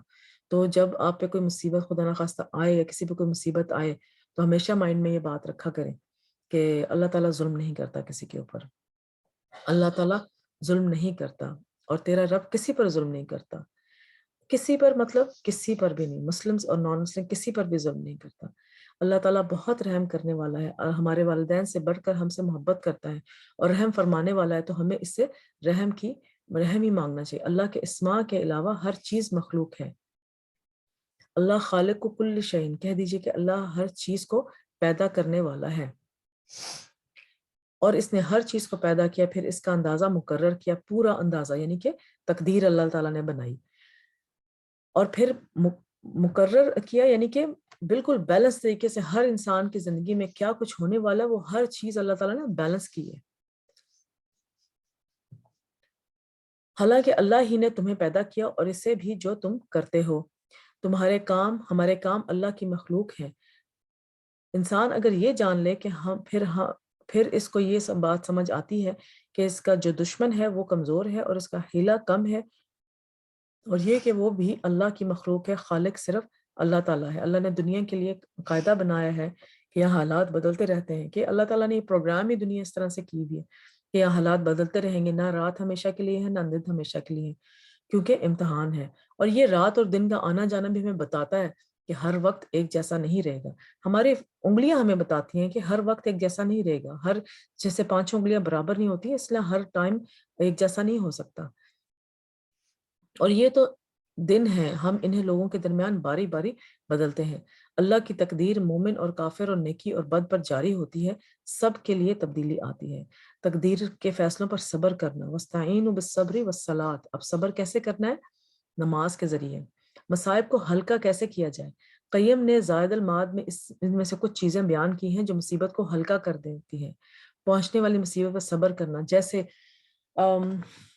تو جب آپ پہ کوئی مصیبت خدا نخواستہ آئے یا کسی پہ کوئی مصیبت آئے تو ہمیشہ مائنڈ میں یہ بات رکھا کریں کہ اللہ تعالیٰ ظلم نہیں کرتا کسی کے اوپر، اللہ تعالیٰ ظلم نہیں کرتا، اور تیرا رب کسی پر ظلم نہیں کرتا، کسی پر مطلب کسی پر بھی نہیں، مسلمز اور نان مسلم کسی پر بھی ظلم نہیں کرتا۔ اللہ تعالیٰ بہت رحم کرنے والا ہے، اور ہمارے والدین سے بڑھ کر ہم سے محبت کرتا ہے اور رحم فرمانے والا ہے، تو ہمیں اس سے رحم ہی مانگنا چاہیے۔ اللہ کے اسماء کے علاوہ ہر چیز مخلوق ہے۔ اللہ خالق کو کل شیء، کہہ دیجئے کہ اللہ ہر چیز کو پیدا کرنے والا ہے، اور اس نے ہر چیز کو پیدا کیا، پھر اس کا اندازہ مقرر کیا، پورا اندازہ یعنی کہ تقدیر اللہ تعالیٰ نے بنائی، اور پھر مقرر کیا یعنی کہ بالکل بیلنس طریقے سے ہر انسان کی زندگی میں کیا کچھ ہونے والا ہے، وہ ہر چیز اللہ تعالیٰ نے بیلنس کی ہے۔ حالانکہ اللہ ہی نے تمہیں پیدا کیا اور اس سے بھی جو تم کرتے ہو، تمہارے کام ہمارے کام اللہ کی مخلوق ہیں۔ انسان اگر یہ جان لے کہ پھر اس کو یہ بات سمجھ آتی ہے کہ اس کا جو دشمن ہے وہ کمزور ہے اور اس کا حیلہ کم ہے، اور یہ کہ وہ بھی اللہ کی مخلوق ہے، خالق صرف اللہ تعالیٰ ہے۔ اللہ نے دنیا کے لیے قاعدہ بنایا ہے کہ یہاں حالات بدلتے رہتے ہیں، کہ اللہ تعالیٰ نے یہ پروگرام ہی دنیا اس طرح سے کی ہوئی ہے کہ یہاں حالات بدلتے رہیں گے، نہ رات ہمیشہ کے لیے ہے نہ دن ہمیشہ کے لیے ہے، کیونکہ امتحان ہے۔ اور یہ رات اور دن کا آنا جانا بھی ہمیں بتاتا ہے کہ ہر وقت ایک جیسا نہیں رہے گا۔ ہماری انگلیاں ہمیں بتاتی ہیں کہ ہر وقت ایک جیسا نہیں رہے گا، جیسے 5 انگلیاں برابر نہیں ہوتی، اس لیے ہر ٹائم ایک جیسا نہیں ہو سکتا۔ اور یہ تو دن ہیں، ہم انہیں لوگوں کے درمیان باری باری بدلتے ہیں۔ اللہ کی تقدیر مومن اور کافر اور نیکی اور بد پر جاری ہوتی ہے، سب کے لیے تبدیلی آتی ہے۔ تقدیر کے فیصلوں پر صبر کرنا، وَاسْتَعِینُوا بِالصَّبْرِ وَالصَّلَاةِ۔ اب صبر کیسے کرنا ہے؟ نماز کے ذریعے۔ مصائب کو ہلکا کیسے کیا جائے؟ قیم نے زائد المعاد میں ان میں سے کچھ چیزیں بیان کی ہیں جو مصیبت کو ہلکا کر دیتی ہیں۔ پہنچنے والی مصیبت پر صبر کرنا، جیسے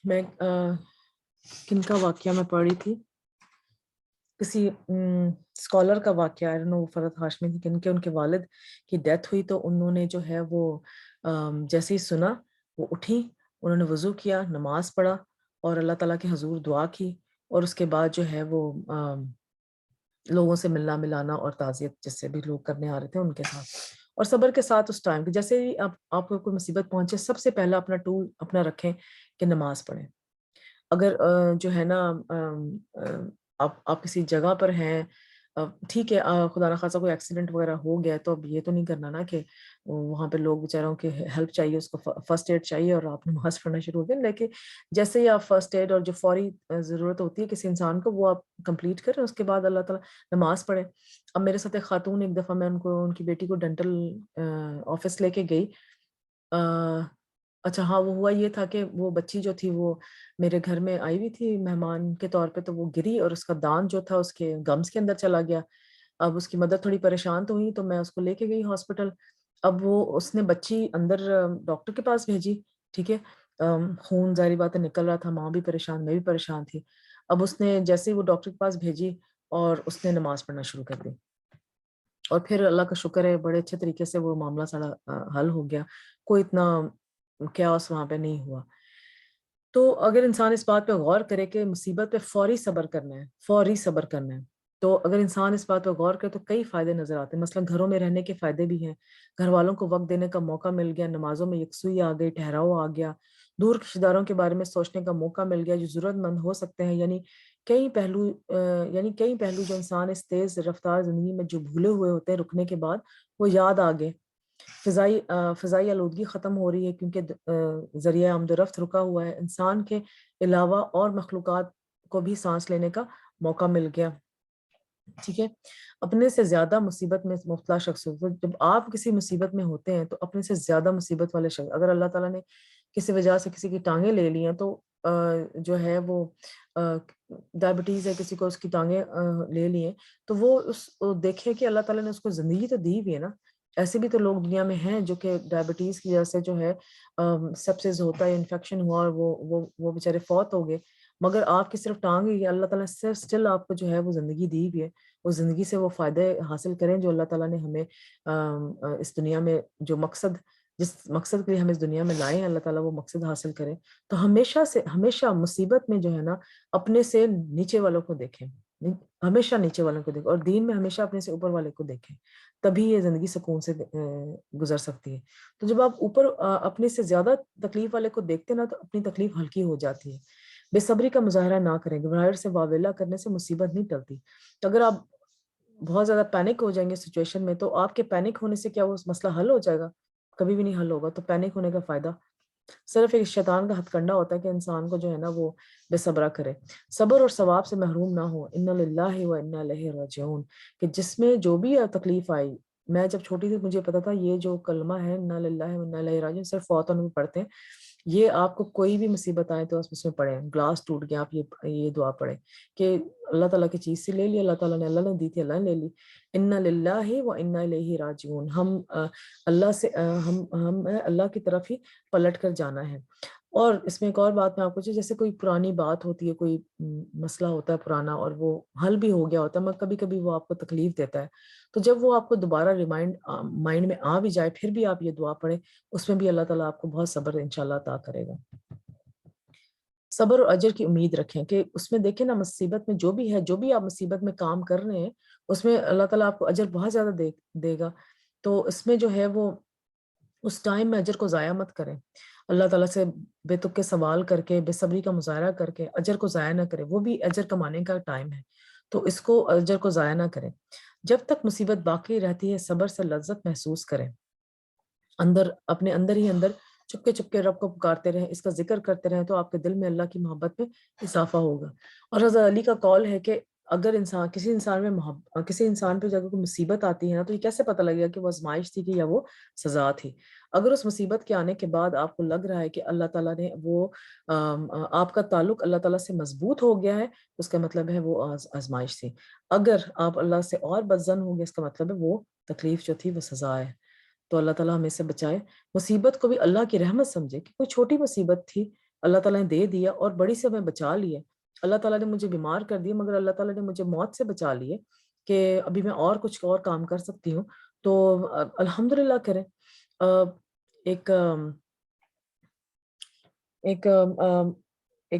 میں کن کا واقعہ میں پڑھی تھی، کسی اسکالر کا واقعہ، وہ فرحت ہاشمی تھی، کہ ان کے والد کی ڈیتھ ہوئی، تو انہوں نے جو ہے وہ جیسے ہی سنا وہ اٹھی، انہوں نے وضو کیا، نماز پڑھا اور اللہ تعالیٰ کے حضور دعا کی، اور اس کے بعد جو ہے وہ لوگوں سے ملنا ملانا اور تعزیت جس سے بھی لوگ کرنے آ رہے تھے ان کے ساتھ، اور صبر کے ساتھ اس ٹائم جیسے ہی آپ کو کوئی مصیبت پہنچے، سب سے پہلا اپنا ٹول اپنا رکھیں کہ نماز پڑھیں۔ اگر جو ہے نا آپ کسی جگہ پر ہیں، ٹھیک ہے، خدا نخواستہ کوئی ایکسیڈنٹ وغیرہ ہو گیا، تو اب یہ تو نہیں کرنا نا کہ وہاں پہ لوگ بیچاروں کے ہیلپ چاہیے، اس کو فرسٹ ایڈ چاہیے اور آپ نماز پڑھنا شروع ہو گئے، لیکن جیسے ہی آپ فرسٹ ایڈ اور جو فوری ضرورت ہوتی ہے کسی انسان کو، وہ آپ کمپلیٹ کریں، اس کے بعد اللہ تعالیٰ نماز پڑھیں۔ اب میرے ساتھ ایک خاتون، ایک دفعہ میں ان کی بیٹی کو ڈینٹل آفس لے کے گئی، اچھا ہاں، وہ ہوا یہ تھا کہ وہ بچی جو تھی وہ میرے گھر میں آئی ہوئی تھی مہمان کے طور پہ، تو وہ گری اور اس کا دانت جو تھا اس کے گمز کے اندر چلا گیا۔ اب اس کی مدر تھوڑی پریشان تو ہوئی، تو میں اس کو لے کے گئی ہاسپٹل۔ اب اس نے بچی اندر ڈاکٹر کے پاس بھیجی، ٹھیک ہے، خون ظاہری بات ہے نکل رہا تھا، ماں بھی پریشان، میں بھی پریشان تھی۔ اب اس نے جیسے ہی وہ ڈاکٹر کے پاس بھیجی اور اس نے نماز پڑھنا شروع کر دی، اور پھر اللہ کا شکر ہے بڑے اچھے طریقے سے وہ معاملہ سارا حل ہو گیا، کوئی اتنا کیاس وہاں پہ نہیں ہوا۔ تو اگر انسان اس بات پہ غور کرے کہ مصیبت پہ فوری صبر کرنا ہے، فوری صبر کرنا ہے، تو اگر انسان اس بات پہ غور کرے تو کئی فائدے نظر آتے ہیں۔ مثلا گھروں میں رہنے کے فائدے بھی ہیں، گھر والوں کو وقت دینے کا موقع مل گیا، نمازوں میں یکسوئی آ گئی، ٹھہراؤ آ گیا، دور رشتہ داروں کے بارے میں سوچنے کا موقع مل گیا جو ضرورت مند ہو سکتے ہیں، یعنی کئی پہلو جو انسان اس تیز رفتار زندگی میں جو بھولے ہوئے ہوتے ہیں رکنے کے بعد وہ یاد آ گئے۔ فضائی آلودگی ختم ہو رہی ہے کیونکہ ذریعہ آمد و رفت رکا ہوا ہے، انسان کے علاوہ اور مخلوقات کو بھی سانس لینے کا موقع مل گیا، ٹھیک ہے۔ اپنے سے زیادہ مصیبت میں مبتلا شخص ہوتا ہے، جب آپ کسی مصیبت میں ہوتے ہیں تو اپنے سے زیادہ مصیبت والے شخص، اگر اللہ تعالیٰ نے کسی وجہ سے کسی کی ٹانگیں لے لی ہیں تو جو ہے وہ ڈائبٹیز ہے، کسی کو اس کی ٹانگیں لے لی ہیں، تو وہ دیکھے کہ اللہ تعالیٰ نے اس کو زندگی تو دی بھی ہے نا۔ ایسے بھی تو لوگ دنیا میں ہیں جو کہ ڈائبٹیز کی وجہ سے جو ہے سیپسس ہوتا ہے، انفیکشن ہوا اور وہ بیچارے فوت ہو گئے، مگر آپ کی صرف ٹانگ ہی، اللہ تعالیٰ سے اسٹل آپ کو جو ہے وہ زندگی دی بھی ہے، اس زندگی سے وہ فائدے حاصل کریں جو اللہ تعالیٰ نے ہمیں اس دنیا میں جس مقصد کے لیے ہم اس دنیا میں لائے ہیں، اللہ تعالیٰ وہ مقصد حاصل کریں۔ تو ہمیشہ مصیبت میں جو ہے نا اپنے سے نیچے والوں کو دیکھیں، ہمیشہ نیچے والوں کو دیکھیں، اور دین میں ہمیشہ اپنے سے اوپر والے کو دیکھیں، تبھی یہ زندگی سکون سے گزر سکتی ہے۔ تو جب آپ اوپر اپنے سے زیادہ تکلیف والے کو دیکھتے نا تو اپنی تکلیف ہلکی ہو جاتی ہے۔ بے صبری کا مظاہرہ نہ کریں، گھبراہٹ سے واویلا کرنے سے مصیبت نہیں ٹلتی۔ تو اگر آپ بہت زیادہ پینک ہو جائیں گے سچویشن میں، تو آپ کے پینک ہونے سے کیا وہ مسئلہ حل ہو جائے گا؟ کبھی بھی نہیں حل ہوگا. تو پینک ہونے کا فائدہ صرف ایک شیطان کا ہتھ کنڈا ہوتا ہے کہ انسان کو جو ہے نا وہ بے صبرا کرے. صبر اور ثواب سے محروم نہ ہو. انا للہ و انا الیہ راجعون. کہ جس میں جو بھی تکلیف آئی، میں جب چھوٹی تھی مجھے پتا تھا یہ جو کلمہ ہے انا للہ و انا الیہ راجعون صرف فوتاً میں پڑھتے ہیں. یہ آپ کو کوئی بھی مصیبت آئے تو اس میں پڑھیں. گلاس ٹوٹ گیا آپ یہ دعا پڑھیں کہ اللہ تعالیٰ کی چیز سے لے لی، اللہ تعالیٰ نے دی تھی، اللہ نے لے لی. انا للہ و انا الیہ راجعون. ہم اللہ سے ہم اللہ کی طرف ہی پلٹ کر جانا ہے. اور اس میں ایک اور بات میں آپ کو جیسے کوئی پرانی بات ہوتی ہے، کوئی مسئلہ ہوتا ہے پرانا اور وہ حل بھی ہو گیا ہوتا ہے، مگر کبھی کبھی وہ آپ کو تکلیف دیتا ہے، تو جب وہ آپ کو دوبارہ مائنڈ میں آ بھی جائے پھر بھی آپ یہ دعا پڑھیں، اس میں بھی اللہ تعالیٰ آپ کو بہت صبر انشاءاللہ عطا کرے گا. صبر اور اجر کی امید رکھیں کہ اس میں دیکھیں نا مصیبت میں جو بھی ہے، جو بھی آپ مصیبت میں کام کر رہے ہیں اس میں اللہ تعالیٰ آپ کو اجر بہت زیادہ دے گا. تو اس میں جو ہے وہ اس ٹائم میں اجر کو ضائع مت کریں. اللہ تعالیٰ سے بے تک سوال کر کے، بے صبری کا مظاہرہ کر کے اجر کو ضائع نہ کریں. وہ بھی اجر کمانے کا ٹائم ہے، تو اس کو اجر کو ضائع نہ کریں. جب تک مصیبت باقی رہتی ہے صبر سے لذت محسوس کریں. اپنے اندر ہی اندر چپکے رب کو پکارتے رہیں، اس کا ذکر کرتے رہیں، تو آپ کے دل میں اللہ کی محبت میں اضافہ ہوگا. اور حضرت علی کا قول ہے کہ اگر کسی انسان پہ اگر کوئی مصیبت آتی ہے نا، تو یہ کیسے پتہ لگے گا کہ وہ آزمائش تھی کہ یا وہ سزا تھی؟ اگر اس مصیبت کے آنے کے بعد آپ کو لگ رہا ہے کہ اللہ تعالیٰ نے آپ کا تعلق اللہ تعالیٰ سے مضبوط ہو گیا ہے، اس کا مطلب ہے وہ آزمائش تھی. اگر آپ اللہ سے اور بدظن ہو گئے، اس کا مطلب ہے وہ تکلیف جو تھی وہ سزا ہے. تو اللہ تعالیٰ ہمیں سے بچائے. مصیبت کو بھی اللہ کی رحمت سمجھے کہ کوئی چھوٹی مصیبت تھی، اللہ تعالیٰ نے دے دیا، اور بڑی سے ہمیں بچا لیے. اللہ تعالیٰ نے مجھے بیمار کر دیا، مگر اللہ تعالیٰ نے مجھے موت سے بچا لیے کہ ابھی میں اور کچھ اور کام کر سکتی ہوں. تو الحمدللہ کریں. ایک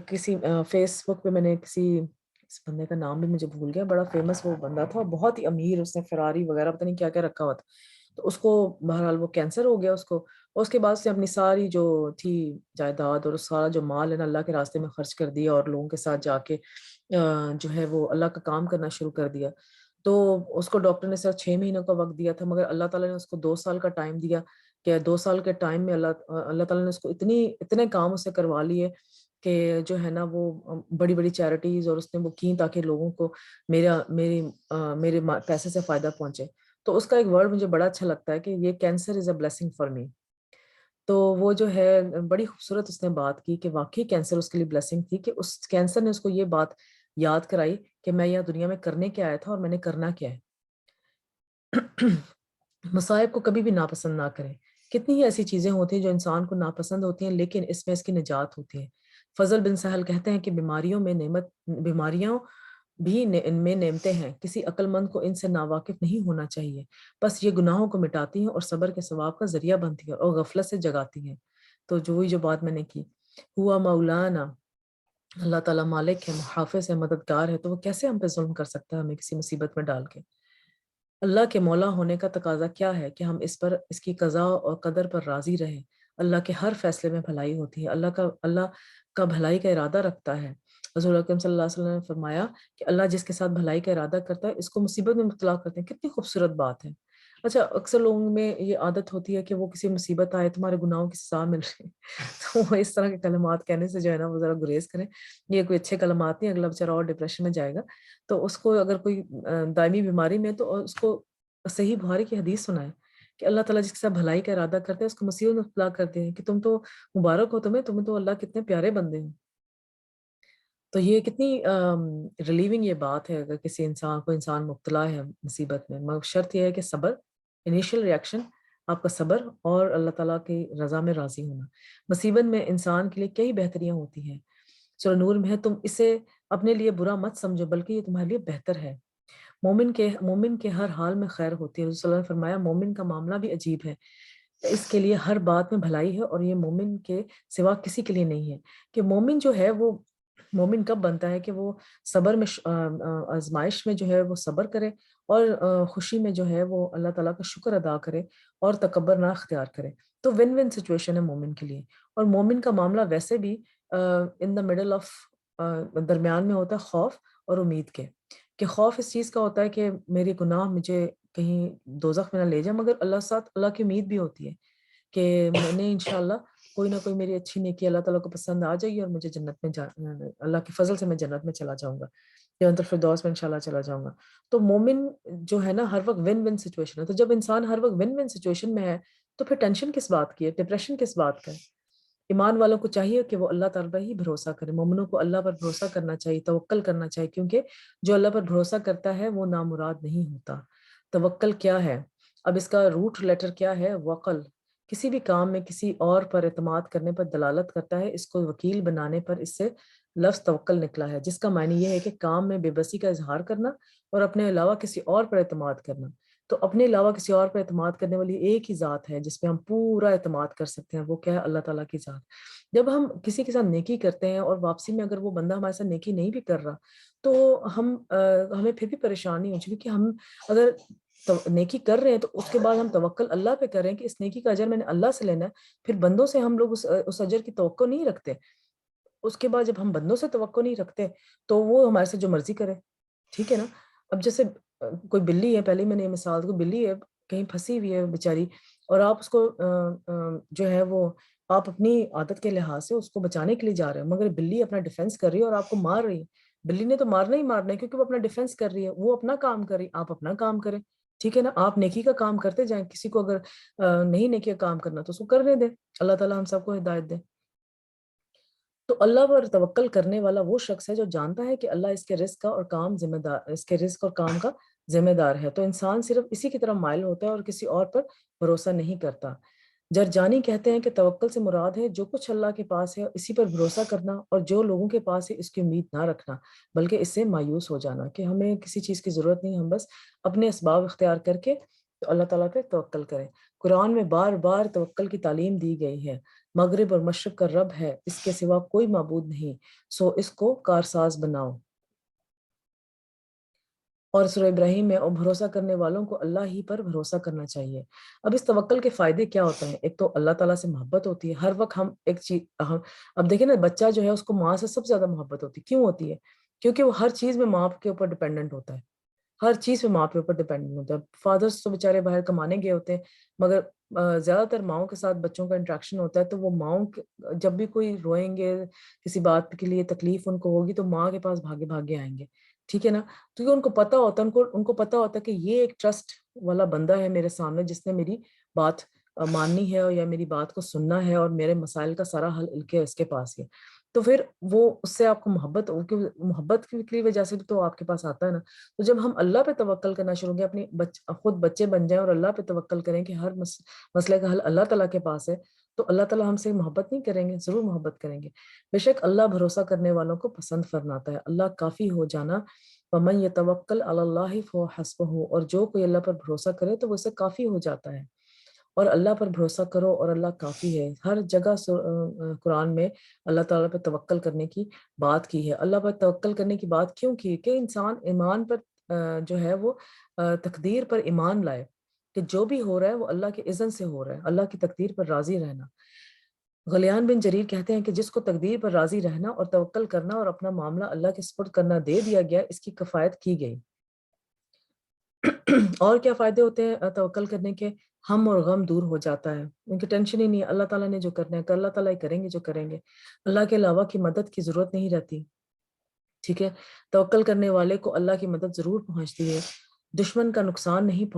کسی فیس بک پہ میں نے اس بندے کا نام بھی مجھے بھول گیا، بڑا فیمس وہ بندہ تھا، بہت ہی امیر، اس نے فراری وغیرہ پتہ نہیں کیا کیا رکھا ہوا تھا. تو اس کو بہرحال وہ کینسر ہو گیا اس کو، اور اس کے بعد سے اپنی ساری جو تھی جائیداد اور سارا جو مال ہے نا اللہ کے راستے میں خرچ کر دیا، اور لوگوں کے ساتھ جا کے جو ہے وہ اللہ کا کام کرنا شروع کر دیا. تو اس کو ڈاکٹر نے صرف 6 مہینوں کا وقت دیا تھا، مگر اللہ تعالیٰ نے اس کو 2 سال کا ٹائم دیا کہ 2 سال کے ٹائم میں اللہ تعالیٰ نے اس کو اتنے کام اسے کروا لیے کہ جو ہے نا وہ بڑی بڑی چیریٹیز اور اس نے وہ کی تاکہ لوگوں کو میرے پیسے سے فائدہ پہنچے. تو اس کا ایک ورڈ مجھے بڑا اچھا لگتا ہے کہ یہ cancer is a blessing for me. تو وہ جو ہے بڑی خوبصورت اس نے بات کی کہ واقعی کینسر اس کے لیے بلیسنگ تھی، کہ اس کینسر نے اس کو یہ بات یاد کرائی کہ میں یہاں دنیا میں کرنے کیا آیا تھا اور میں نے کرنا کیا ہے. مصائب کو کبھی بھی ناپسند نہ کریں. کتنی ہی ایسی چیزیں ہوتی ہیں جو انسان کو ناپسند ہوتی ہیں، لیکن اس میں اس کی نجات ہوتی ہے. فضل بن سہل کہتے ہیں کہ بیماریاں بھی ان میں نعمتیں ہیں، کسی عقل مند کو ان سے ناواقف نہیں ہونا چاہیے. بس یہ گناہوں کو مٹاتی ہیں اور صبر کے ثواب کا ذریعہ بنتی ہے اور غفلت سے جگاتی ہیں. تو جو بات میں نے کی، ہوا مولانا، اللہ تعالیٰ مالک ہے، محافظ ہے، مددگار ہے، تو وہ کیسے ہم پہ ظلم کر سکتا ہے ہمیں کسی مصیبت میں ڈال کے؟ اللہ کے مولا ہونے کا تقاضا کیا ہے کہ ہم اس کی قضا اور قدر پر راضی رہیں. اللہ کے ہر فیصلے میں بھلائی ہوتی ہے. اللہ کا بھلائی کا ارادہ رکھتا ہے. حضور اکرم صلی اللہ علیہ وسلم نے فرمایا کہ اللہ جس کے ساتھ بھلائی کا ارادہ کرتا ہے اس کو مصیبت میں مبتلا کرتے ہیں. کتنی خوبصورت بات ہے. اچھا، اکثر لوگوں میں یہ عادت ہوتی ہے کہ وہ کسی مصیبت آئے تمہارے گناہوں کی سزا مل رہی ہے تو وہ اس طرح کے کلمات کہنے سے جو ہے نا وہ ذرا گریز کریں. یہ کوئی اچھے کلمات نہیں، اگلا بیچارہ اور ڈپریشن میں جائے گا. تو اس کو اگر کوئی دائمی بیماری میں تو اس کو صحیح بخاری کی حدیث سنائے کہ اللہ تعالیٰ جس کے ساتھ بھلائی کا ارادہ کرتے ہیں اس کو مصیبت میں مبتلا کرتے ہیں کہ تم تو مبارک ہو، تمہیں تو اللہ کتنے پیارے بندے ہیں. تو یہ کتنی ریلیونگ یہ بات ہے اگر کسی انسان مبتلا ہے مصیبت میں. مگر شرط یہ ہے کہ صبر، انیشیل ریاکشن آپ کا صبر اور اللہ تعالیٰ کی رضا میں راضی ہونا. مصیبت میں انسان کے لیے کئی بہتریاں ہوتی ہیں. سورہ نور میں ہے، تم اسے اپنے لیے برا مت سمجھو بلکہ یہ تمہارے لیے بہتر ہے. مومن کے ہر حال میں خیر ہوتی ہے. رسول اللہ نے فرمایا مومن کا معاملہ بھی عجیب ہے، اس کے لیے ہر بات میں بھلائی ہے اور یہ مومن کے سوا کسی کے لیے نہیں ہے. کہ مومن جو ہے وہ مومن کب بنتا ہے کہ وہ صبر میں آزمائش میں جو ہے وہ صبر کرے اور خوشی میں جو ہے وہ اللہ تعالیٰ کا شکر ادا کرے اور تکبر نہ اختیار کرے. تو ون ون سچویشن ہے مومن کے لیے. اور مومن کا معاملہ ویسے بھی ان دا مڈل آف درمیان میں ہوتا ہے خوف اور امید کے. کہ خوف اس چیز کا ہوتا ہے کہ میرے گناہ مجھے کہیں دوزخ میں نہ لے جائیں، مگر اللہ کی امید بھی ہوتی ہے کہ میں نے انشاءاللہ کوئی نہ کوئی میری اچھی نیکی اللہ تعالیٰ کو پسند آ جائے گی اور مجھے جنت میں اللہ کے فضل سے میں جنت میں چلا جاؤں گا، جنت الفردوس میں انشاءاللہ چلا جاؤں گا۔ تو مومن جو ہے نا ہر وقت ون ون سچویشن ہے، تو جب انسان ہر وقت ون ون سچویشن میں ہے تو پھر ٹینشن کس بات کی ہے، ڈپریشن کس بات کا ہے؟ ایمان والوں کو چاہیے کہ وہ اللہ تعالیٰ پر ہی بھروسہ کرے، مومنوں کو اللہ پر بھروسہ کرنا چاہیے، توکل کرنا چاہیے، کیونکہ جو اللہ پر بھروسہ کرتا ہے وہ نامراد نہیں ہوتا۔ توکل کیا ہے؟ اب اس کا روٹ لیٹر کیا ہے؟ وقل۔ کسی بھی کام میں کسی اور پر اعتماد کرنے پر دلالت کرتا ہے، اس کو وکیل بنانے پر اس سے لفظ توکل نکلا ہے، جس کا معنی یہ ہے کہ کام میں بے بسی کا اظہار کرنا اور اپنے علاوہ کسی اور پر اعتماد کرنا۔ تو اپنے علاوہ کسی اور پر اعتماد کرنے والی ایک ہی ذات ہے جس پہ ہم پورا اعتماد کر سکتے ہیں، وہ کیا ہے؟ اللہ تعالیٰ کی ذات۔ جب ہم کسی کے ساتھ نیکی کرتے ہیں اور واپسی میں اگر وہ بندہ ہمارے ساتھ نیکی نہیں بھی کر رہا تو ہمیں پھر بھی پریشانی ہو، کیونکہ ہم اگر نیکی کر رہے ہیں تو اس کے بعد ہم توکل اللہ پہ کر رہے ہیں کہ اس نیکی کا اجر میں نے اللہ سے لینا ہے، پھر بندوں سے ہم لوگ اس اجر کی توقع نہیں رکھتے۔ اس کے بعد جب ہم بندوں سے توقع نہیں رکھتے تو وہ ہمارے سے جو مرضی کرے، ٹھیک ہے نا؟ اب جیسے کوئی بلی ہے، پہلے میں نے یہ مثال دی، کوئی بلی ہے کہیں پھنسی ہوئی ہے بیچاری، اور آپ اس کو جو ہے وہ آپ اپنی عادت کے لحاظ سے اس کو بچانے کے لیے جا رہے ہیں، مگر بلی اپنا ڈیفینس کر رہی ہے اور آپ کو مار رہی ہے۔ بلی نے تو مارنا ہی مارنا ہے کیونکہ وہ اپنا ڈیفینس کر رہی ہے، وہ اپنا کام کر رہی، آپ اپنا کام کریں، ٹھیک ہے نا؟ آپ نیکی کا کام کرتے جائیں، کسی کو اگر نہیں نیکی کا کام کرنا تو اس کو کرنے دیں۔ اللہ تعالیٰ ہم سب کو ہدایت دے۔ تو اللہ پر توکل کرنے والا وہ شخص ہے جو جانتا ہے کہ اللہ اس کے رزق کا اور کام ذمہ دار، اس کے رزق اور کام کا ذمہ دار ہے، تو انسان صرف اسی کی طرف مائل ہوتا ہے اور کسی اور پر بھروسہ نہیں کرتا۔ جرجانی کہتے ہیں کہ توکل سے مراد ہے جو کچھ اللہ کے پاس ہے اسی پر بھروسہ کرنا، اور جو لوگوں کے پاس ہے اس کی امید نہ رکھنا بلکہ اس سے مایوس ہو جانا، کہ ہمیں کسی چیز کی ضرورت نہیں، ہم بس اپنے اسباب اختیار کر کے تو اللہ تعالیٰ پہ توکل کریں۔ قرآن میں بار بار توکل کی تعلیم دی گئی ہے۔ مغرب اور مشرق کا رب ہے، اس کے سوا کوئی معبود نہیں، سو اس کو کارساز بناؤ۔ اور سورہ ابراہیم میں اور بھروسہ کرنے والوں کو اللہ ہی پر بھروسہ کرنا چاہیے۔ اب اس توکل کے فائدے کیا ہوتے ہیں؟ ایک تو اللہ تعالیٰ سے محبت ہوتی ہے، ہر وقت ہم ایک چیز اب دیکھیں نا، بچہ جو ہے اس کو ماں سے سب سے زیادہ محبت ہوتی ہے، کیوں ہوتی ہے؟ کیونکہ وہ ہر چیز میں ماں کے اوپر ڈیپینڈنٹ ہوتا ہے، ہر چیز پہ ماں کے اوپر ڈیپینڈنٹ ہوتا ہے۔ فادرز تو بیچارے باہر کمانے گئے ہوتے ہیں، مگر زیادہ تر ماؤں کے ساتھ بچوں کا انٹریکشن ہوتا ہے، تو وہ ماؤں جب بھی کوئی روئیں گے، کسی بات کے لیے تکلیف ان کو ہوگی تو ماں کے پاس بھاگے بھاگے آئیں گے، ٹھیک ہے نا؟ کیونکہ ان کو پتا ہوتا ہے، ان کو پتا ہوتا ہے کہ یہ ایک ٹرسٹ والا بندہ ہے میرے سامنے جس نے میری بات ماننی ہے یا میری بات کو سننا ہے اور میرے مسائل کا سارا حل اس کے پاس ہے، تو پھر وہ اس سے آپ کو محبت کی وجہ سے تو آپ کے پاس آتا ہے نا۔ تو جب ہم اللہ پہ توکل کرنا شروع کریں، اپنی خود بچے بن جائیں اور اللہ پہ توکل کریں کہ ہر مسئلے کا حل اللہ تعالیٰ کے پاس ہے، تو اللہ تعالیٰ ہم سے محبت نہیں کریں گے؟ ضرور محبت کریں گے۔ بے شک اللہ بھروسہ کرنے والوں کو پسند فرماتا ہے۔ اللہ کافی ہو جانا، وَمَن يَتَوَكَّلْ عَلَى اللَّهِ فَهُوَ حَسْبُهُ، اور جو کوئی اللہ پر بھروسہ کرے تو وہ اسے کافی ہو جاتا ہے۔ اور اللہ پر بھروسہ کرو اور اللہ کافی ہے۔ ہر جگہ قرآن میں اللہ تعالیٰ پر توکل کرنے کی بات کی ہے۔ اللہ پر توکل کرنے کی بات کیوں کی؟ کہ انسان ایمان پر جو ہے وہ تقدیر پر ایمان لائے کہ جو بھی ہو رہا ہے وہ اللہ کے اذن سے ہو رہا ہے، اللہ کی تقدیر پر راضی رہنا۔ غلیان بن جریر کہتے ہیں کہ جس کو تقدیر پر راضی رہنا اور توکل کرنا اور اپنا معاملہ اللہ کے سپرد کرنا دے دیا گیا، اس کی کفایت کی گئی۔ اور کیا فائدے ہوتے ہیں توکل کرنے کے؟ ہم اور غم دور ہو جاتا ہے، ان کی ٹینشن ہی نہیں ہے، اللہ تعالیٰ نے جو کرنا ہے اللہ تعالیٰ ہی کریں گے جو کریں گے، اللہ کے علاوہ کی مدد کی ضرورت نہیں رہتی، ٹھیک ہے؟ توکل کرنے والے کو اللہ کی مدد ضرور پہنچتی ہے۔ دشمن نقصان نہیں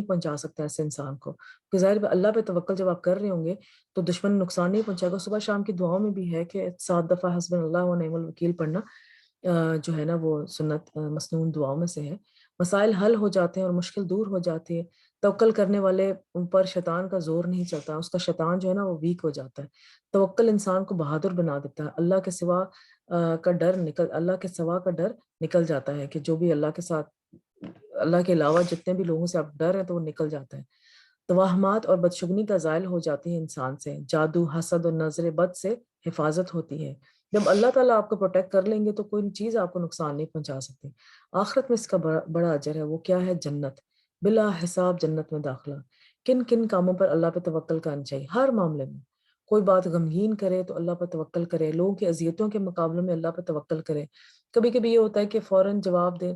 پہنچا سکتا ایسے انسان کو، کہ ظاہر اللہ پہ توکل جب آپ کر رہے ہوں گے تو دشمن نقصان نہیں پہنچائے گا۔ صبح شام کی دعاؤں میں بھی ہے کہ 7 دفعہ حسبنا اللہ و نعم الوکیل پڑھنا جو ہے نا وہ سنت مسنون دعاؤں میں سے ہے۔ مسائل حل ہو جاتے ہیں اور مشکل دور ہو جاتی ہے۔ توکل کرنے والے پر شیطان کا زور نہیں چلتا، اس کا شیطان جو ہے نا وہ ویک ہو جاتا ہے۔ توکل انسان کو بہادر بنا دیتا ہے، اللہ کے سوا کا ڈر نکل جاتا ہے، کہ جو بھی اللہ کے ساتھ، اللہ کے علاوہ جتنے بھی لوگوں سے آپ ڈر ہیں تو وہ نکل جاتا ہے۔ توہمات اور بدشگنی کا زائل ہو جاتی ہے انسان سے، جادو، حسد اور نظر بد سے حفاظت ہوتی ہے۔ جب اللہ تعالیٰ آپ کو پروٹیکٹ کر لیں گے تو کوئی چیز آپ کو نقصان نہیں پہنچا سکتی۔ آخرت میں اس کا بڑا اجر ہے، وہ کیا ہے؟ جنت، بلا حساب جنت میں داخلہ۔ کن کن کاموں پر اللہ پہ توکل کرنا چاہیے؟ ہر معاملے میں، کوئی بات غمگین کرے تو اللہ پر توکل کرے، لوگوں کی اذیتوں کے مقابلے میں اللہ پر توکل کرے۔ کبھی کبھی یہ ہوتا ہے کہ فوراً جواب دیں،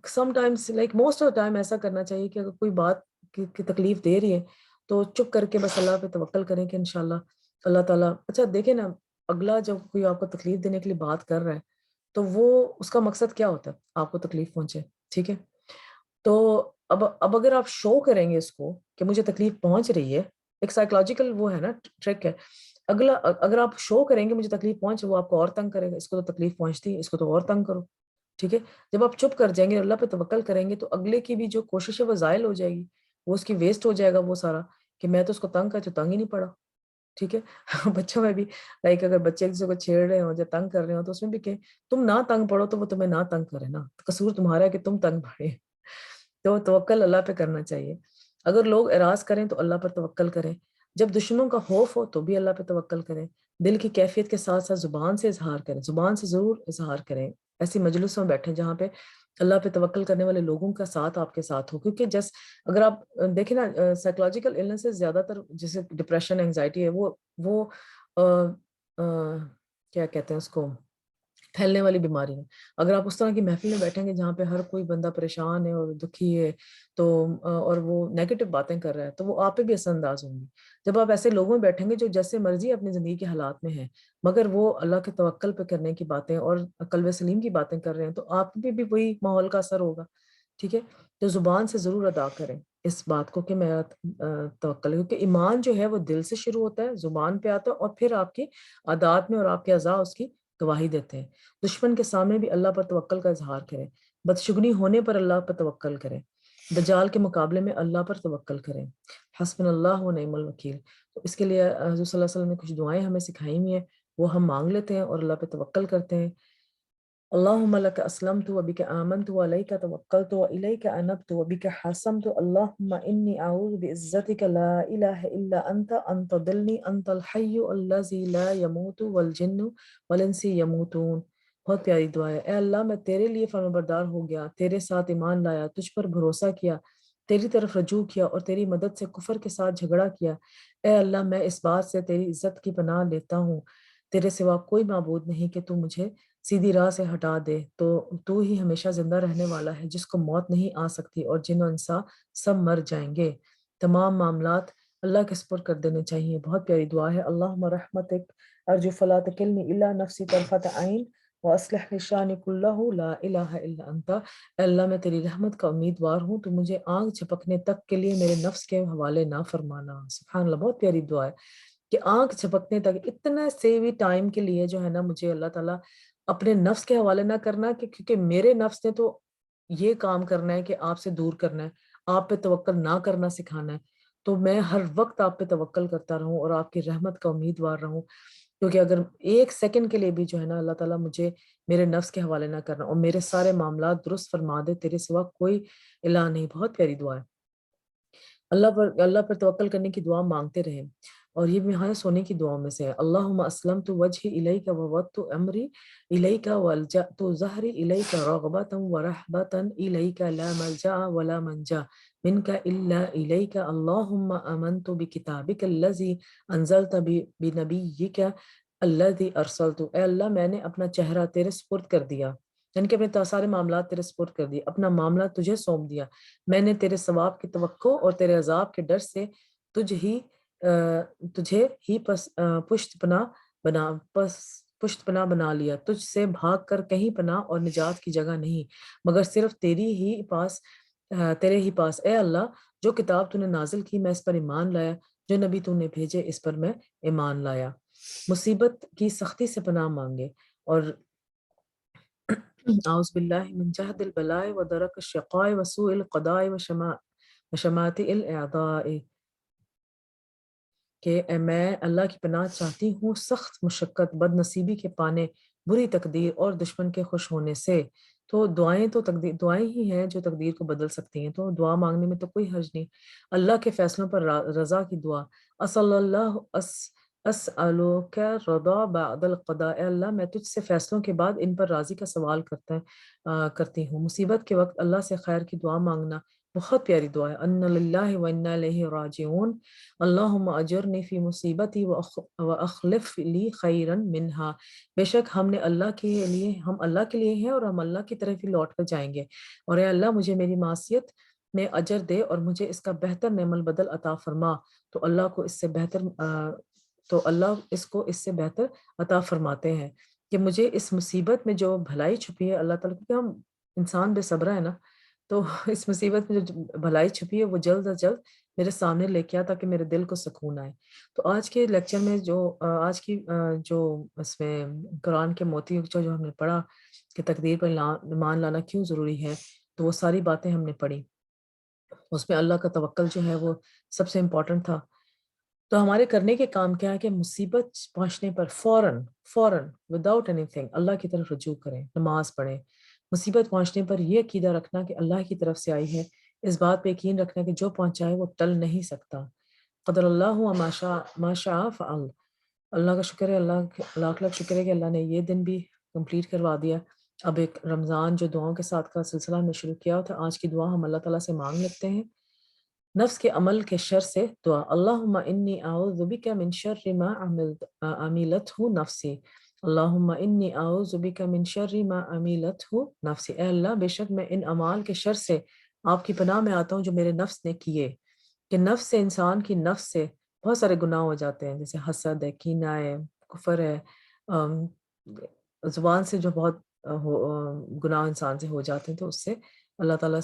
some times like most of time ایسا کرنا چاہیے کہ اگر کوئی بات کی تکلیف دے رہی ہے تو چپ کر کے بس اللہ پہ توکل کریں کہ انشاءاللہ اللہ تعالیٰ، اچھا دیکھیں نا، اگلا جب کوئی آپ کو تکلیف دینے کے لیے بات کر رہا ہے تو وہ اس کا مقصد کیا ہوتا ہے؟ آپ کو تکلیف پہنچے، ٹھیک ہے؟ تو اب اگر آپ شو کریں گے اس کو کہ مجھے تکلیف پہنچ رہی ہے، ایک سائیکولوجیکل وہ ہے نا ٹرک ہے، اگر آپ شو کریں گے مجھے تکلیف پہنچ، وہ آپ کو اور تنگ کرے گا، اس کو تو تکلیف پہنچتی ہے، اس کو تو اور تنگ کرو، ٹھیک ہے؟ جب آپ چپ کر جائیں گے، اللہ پہ توکل کریں گے، تو اگلے کی بھی جو کوشش ہے وہ زائل ہو جائے گی، وہ اس کی ویسٹ ہو جائے گا وہ سارا، کہ میں تو اس کو تنگ کر تو تنگ ہی نہیں پڑا، ٹھیک ہے؟ بچوں میں بھی لائک اگر بچے کسی کو چھیڑ رہے ہوں یا تنگ کر رہے ہوں تو اس میں بھی کہ تم نہ تنگ پڑو تو وہ تمہیں نہ تنگ کرے نا، قصور تمہارا ہے کہ تم تنگ پڑے۔ تو توکل اللہ پہ کرنا چاہیے۔ اگر لوگ اعراض کریں تو اللہ پر توکل کریں، جب دشمنوں کا خوف ہو تو بھی اللہ پہ توکل کریں، دل کی کیفیت کے ساتھ ساتھ زبان سے اظہار کریں، زبان سے ضرور اظہار کریں، ایسی مجلسوں میں بیٹھیں جہاں پہ اللہ پہ توکل کرنے والے لوگوں کا ساتھ آپ کے ساتھ ہو، کیونکہ اگر آپ دیکھیں نا سائیکولوجیکل النیسز زیادہ تر جیسے ڈپریشن، انگزائٹی ہے، وہ کیا کہتے ہیں اس کو، پھیلنے والی بیماری ہے۔ اگر آپ اس طرح کی محفل میں بیٹھیں گے جہاں پہ ہر کوئی بندہ پریشان ہے اور دکھی ہے تو اور وہ نیگیٹو باتیں کر رہا ہے تو وہ آپ پہ بھی اثر انداز ہوں گی۔ جب آپ ایسے لوگوں میں بیٹھیں گے جو جیسے مرضی اپنی زندگی کے حالات میں ہیں مگر وہ اللہ کے توکل پہ کرنے کی باتیں اور قلب سلیم کی باتیں کر رہے ہیں تو آپ پہ بھی وہی ماحول کا اثر ہوگا، ٹھیک ہے؟ تو زبان سے ضرور ادا کریں اس بات کو کہ میں توکل، کیونکہ ایمان جو ہے وہ دل سے شروع ہوتا ہے، زبان پہ آتا ہے اور پھر آپ کی عادات میں اور آپ کے اعضاء اس کی گواہی دیتے ہیں۔ دشمن کے سامنے بھی اللہ پر توکل کا اظہار کریں، بدشگنی ہونے پر اللہ پر توکل کریں، دجال کے مقابلے میں اللہ پر توکل کریں، حسبنا اللہ و نعم الوکیل۔ تو اس کے لیے حضور صلی اللہ علیہ وسلم نے کچھ دعائیں ہمیں سکھائی ہوئی ہیں، وہ ہم مانگ لیتے ہیں اور اللہ پہ توکل کرتے ہیں۔ اللہم لک اسلمت و بک آمنت و علیک توکلت و الیک انبت و بک حاصمت، اللہم انی اعوذ بعزتک لا الہ الا انت ان تضلنی، انت الحی الذی لا یموت والجن والانس یموتون۔ بہت پیاری دعا ہے۔ اے اللہ میں تیرے لیے فرمانبردار ہو گیا، تیرے ساتھ ایمان لایا، تجھ پر بھروسہ کیا، تیری طرف رجوع کیا اور تیری مدد سے کفر کے ساتھ جھگڑا کیا۔ اے اللہ میں اس بات سے تیری عزت کی پناہ لیتا ہوں، تیرے سوا کوئی معبود نہیں کہ تو مجھے سیدھی راہ سے ہٹا دے، تو ہی ہمیشہ زندہ رہنے والا ہے جس کو موت نہیں آ سکتی، اور جن و انسا سب مر جائیں گے۔ تمام معاملات اللہ کے سپرد کر دینے چاہیے۔ بہت پیاری دعا ہے۔ اللہم رحمتک ارجو فلا تکلنی الا نفسی طرفت عین واصلح لی شانی کلہ لا الہ الا انت۔ اے اللہ میں تیری رحمت کا امیدوار ہوں، تو مجھے آنکھ جھپکنے تک کے لیے میرے نفس کے حوالے نہ فرمانا۔ سبحان اللہ، بہت پیاری دعا ہے کہ آنکھ جھپکنے تک اتنا سے بھی ٹائم کے لیے جو ہے نا مجھے اللہ تعالیٰ اپنے نفس کے حوالے نہ کرنا، کہ کیونکہ میرے نفس نے تو یہ کام کرنا ہے کہ آپ سے دور کرنا ہے، آپ پہ توکل نہ کرنا سکھانا ہے، تو میں ہر وقت آپ پہ توکل کرتا رہوں اور آپ کی رحمت کا امیدوار رہوں، کیونکہ اگر ایک سیکنڈ کے لیے بھی جو ہے نا اللہ تعالیٰ مجھے میرے نفس کے حوالے نہ کرنا اور میرے سارے معاملات درست فرما دے، تیرے سوا کوئی الہ نہیں۔ بہت پیاری دعا ہے۔ اللہ پر توکل کرنے کی دعا مانگتے رہیں، اور یہ بھی ہمارے سونے کی دعاؤں میں سے ہے۔ اللہم اسلمت وجہی الیک ووضعت امری الیک والجأت ظہری الیک رغبۃ ورہبۃ الیک لا ملجأ ولا منجا منک الا الیک، اللہم آمنت بکتابک الذی انزلت بنبیک الذی ارسلت۔ اے اللہ میں نے اپنا چہرہ تیرے سپرد کر دیا، یعنی کہ اپنے سارے معاملات تیرے سپرد کر دیے، اپنا معاملہ تجھے سونپ دیا، میں نے تیرے ثواب کی توقع اور تیرے عذاب کے ڈر سے تجھے ہی پشت پناہ بنا لیا، تجھ سے بھاگ کر کہیں پناہ اور نجات کی جگہ نہیں مگر صرف تیرے ہی پاس۔ اے اللہ جو کتاب تو نے نازل کی میں اس پر ایمان لایا، جو نبی تو نے بھیجے اس پر میں ایمان لایا۔ مصیبت کی سختی سے پناہ مانگے اور اعوذ باللہ من جہد البلاء و درک الشقاء و سوء القضاء و شماتِ الاعداء، کہ میں اللہ کی پناہ چاہتی ہوں سخت مشقت، بد نصیبی کے پانے، بری تقدیر اور دشمن کے خوش ہونے سے۔ تو دعائیں ہی ہیں جو تقدیر کو بدل سکتی ہیں، تو دعا مانگنے میں تو کوئی حرج نہیں۔ اللہ کے فیصلوں پر رضا کی دعا، اسألوک رضا بعد القضاء، اے اللہ میں تجھ سے فیصلوں کے بعد ان پر راضی کا سوال کرتی ہوں۔ مصیبت کے وقت اللہ سے خیر کی دعا مانگنا بہت پیاری دعا ہے. ان للہ و انا الیہ راجعون. اللہم اجرنی فی مصیبتی واخلف لی خیرا منہا. بے شک ہم اللہ کے لیے ہیں اور ہم اللہ کی طرف ہی لوٹ کر جائیں گے. اور اے اللہ مجھے میری معصیت میں اجر دے اور مجھے اس کا بہتر نعم البدل عطا فرما. تو اللہ کو اس کو اس سے بہتر عطا فرماتے ہیں کہ مجھے اس مصیبت میں جو بھلائی چھپی ہے اللہ تعالیٰ، کیونکہ ہم انسان بے صبر ہے نا، تو اس مصیبت میں جو بھلائی چھپی ہے وہ جلد از جلد میرے سامنے لے کے آ تاکہ میرے دل کو سکون آئے. تو آج کے لیکچر میں آج کی جو اس میں قرآن کے موتی جو ہم نے پڑھا کہ تقدیر پر ایمان لانا کیوں ضروری ہے، تو وہ ساری باتیں ہم نے پڑھی. اس میں اللہ کا توکل جو ہے وہ سب سے امپورٹنٹ تھا. تو ہمارے کرنے کے کام کیا ہے کہ مصیبت پہنچنے پر فوراً وداؤٹ اینی تھنگ اللہ کی طرف رجوع کریں، نماز پڑھیں. مصیبت پہنچنے پر یہ عقیدہ رکھنا کہ اللہ کی طرف سے آئی ہے، اس بات پہ یقین رکھنا کہ جو پہنچائے وہ ٹل نہیں سکتا. قدر اللہ و ما شاء فعل. اللہ کا شکر ہے، لاکھ شکر ہے کہ اللہ نے یہ دن بھی کمپلیٹ کروا دیا. اب ایک رمضان جو دعاؤں کے ساتھ کا سلسلہ میں شروع کیا تھا، آج کی دعا ہم اللہ تعالیٰ سے مانگ لیتے ہیں. نفس کے عمل کے شر سے دعا. اللہم انی اعوذ بک من شر ما عملتہ نفسی. اللہم انی اعوذ بک من شر ما عملتہ نفسی. اے اللہ بے شک میں ان اعمال کے شر سے آپ کی پناہ میں آتا ہوں جو میرے نفس نے کیے. کہ نفس سے، انسان کی نفس سے بہت سارے گناہ ہو جاتے ہیں، جیسے حسد ہے، کینہ ہے، کفر ہے، زبان سے جو بہت گناہ انسان سے ہو جاتے ہیں، تو اس سے اللہ تعالیٰ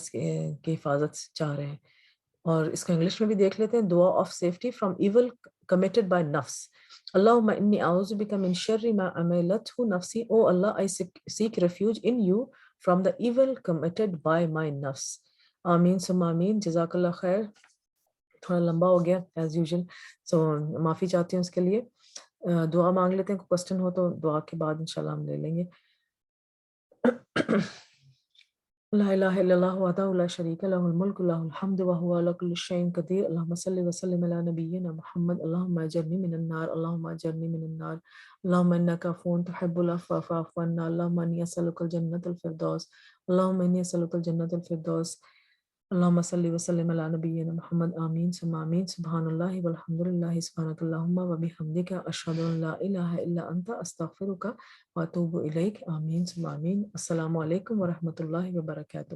کی حفاظت چاہ رہے ہیں. اور اس کو انگلش میں بھی دیکھ لیتے ہیں. دعا of safety from evil committed by نفس. اللہم انی اعوذ بک من شر ما عملتہ نفسی. او اللہ I seek refuge in you from the evil committed by my نفس. آمین ثم آمین. جزاک اللہ خیر. تھوڑا لمبا ہو گیا ایز یوزل، سو معافی چاہتی ہوں اس کے لیے. دعا مانگ لیتے ہیں. کوئی کوشچن ہو تو دعا کے بعد انشاءاللہ ہم لے لیں گے. لا الہ الا اللہ وحدہ لا شریک لہ الملک لہ الحمد وہو علی کل شیء قدیر. اللہم صلی وسلم علی نبینا محمد. اللہم اجرنی من النار. اللہم اجرنی من النار. اللہم انک عفو تحب العفو فاعف عنا. اللہم انی اسألک الجنۃ الفردوس. اللہم انی اسألک الجنۃ الفردوس. اللہم صلی وسلم علی نبینا محمد. آمین ثم آمین. سبحان اللہ والحمد للہ سبحانک اللہم وبحمدک اشہد ان لا الہ الا انت استغفرک واتوب الیک. آمین ثم آمین. السلام علیکم ورحمۃ اللہ وبرکاتہ.